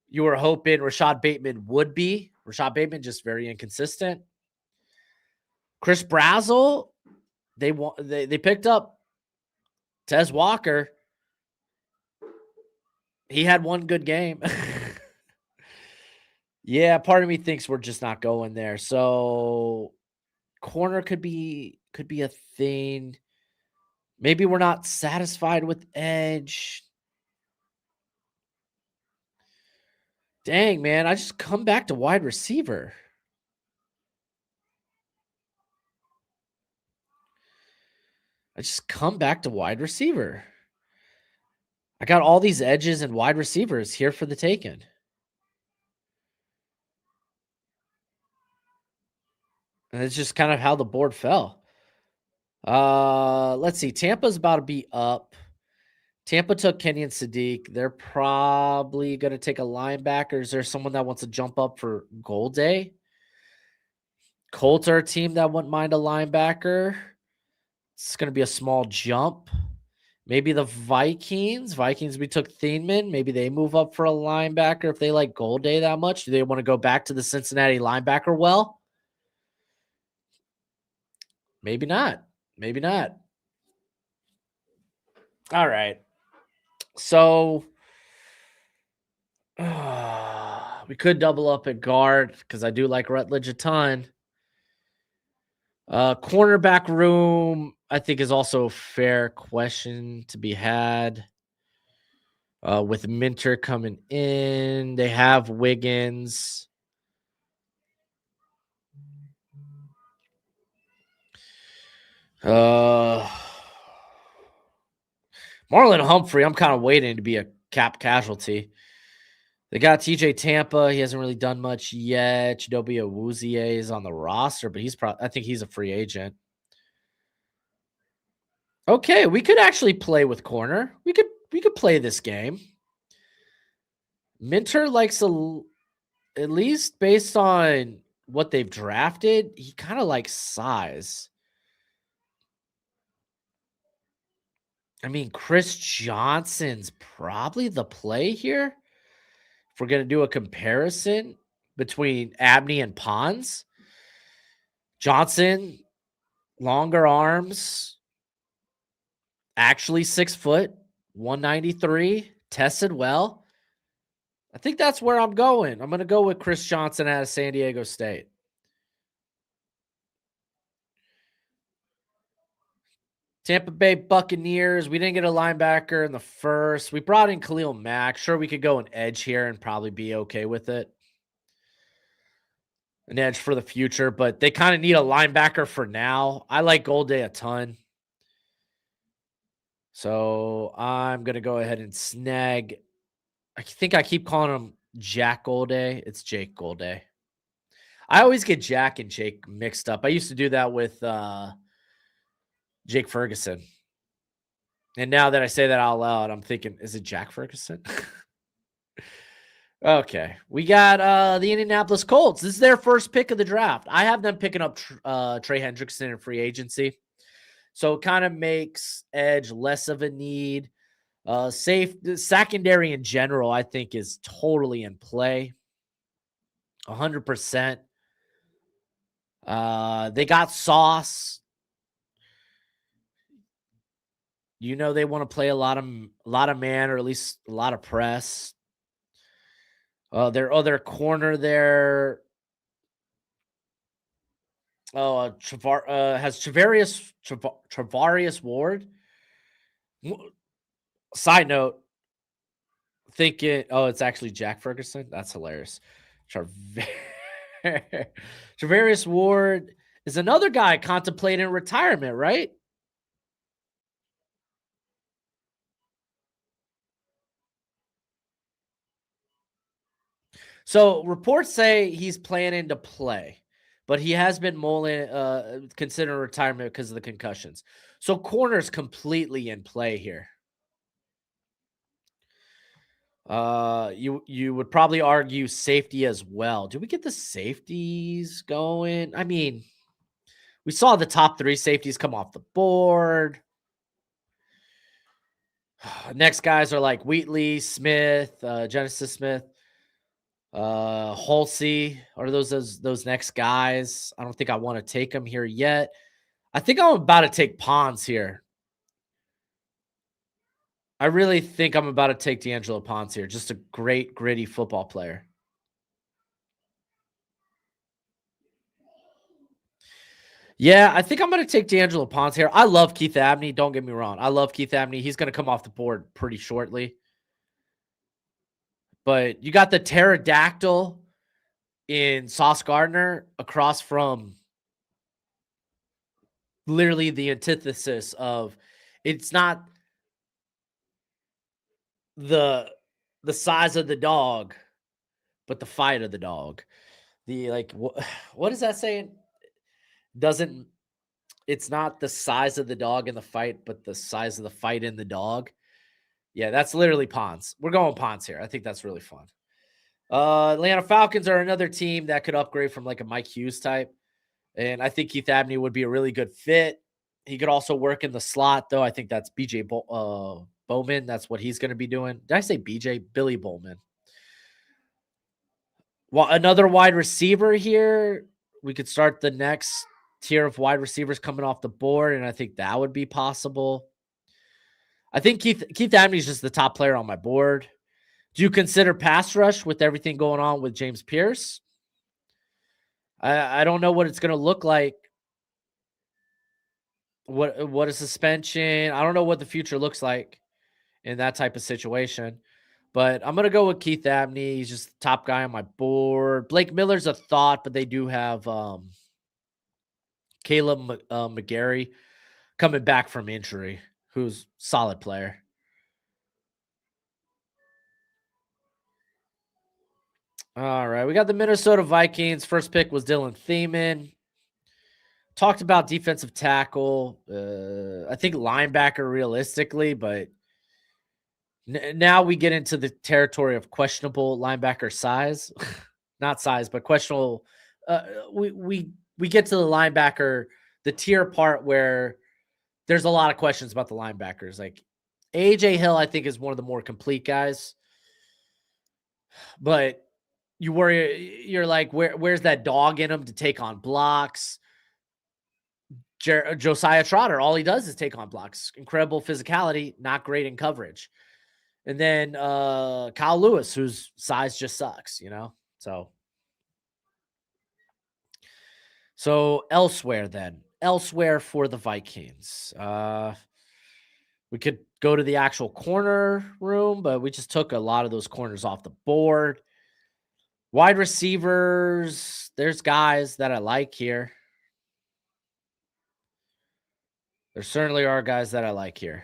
you were hoping Rashad Bateman would be? Rashad Bateman just very inconsistent. Chris Brazzell, they picked up Tez Walker. He had one good game. Yeah, part of me thinks we're just not going there. So corner could be a thing. Maybe we're not satisfied with edge. Dang, man, I just come back to wide receiver. I got all these edges and wide receivers here for the taking. And it's just kind of how the board fell. Let's see. Tampa's about to be up. Tampa took Kenyon Sadiq. They're probably going to take a linebacker. Is there someone that wants to jump up for Gold Day? Colts are a team that wouldn't mind a linebacker. It's going to be a small jump. Maybe the Vikings. We took Thieneman. Maybe they move up for a linebacker if they like Gold Day that much. Do they want to go back to the Cincinnati linebacker well? Maybe not. Maybe not. All right. So we could double up at guard because I do like Rutledge a ton. Cornerback room, I think, is also a fair question to be had. With Minter coming in, they have Wiggins. Marlon Humphrey, I'm kind of waiting to be a cap casualty. They got TJ Tampa. He hasn't really done much yet. Chidobe Awuzie is on the roster, but I think he's a free agent. Okay, we could actually play with corner. We could play this game. Minter likes at least based on what they've drafted, he kind of likes size. I mean, Chris Johnson's probably the play here. If we're going to do a comparison between Abney and Pons, Johnson, longer arms, actually 6 foot, 193, tested well. I think that's where I'm going. I'm going to go with Chris Johnson out of San Diego State. Tampa Bay Buccaneers. We didn't get a linebacker in the first. We brought in Khalil Mack. Sure, we could go an edge here and probably be okay with it. An edge for the future, but they kind of need a linebacker for now. I like Golday a ton. So I'm going to go ahead and snag. I think I keep calling him Jack Golday. It's Jake Golday. I always get Jack and Jake mixed up. I used to do that with Jake Ferguson. And now that I say that out loud, I'm thinking, is it Jack Ferguson? Okay. We got the Indianapolis Colts. This is their first pick of the draft. I have them picking up Trey Hendrickson in free agency. So it kind of makes edge less of a need. Safe secondary in general, I think, is totally in play. 100%. They got Sauce. You know they want to play a lot of man, or at least a lot of press. Their other corner there. Oh, has Travarius Ward. Side note, thinking, it's actually Jack Ferguson. That's hilarious. Travarius Ward is another guy contemplating retirement, right? So reports say he's planning to play, but he has been considering retirement because of the concussions. So corner's completely in play here. You would probably argue safety as well. Do we get the safeties going? I mean, we saw the top 3 safeties come off the board. Next guys are like Wheatley, Smith, Genesis Smith, Halsey. Are those next guys? I don't think I want to take them here yet. I think I'm about to take Pons here. I really think I'm about to take D'Angelo Ponce here. Just a great, gritty football player. Yeah, I think I'm going to take D'Angelo Ponce here. I love Keith Abney. Don't get me wrong. I love Keith Abney. He's going to come off the board pretty shortly. But you got the pterodactyl in Sauce Gardner across from literally the antithesis of it's not the size of the dog, but the fight of the dog. The what is that saying? Doesn't It's not the size of the dog in the fight, but the size of the fight in the dog. Yeah, that's literally pawns. We're going pawns here. I think that's really fun. Atlanta Falcons are another team that could upgrade from like a Mike Hughes type. And I think Keith Abney would be a really good fit. He could also work in the slot, though. I think that's Bowman. That's what he's going to be doing. Did I say BJ? Billy Bowman. Well, another wide receiver here. We could start the next tier of wide receivers coming off the board, and I think that would be possible. I think Keith Abney is just the top player on my board. Do you consider pass rush with everything going on with James Pierce? I don't know what it's going to look like. What a suspension. I don't know what the future looks like in that type of situation. But I'm gonna go with Keith Abney. He's just the top guy on my board. Blake Miller's a thought, but they do have Caleb McGarry coming back from injury, who's solid player. All right, we got the Minnesota Vikings. First pick was Dylan Thiemann. Talked about defensive tackle. I think linebacker realistically, but now we get into the territory of questionable linebacker size, not size, but questionable. We get to the linebacker, the tier part where there's a lot of questions about the linebackers. Like AJ Hill, I think is one of the more complete guys, but you worry, you're like, where's that dog in him to take on blocks? Josiah Trotter, all he does is take on blocks. Incredible physicality, not great in coverage. And then Kyle Lewis, whose size just sucks, you know? So elsewhere for the Vikings. We could go to the actual corner room, but we just took a lot of those corners off the board. Wide receivers, there's guys that I like here. There certainly are guys that I like here.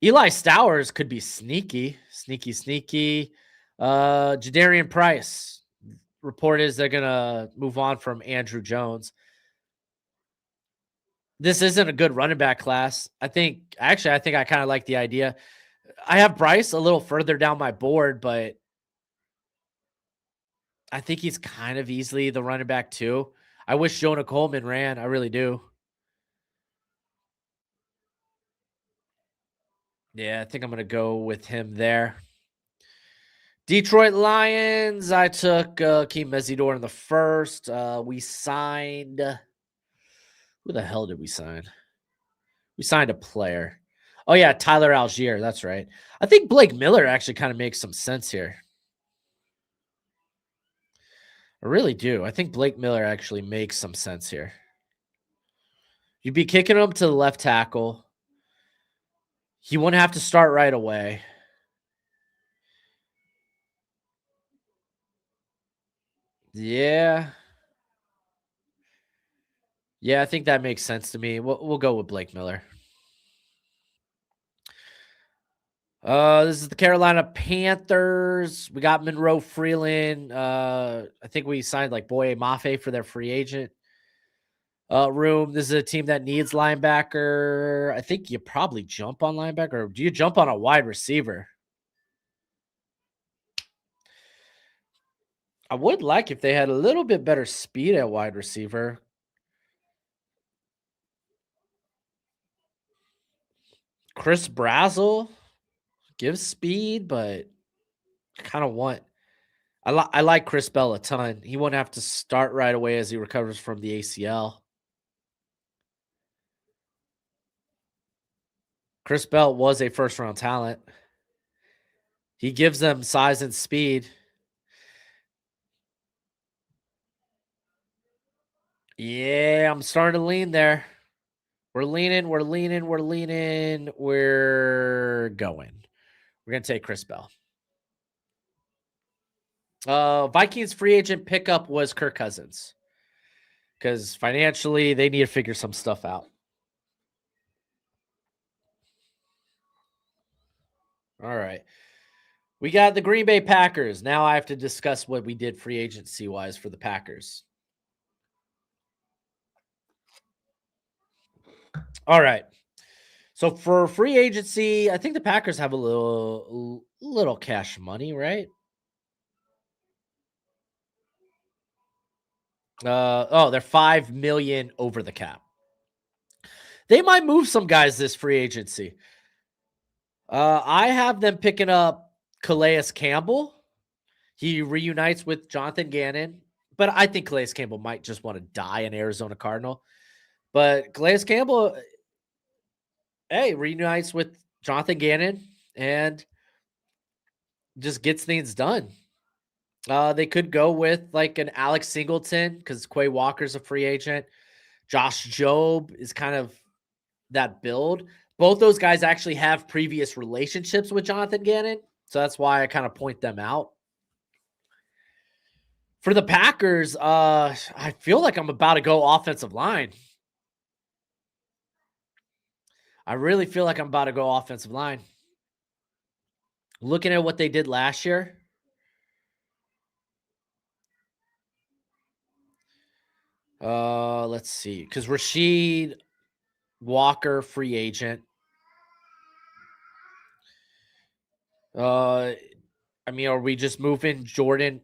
Eli Stowers could be sneaky. Jadarian Price. Report is they're going to move on from Andrew Jones. This isn't a good running back class. I think I kind of like the idea. I have Bryce a little further down my board, but I think he's kind of easily the running back too. I wish Jonah Coleman ran. I really do. Yeah, I think I'm going to go with him there. Detroit Lions, I took Keem Mesidor in the first. We signed... Who the hell did we sign? We signed a player. Oh, yeah, Tyler Algier. That's right. I think Blake Miller actually kind of makes some sense here. I really do. I think Blake Miller actually makes some sense here. You'd be kicking him to the left tackle. He wouldn't have to start right away. Yeah. Yeah, I think that makes sense to me. We'll go with Blake Miller. This is the Carolina Panthers. We got Monroe Freeland. I think we signed like Boye Mafe for their free agent room. This is a team that needs linebacker. I think you probably jump on linebacker. Or do you jump on a wide receiver? I would like if they had a little bit better speed at wide receiver. Chris Brazzell gives speed, but I kind of want. I like Chris Bell a ton. He won't have to start right away as he recovers from the ACL. Chris Bell was a first-round talent. He gives them size and speed. Yeah, I'm starting to lean there. We're leaning. We're going. We're going to take Chris Bell. Vikings free agent pickup was Kirk Cousins. Because financially, they need to figure some stuff out. All right. We got the Green Bay Packers. Now I have to discuss what we did free agency-wise for the Packers. All right. So for free agency, I think the Packers have a little cash money, right? They're 5 million over the cap. They might move some guys this free agency. I have them picking up Calais Campbell. He reunites with Jonathan Gannon, but I think Calais Campbell might just want to die in Arizona Cardinal. But Calais Campbell, hey, reunites with Jonathan Gannon and just gets things done. They could go with like an Alex Singleton because Quay Walker's a free agent. Josh Jobe is kind of that build. Both those guys actually have previous relationships with Jonathan Gannon. So that's why I kind of point them out. For the Packers, I feel like I'm about to go offensive line. I really feel like I'm about to go offensive line. Looking at what they did last year. Let's see. Because Rasheed Walker, free agent. I mean, are we just moving Jordan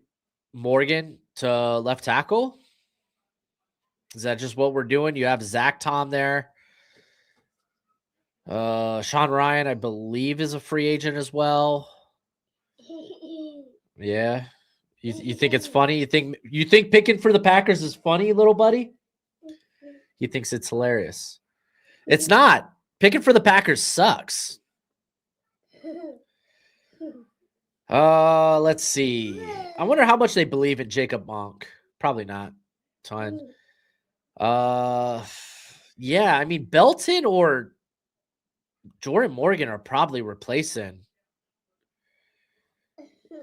Morgan to left tackle? Is that just what we're doing? You have Zach Tom there. Sean Ryan, I believe, is a free agent as well. Yeah. You think it's funny? You think picking for the Packers is funny, little buddy? He thinks it's hilarious. It's not. Picking for the Packers sucks. Let's see. I wonder how much they believe in Jacob Monk. Probably not. Ton. Yeah, I mean Belton or Jordan Morgan are probably replacing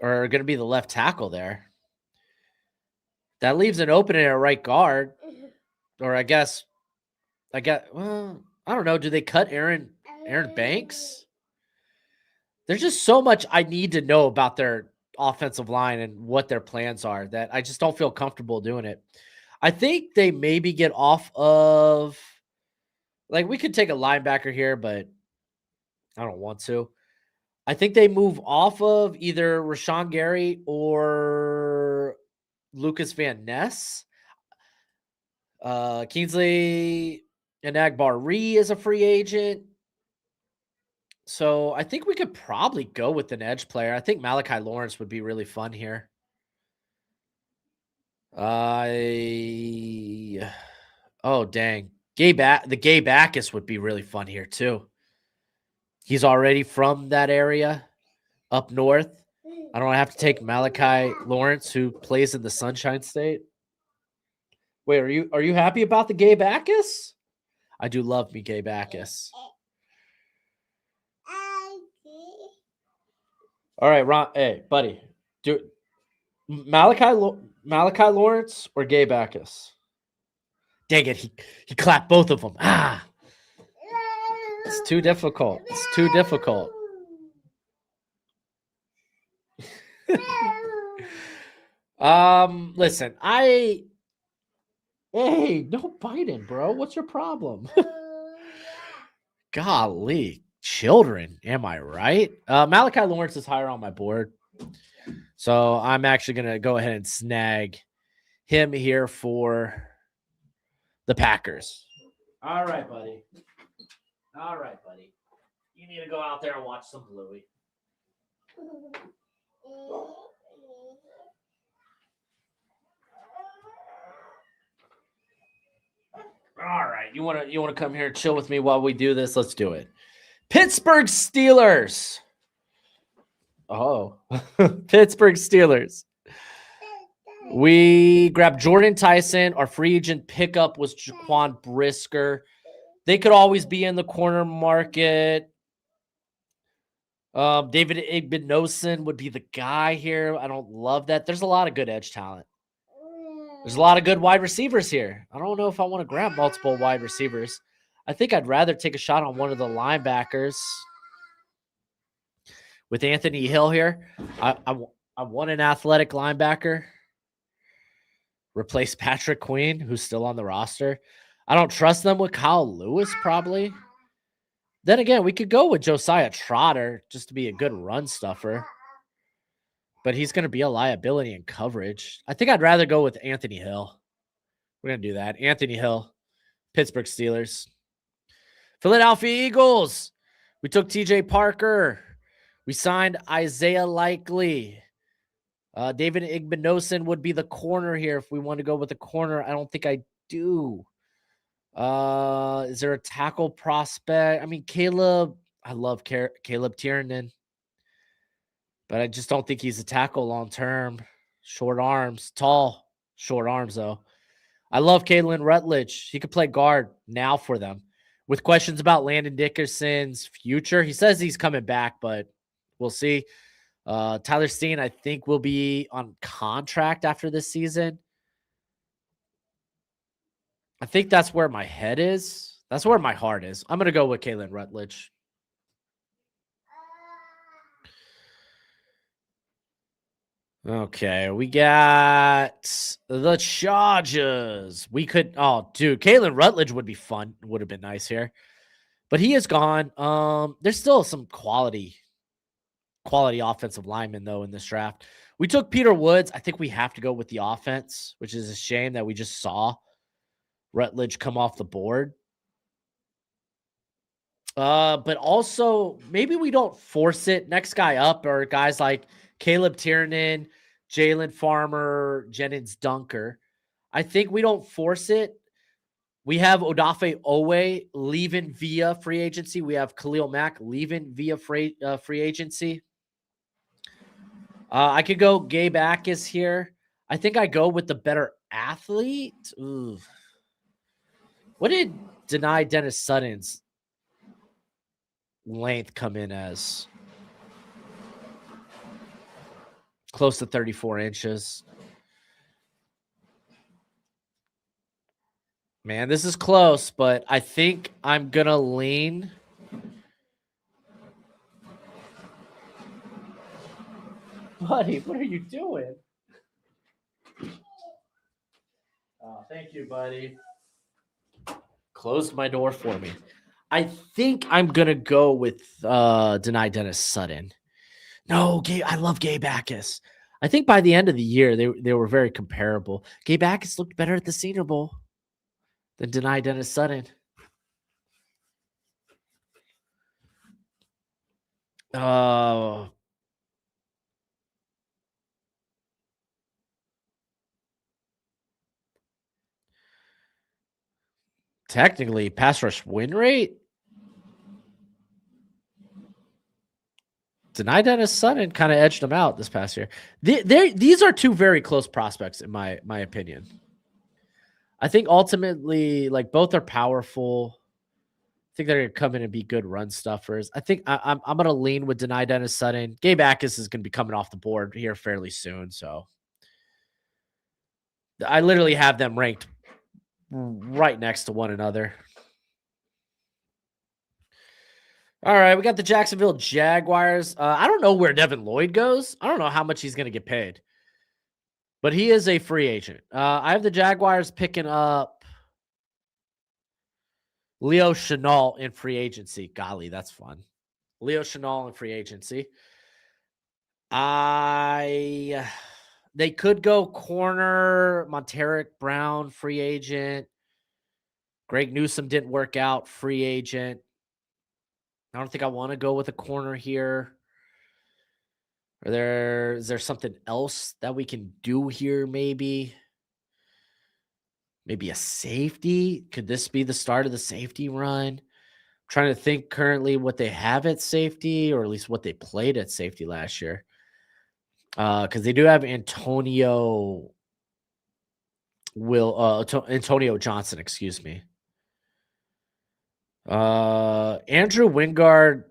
or going to be the left tackle there. That leaves an opening at right guard. Or I guess well, I don't know. Do they cut Aaron Banks? There's just so much I need to know about their offensive line and what their plans are that I just don't feel comfortable doing it. I think they maybe get off of, like, we could take a linebacker here, but I don't want to. I think they move off of either Rashawn Gary or Lucas Van Ness. Kingsley Enagbari is a free agent. So I think we could probably go with an edge player. I think Malachi Lawrence would be really fun here. Oh dang. The Gabe Backus would be really fun here too. He's already from that area up north. I don't have to take Malachi Lawrence, who plays in the Sunshine State. Wait, are you happy about the Gabe Backus? I do love me Gabe Backus. All right, Ron. Hey, buddy. Do Malachi Lawrence or Gabe Backus? Dang it, he clapped both of them. Ah. It's too difficult. It's too difficult. Listen, hey, no biting, bro. What's your problem? Golly, children, am I right? Malachi Lawrence is higher on my board. So I'm actually going to go ahead and snag him here for the Packers. All right, buddy. You need to go out there and watch some Bluey. All right, you want to come here and chill with me while we do this? Let's do it. Pittsburgh Steelers. Oh, Pittsburgh Steelers. We grabbed Jordan Tyson. Our free agent pickup was Jaquan Brisker. They could always be in the corner market. David Igbinosun would be the guy here. I don't love that. There's a lot of good edge talent. There's a lot of good wide receivers here. I don't know if I want to grab multiple wide receivers. I think I'd rather take a shot on one of the linebackers. With Anthony Hill here, I want an athletic linebacker. Replace Patrick Queen, who's still on the roster. I don't trust them with Kyle Lewis, probably. Then again, we could go with Josiah Trotter just to be a good run stuffer. But he's going to be a liability in coverage. I think I'd rather go with Anthony Hill. We're going to do that. Anthony Hill, Pittsburgh Steelers. Philadelphia Eagles. We took TJ Parker. We signed Isaiah Likely. David Igbinosun would be the corner here if we want to go with the corner. I don't think I do. Is there a tackle prospect? I mean, Caleb. I love Caleb Tiernan, but I just don't think he's a tackle long term. Short arms, tall, short arms though. I love Kalen Rutledge. He could play guard now for them. With questions about Landon Dickerson's future, he says he's coming back, but we'll see. Tyler Steen, I think, will be on contract after this season. I think that's where my head is. That's where my heart is. I'm going to go with Kalen Rutledge. Okay, we got the Chargers. We could, Kalen Rutledge would be fun. Would have been nice here, but he is gone. There's still some quality offensive linemen though in this draft. We took Peter Woods. I think we have to go with the offense, which is a shame that we just saw Rutledge come off the board. But also maybe we don't force it. Next guy up are guys like Caleb Tiernan, Jalen Farmer, Jennings Dunker. I think we don't force it. We have Odafe Owe leaving via free agency. We have Khalil Mack leaving via free agency. I could go Gabe Akis here. I think I go with the better athlete. Ooh. What did Deny Dennis Sutton's length come in as? Close to 34 inches. Man, this is close, but I think I'm going to lean. Buddy, what are you doing? Oh, thank you, buddy. Closed my door for me. I think I'm going to go with Deny Dennis Sutton. No, I love Gabe Akis. I think by the end of the year, they were very comparable. Gabe Akis looked better at the Senior Bowl than Deny Dennis Sutton. Technically, pass rush win rate. Deny Dennis Sutton kind of edged them out this past year. These are two very close prospects in my opinion. I think ultimately, like, both are powerful. I think they're going to come in and be good run stuffers. I think I'm going to lean with Deny Dennis Sutton. Gabe Akis is going to be coming off the board here fairly soon, so I literally have them ranked right next to one another. All right, we got the Jacksonville Jaguars. I don't know where Devin Lloyd goes. I don't know how much he's going to get paid, but he is a free agent. I have the Jaguars picking up Leo Chenal in free agency. Golly, that's fun. Leo Chenal in free agency. They could go corner. Monteric Brown, free agent. Greg Newsome didn't work out, free agent. I don't think I want to go with a corner here. Is there something else that we can do here? Maybe a safety. Could this be the start of the safety run? I'm trying to think currently what they have at safety, or at least what they played at safety last year. Because they do have Antonio Johnson, excuse me. Andrew Wingard.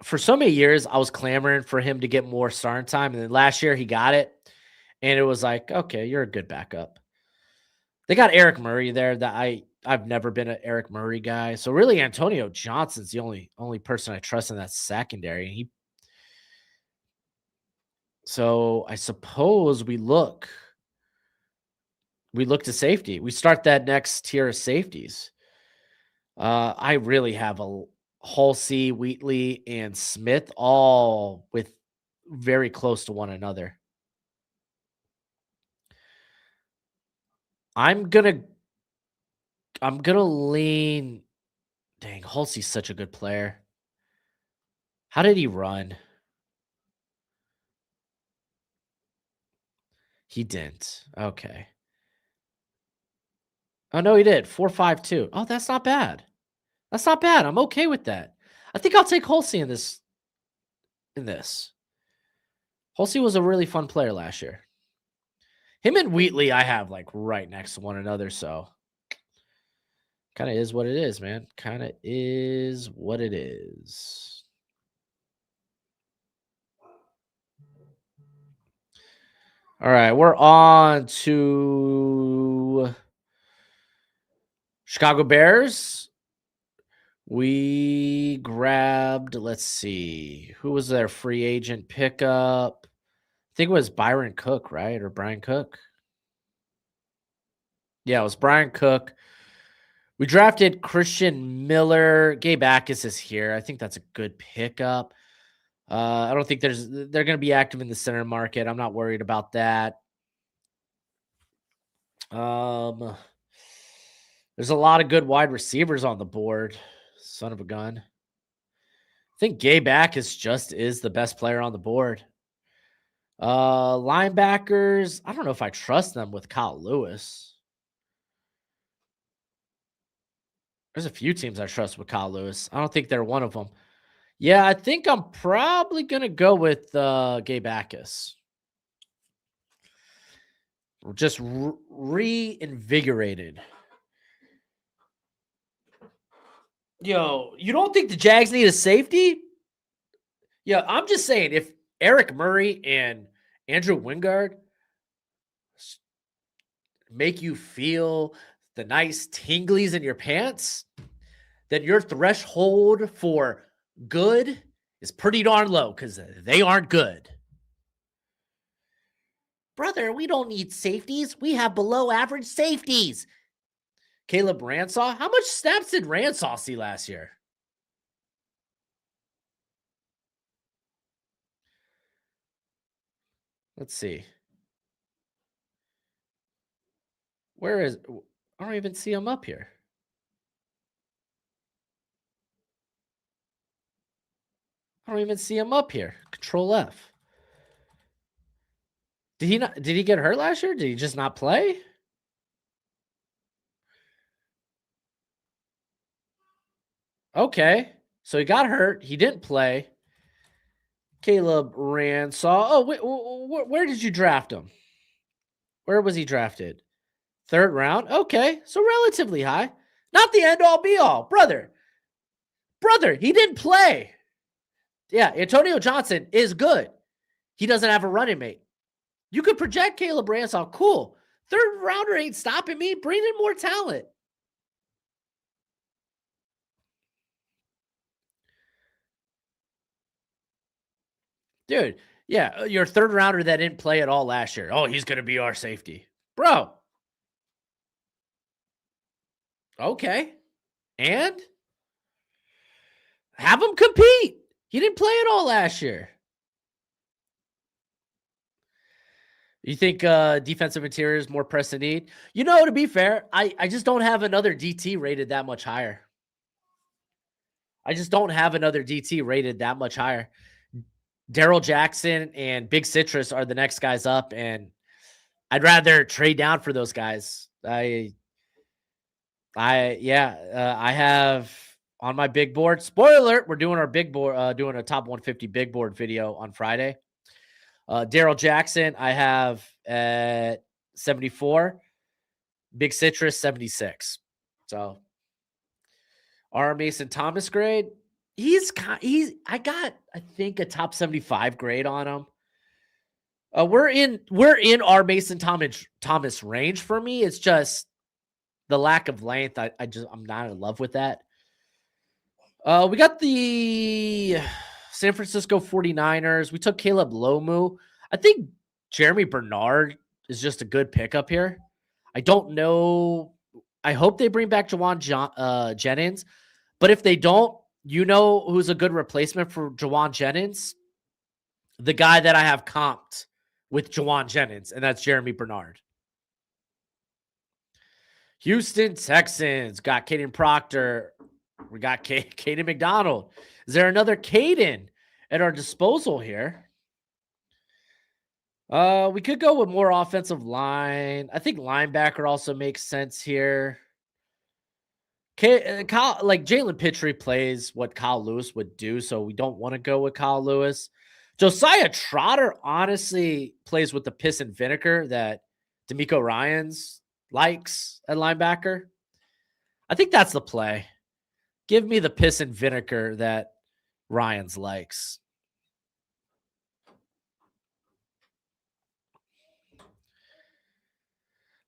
For so many years, I was clamoring for him to get more starting time, and then last year he got it, and it was like, okay, you're a good backup. They got Eric Murray there. That I've never been an Eric Murray guy, so really Antonio Johnson's the only person I trust in that secondary. So I suppose we look we look to safety. We start that next tier of safeties. I really have a Halsey, Wheatley, and Smith all with very close to one another. I'm gonna lean. Dang, Halsey's such a good player. How did he run? He didn't. Okay. Oh no, he did. 4.52. Oh, that's not bad. That's not bad. I'm okay with that. I think I'll take Halsey in this. Halsey was a really fun player last year. Him and Wheatley, I have like right next to one another, so kind of is what it is, man. Kind of is what it is. All right, we're on to Chicago Bears. We grabbed, let's see, who was their free agent pickup? I think it was Byron Cook, right? Or Brian Cook? Yeah, it was Brian Cook. We drafted Christian Miller. Gabe Akis is here. I think that's a good pickup. I don't think they're going to be active in the center market. I'm not worried about that. There's a lot of good wide receivers on the board. Son of a gun. I think Gabe Akis just is the best player on the board. Linebackers, I don't know if I trust them with Kyle Lewis. There's a few teams I trust with Kyle Lewis. I don't think they're one of them. Yeah, I think I'm probably going to go with Gabe Akis. Just reinvigorated. Yo, you don't think the Jags need a safety? Yeah, I'm just saying if Eric Murray and Andrew Wingard make you feel the nice tinglies in your pants, then your threshold for good is pretty darn low because they aren't good. Brother, we don't need safeties. We have below average safeties. Caleb Ransaw. How much snaps did Ransaw see last year? Let's see. Where is... I don't even see him up here. I don't even see him up here. Control F. Did he get hurt last year? Did he just not play? Okay. So he got hurt. He didn't play. Caleb Ransaw. Oh, wait, where did you draft him? Where was he drafted? 3rd round? Okay. So relatively high. Not the end all be all. Brother, he didn't play. Yeah, Antonio Johnson is good. He doesn't have a running mate. You could project Caleb Ransaw. Cool. 3rd rounder ain't stopping me. Bring in more talent. Dude, yeah, your 3rd rounder that didn't play at all last year. Oh, he's going to be our safety. Bro. Okay. And have him compete. He didn't play at all last year. You think defensive interior is more pressing need? You know, to be fair, I just don't have another DT rated that much higher. I just don't have another DT rated that much higher. Daryl Jackson and Big Citrus are the next guys up, and I'd rather trade down for those guys. I have on my big board. Spoiler alert, we're doing our big board, doing a top 150 big board video on Friday. Daryl Jackson, I have at 74. Big Citrus, 76. So our Mason Thomas grade, I got, I think, a top 75 grade on him. We're in our Mason Thomas range. For me, it's just the lack of length. I'm not in love with that. We got the San Francisco 49ers. We took Caleb Lomu. I think Jeremy Bernard is just a good pickup here. I don't know. I hope they bring back Jennings, but if they don't, you know who's a good replacement for Jawan Jennings? The guy that I have comped with Jawan Jennings, and that's Jeremy Bernard. Houston Texans got Caden Proctor. We got Caden McDonald. Is there another Caden at our disposal here? We could go with more offensive line. I think linebacker also makes sense here. Kyle, like Jalen Pitre plays what Kyle Lewis would do, so we don't want to go with Kyle Lewis. Josiah Trotter honestly plays with the piss and vinegar that D'Amico Ryans likes at linebacker. I think that's the play. Give me the piss and vinegar that Ryans likes.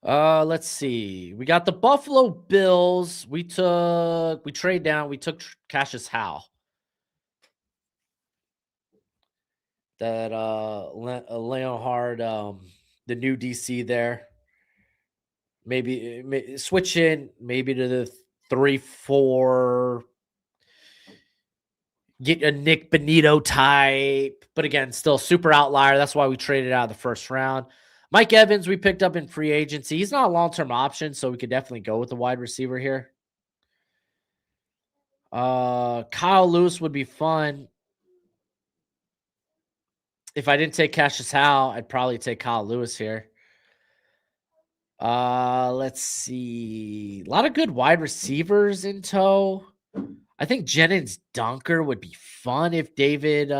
Let's see. We got the Buffalo Bills. We trade down. We took Cassius Howe. That Leonhard, the new DC there. Maybe switch in maybe to the 3-4. Get a Nick Benito type, but again, still super outlier. That's why we traded out of the first round. Mike Evans, we picked up in free agency. He's not a long-term option, so we could definitely go with the wide receiver here. Kyle Lewis would be fun. If I didn't take Cassius Howe, I'd probably take Kyle Lewis here. Let's see. A lot of good wide receivers in tow. I think Jennings Dunker would be fun if David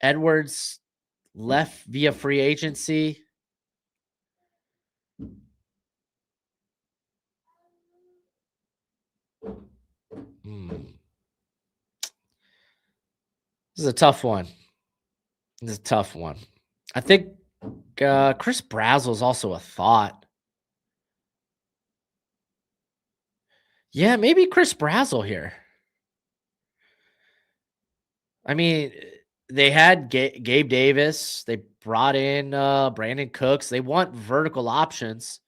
Edwards left via free agency. This is a tough one. I think Chris Brazzell is also a thought. Yeah, maybe Chris Brazzell here. I mean, they had Gabe Davis. They brought in Brandon Cooks. They want vertical options.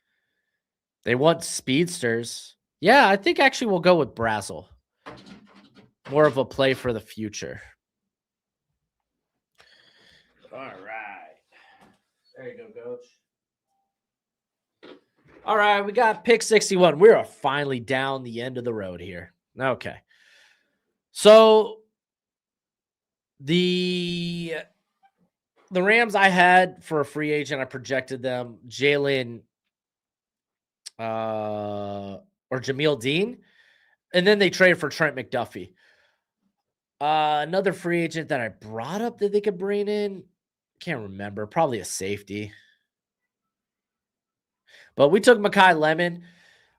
They want speedsters. Yeah, I think actually we'll go with Brazzell. More of a play for the future. All right. There you go, Coach. All right, we got pick 61. We are finally down the end of the road here. Okay. So the Rams I had for a free agent, I projected them Jalen or Jameel Dean, and then they traded for Trent McDuffie. Another free agent that I brought up that they could bring in, can't remember, probably a safety. But we took Mekhi Lemon.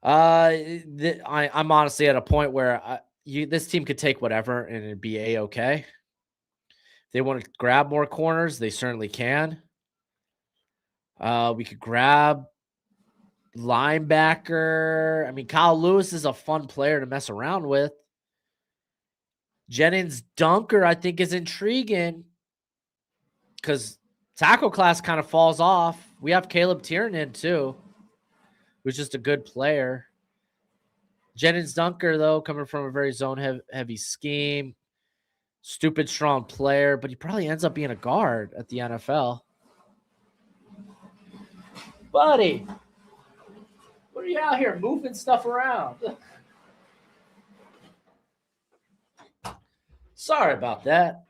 I'm honestly at a point where this team could take whatever and it'd be a-okay. If they want to grab more corners, they certainly can. We could grab linebacker. I mean, Kyle Lewis is a fun player to mess around with. Jennings Dunker, I think, is intriguing because tackle class kind of falls off. We have Caleb Tiernan too, who's just a good player. Jennings Dunker, though, coming from a very zone heavy scheme, stupid strong player, but he probably ends up being a guard at the NFL. Buddy, what are you out here moving stuff around? Sorry about that.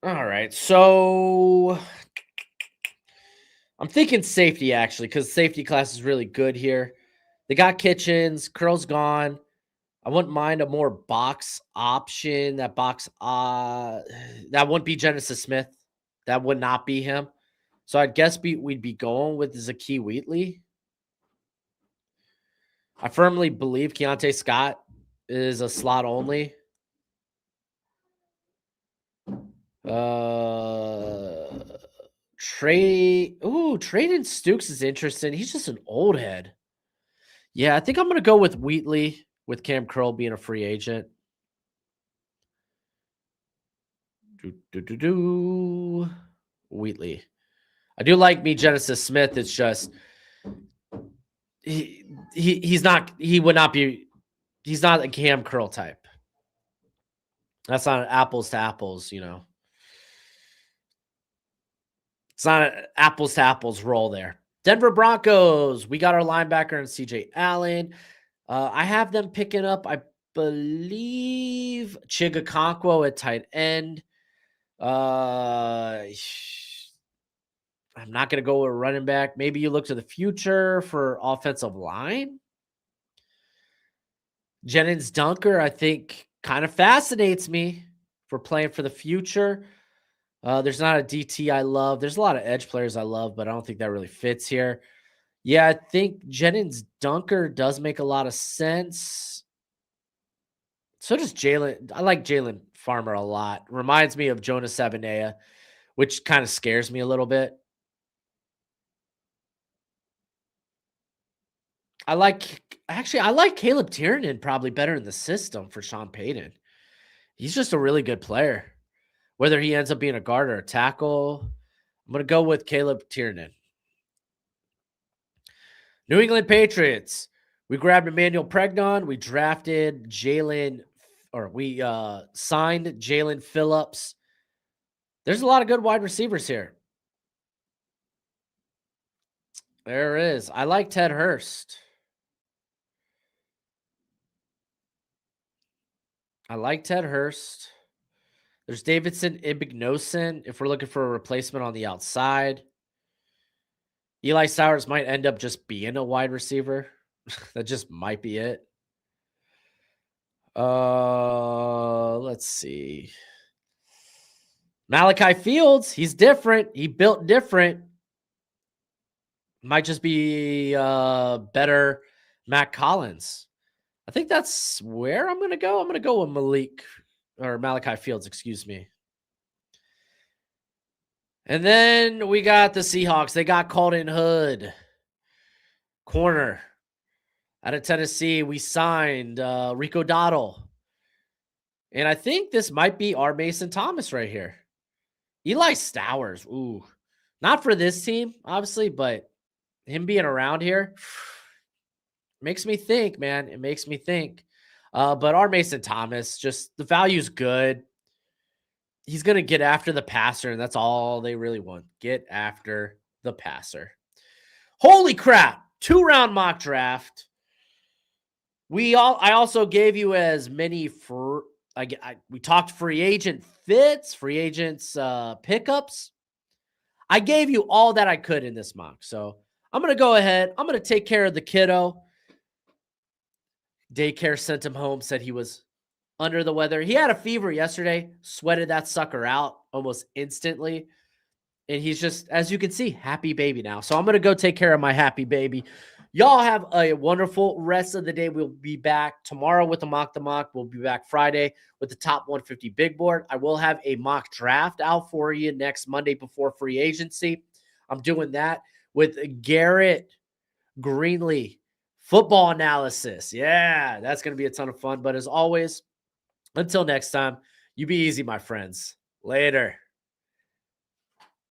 All right, so I'm thinking safety, actually, because safety class is really good here. They got Kitchens. Curl's gone. I wouldn't mind a more box option. That wouldn't be Genesis Smith. That would not be him. So I guess we'd be going with Zakee Wheatley. I firmly believe Keontae Scott is a slot only. Traden Stukes is interesting. He's just an old head. Yeah, I think I'm going to go with Wheatley with Cam Curl being a free agent. Wheatley. I do like me Genesis Smith. It's just he's not he's not a Cam Curl type. That's not apples to apples, you know. It's not an apples to apples roll there. Denver Broncos. We got our linebacker and CJ Allen. I have them picking up, I believe, Chigakonkwo at tight end. I'm not going to go with running back. Maybe you look to the future for offensive line. Jennings Dunker, I think, kind of fascinates me for playing for the future. There's not a DT I love. There's a lot of edge players I love, but I don't think that really fits here. Yeah, I think Jennings Dunker does make a lot of sense. So does Jalen. I like Jalen Farmer a lot. Reminds me of Jonas Sabanea, which kind of scares me a little bit. I like Caleb Tiernan probably better in the system for Sean Payton. He's just a really good player. Whether he ends up being a guard or a tackle, I'm going to go with Caleb Tiernan. New England Patriots. We grabbed Emmanuel Pregnon. We drafted signed Jalen Phillips. There's a lot of good wide receivers here. There is. I like Ted Hurst. There's Davidson Ibignosin if we're looking for a replacement on the outside. Eli Sowers might end up just being a wide receiver. That just might be it. Let's see. Malachi Fields, he's different. He built different. Might just be better Matt Collins. I think that's where I'm going to go. I'm going to go with Malachi Fields, excuse me. And then we got the Seahawks. They got Colton Hood, corner out of Tennessee. We signed Rico Dottle. And I think this might be our Mason Thomas right here. Eli Stowers. Ooh, not for this team, obviously, but him being around here makes me think, man. It makes me think. But our Mason Thomas, just the value's good. He's going to get after the passer, and that's all they really want. Get after the passer. Holy crap. 2-round mock draft. I also gave you as many we talked free agent fits, free agents pickups. I gave you all that I could in this mock. So I'm going to go ahead. I'm going to take care of the kiddo. Daycare sent him home, said he was under the weather. He had a fever yesterday, sweated that sucker out almost instantly. And he's just, as you can see, happy baby now. So I'm going to go take care of my happy baby. Y'all have a wonderful rest of the day. We'll be back tomorrow with the mock. We'll be back Friday with the top 150 big board. I will have a mock draft out for you next Monday before free agency. I'm doing that with Garrett Greenlee. Football analysis. Yeah, that's going to be a ton of fun. But as always, until next time, you be easy, my friends. Later.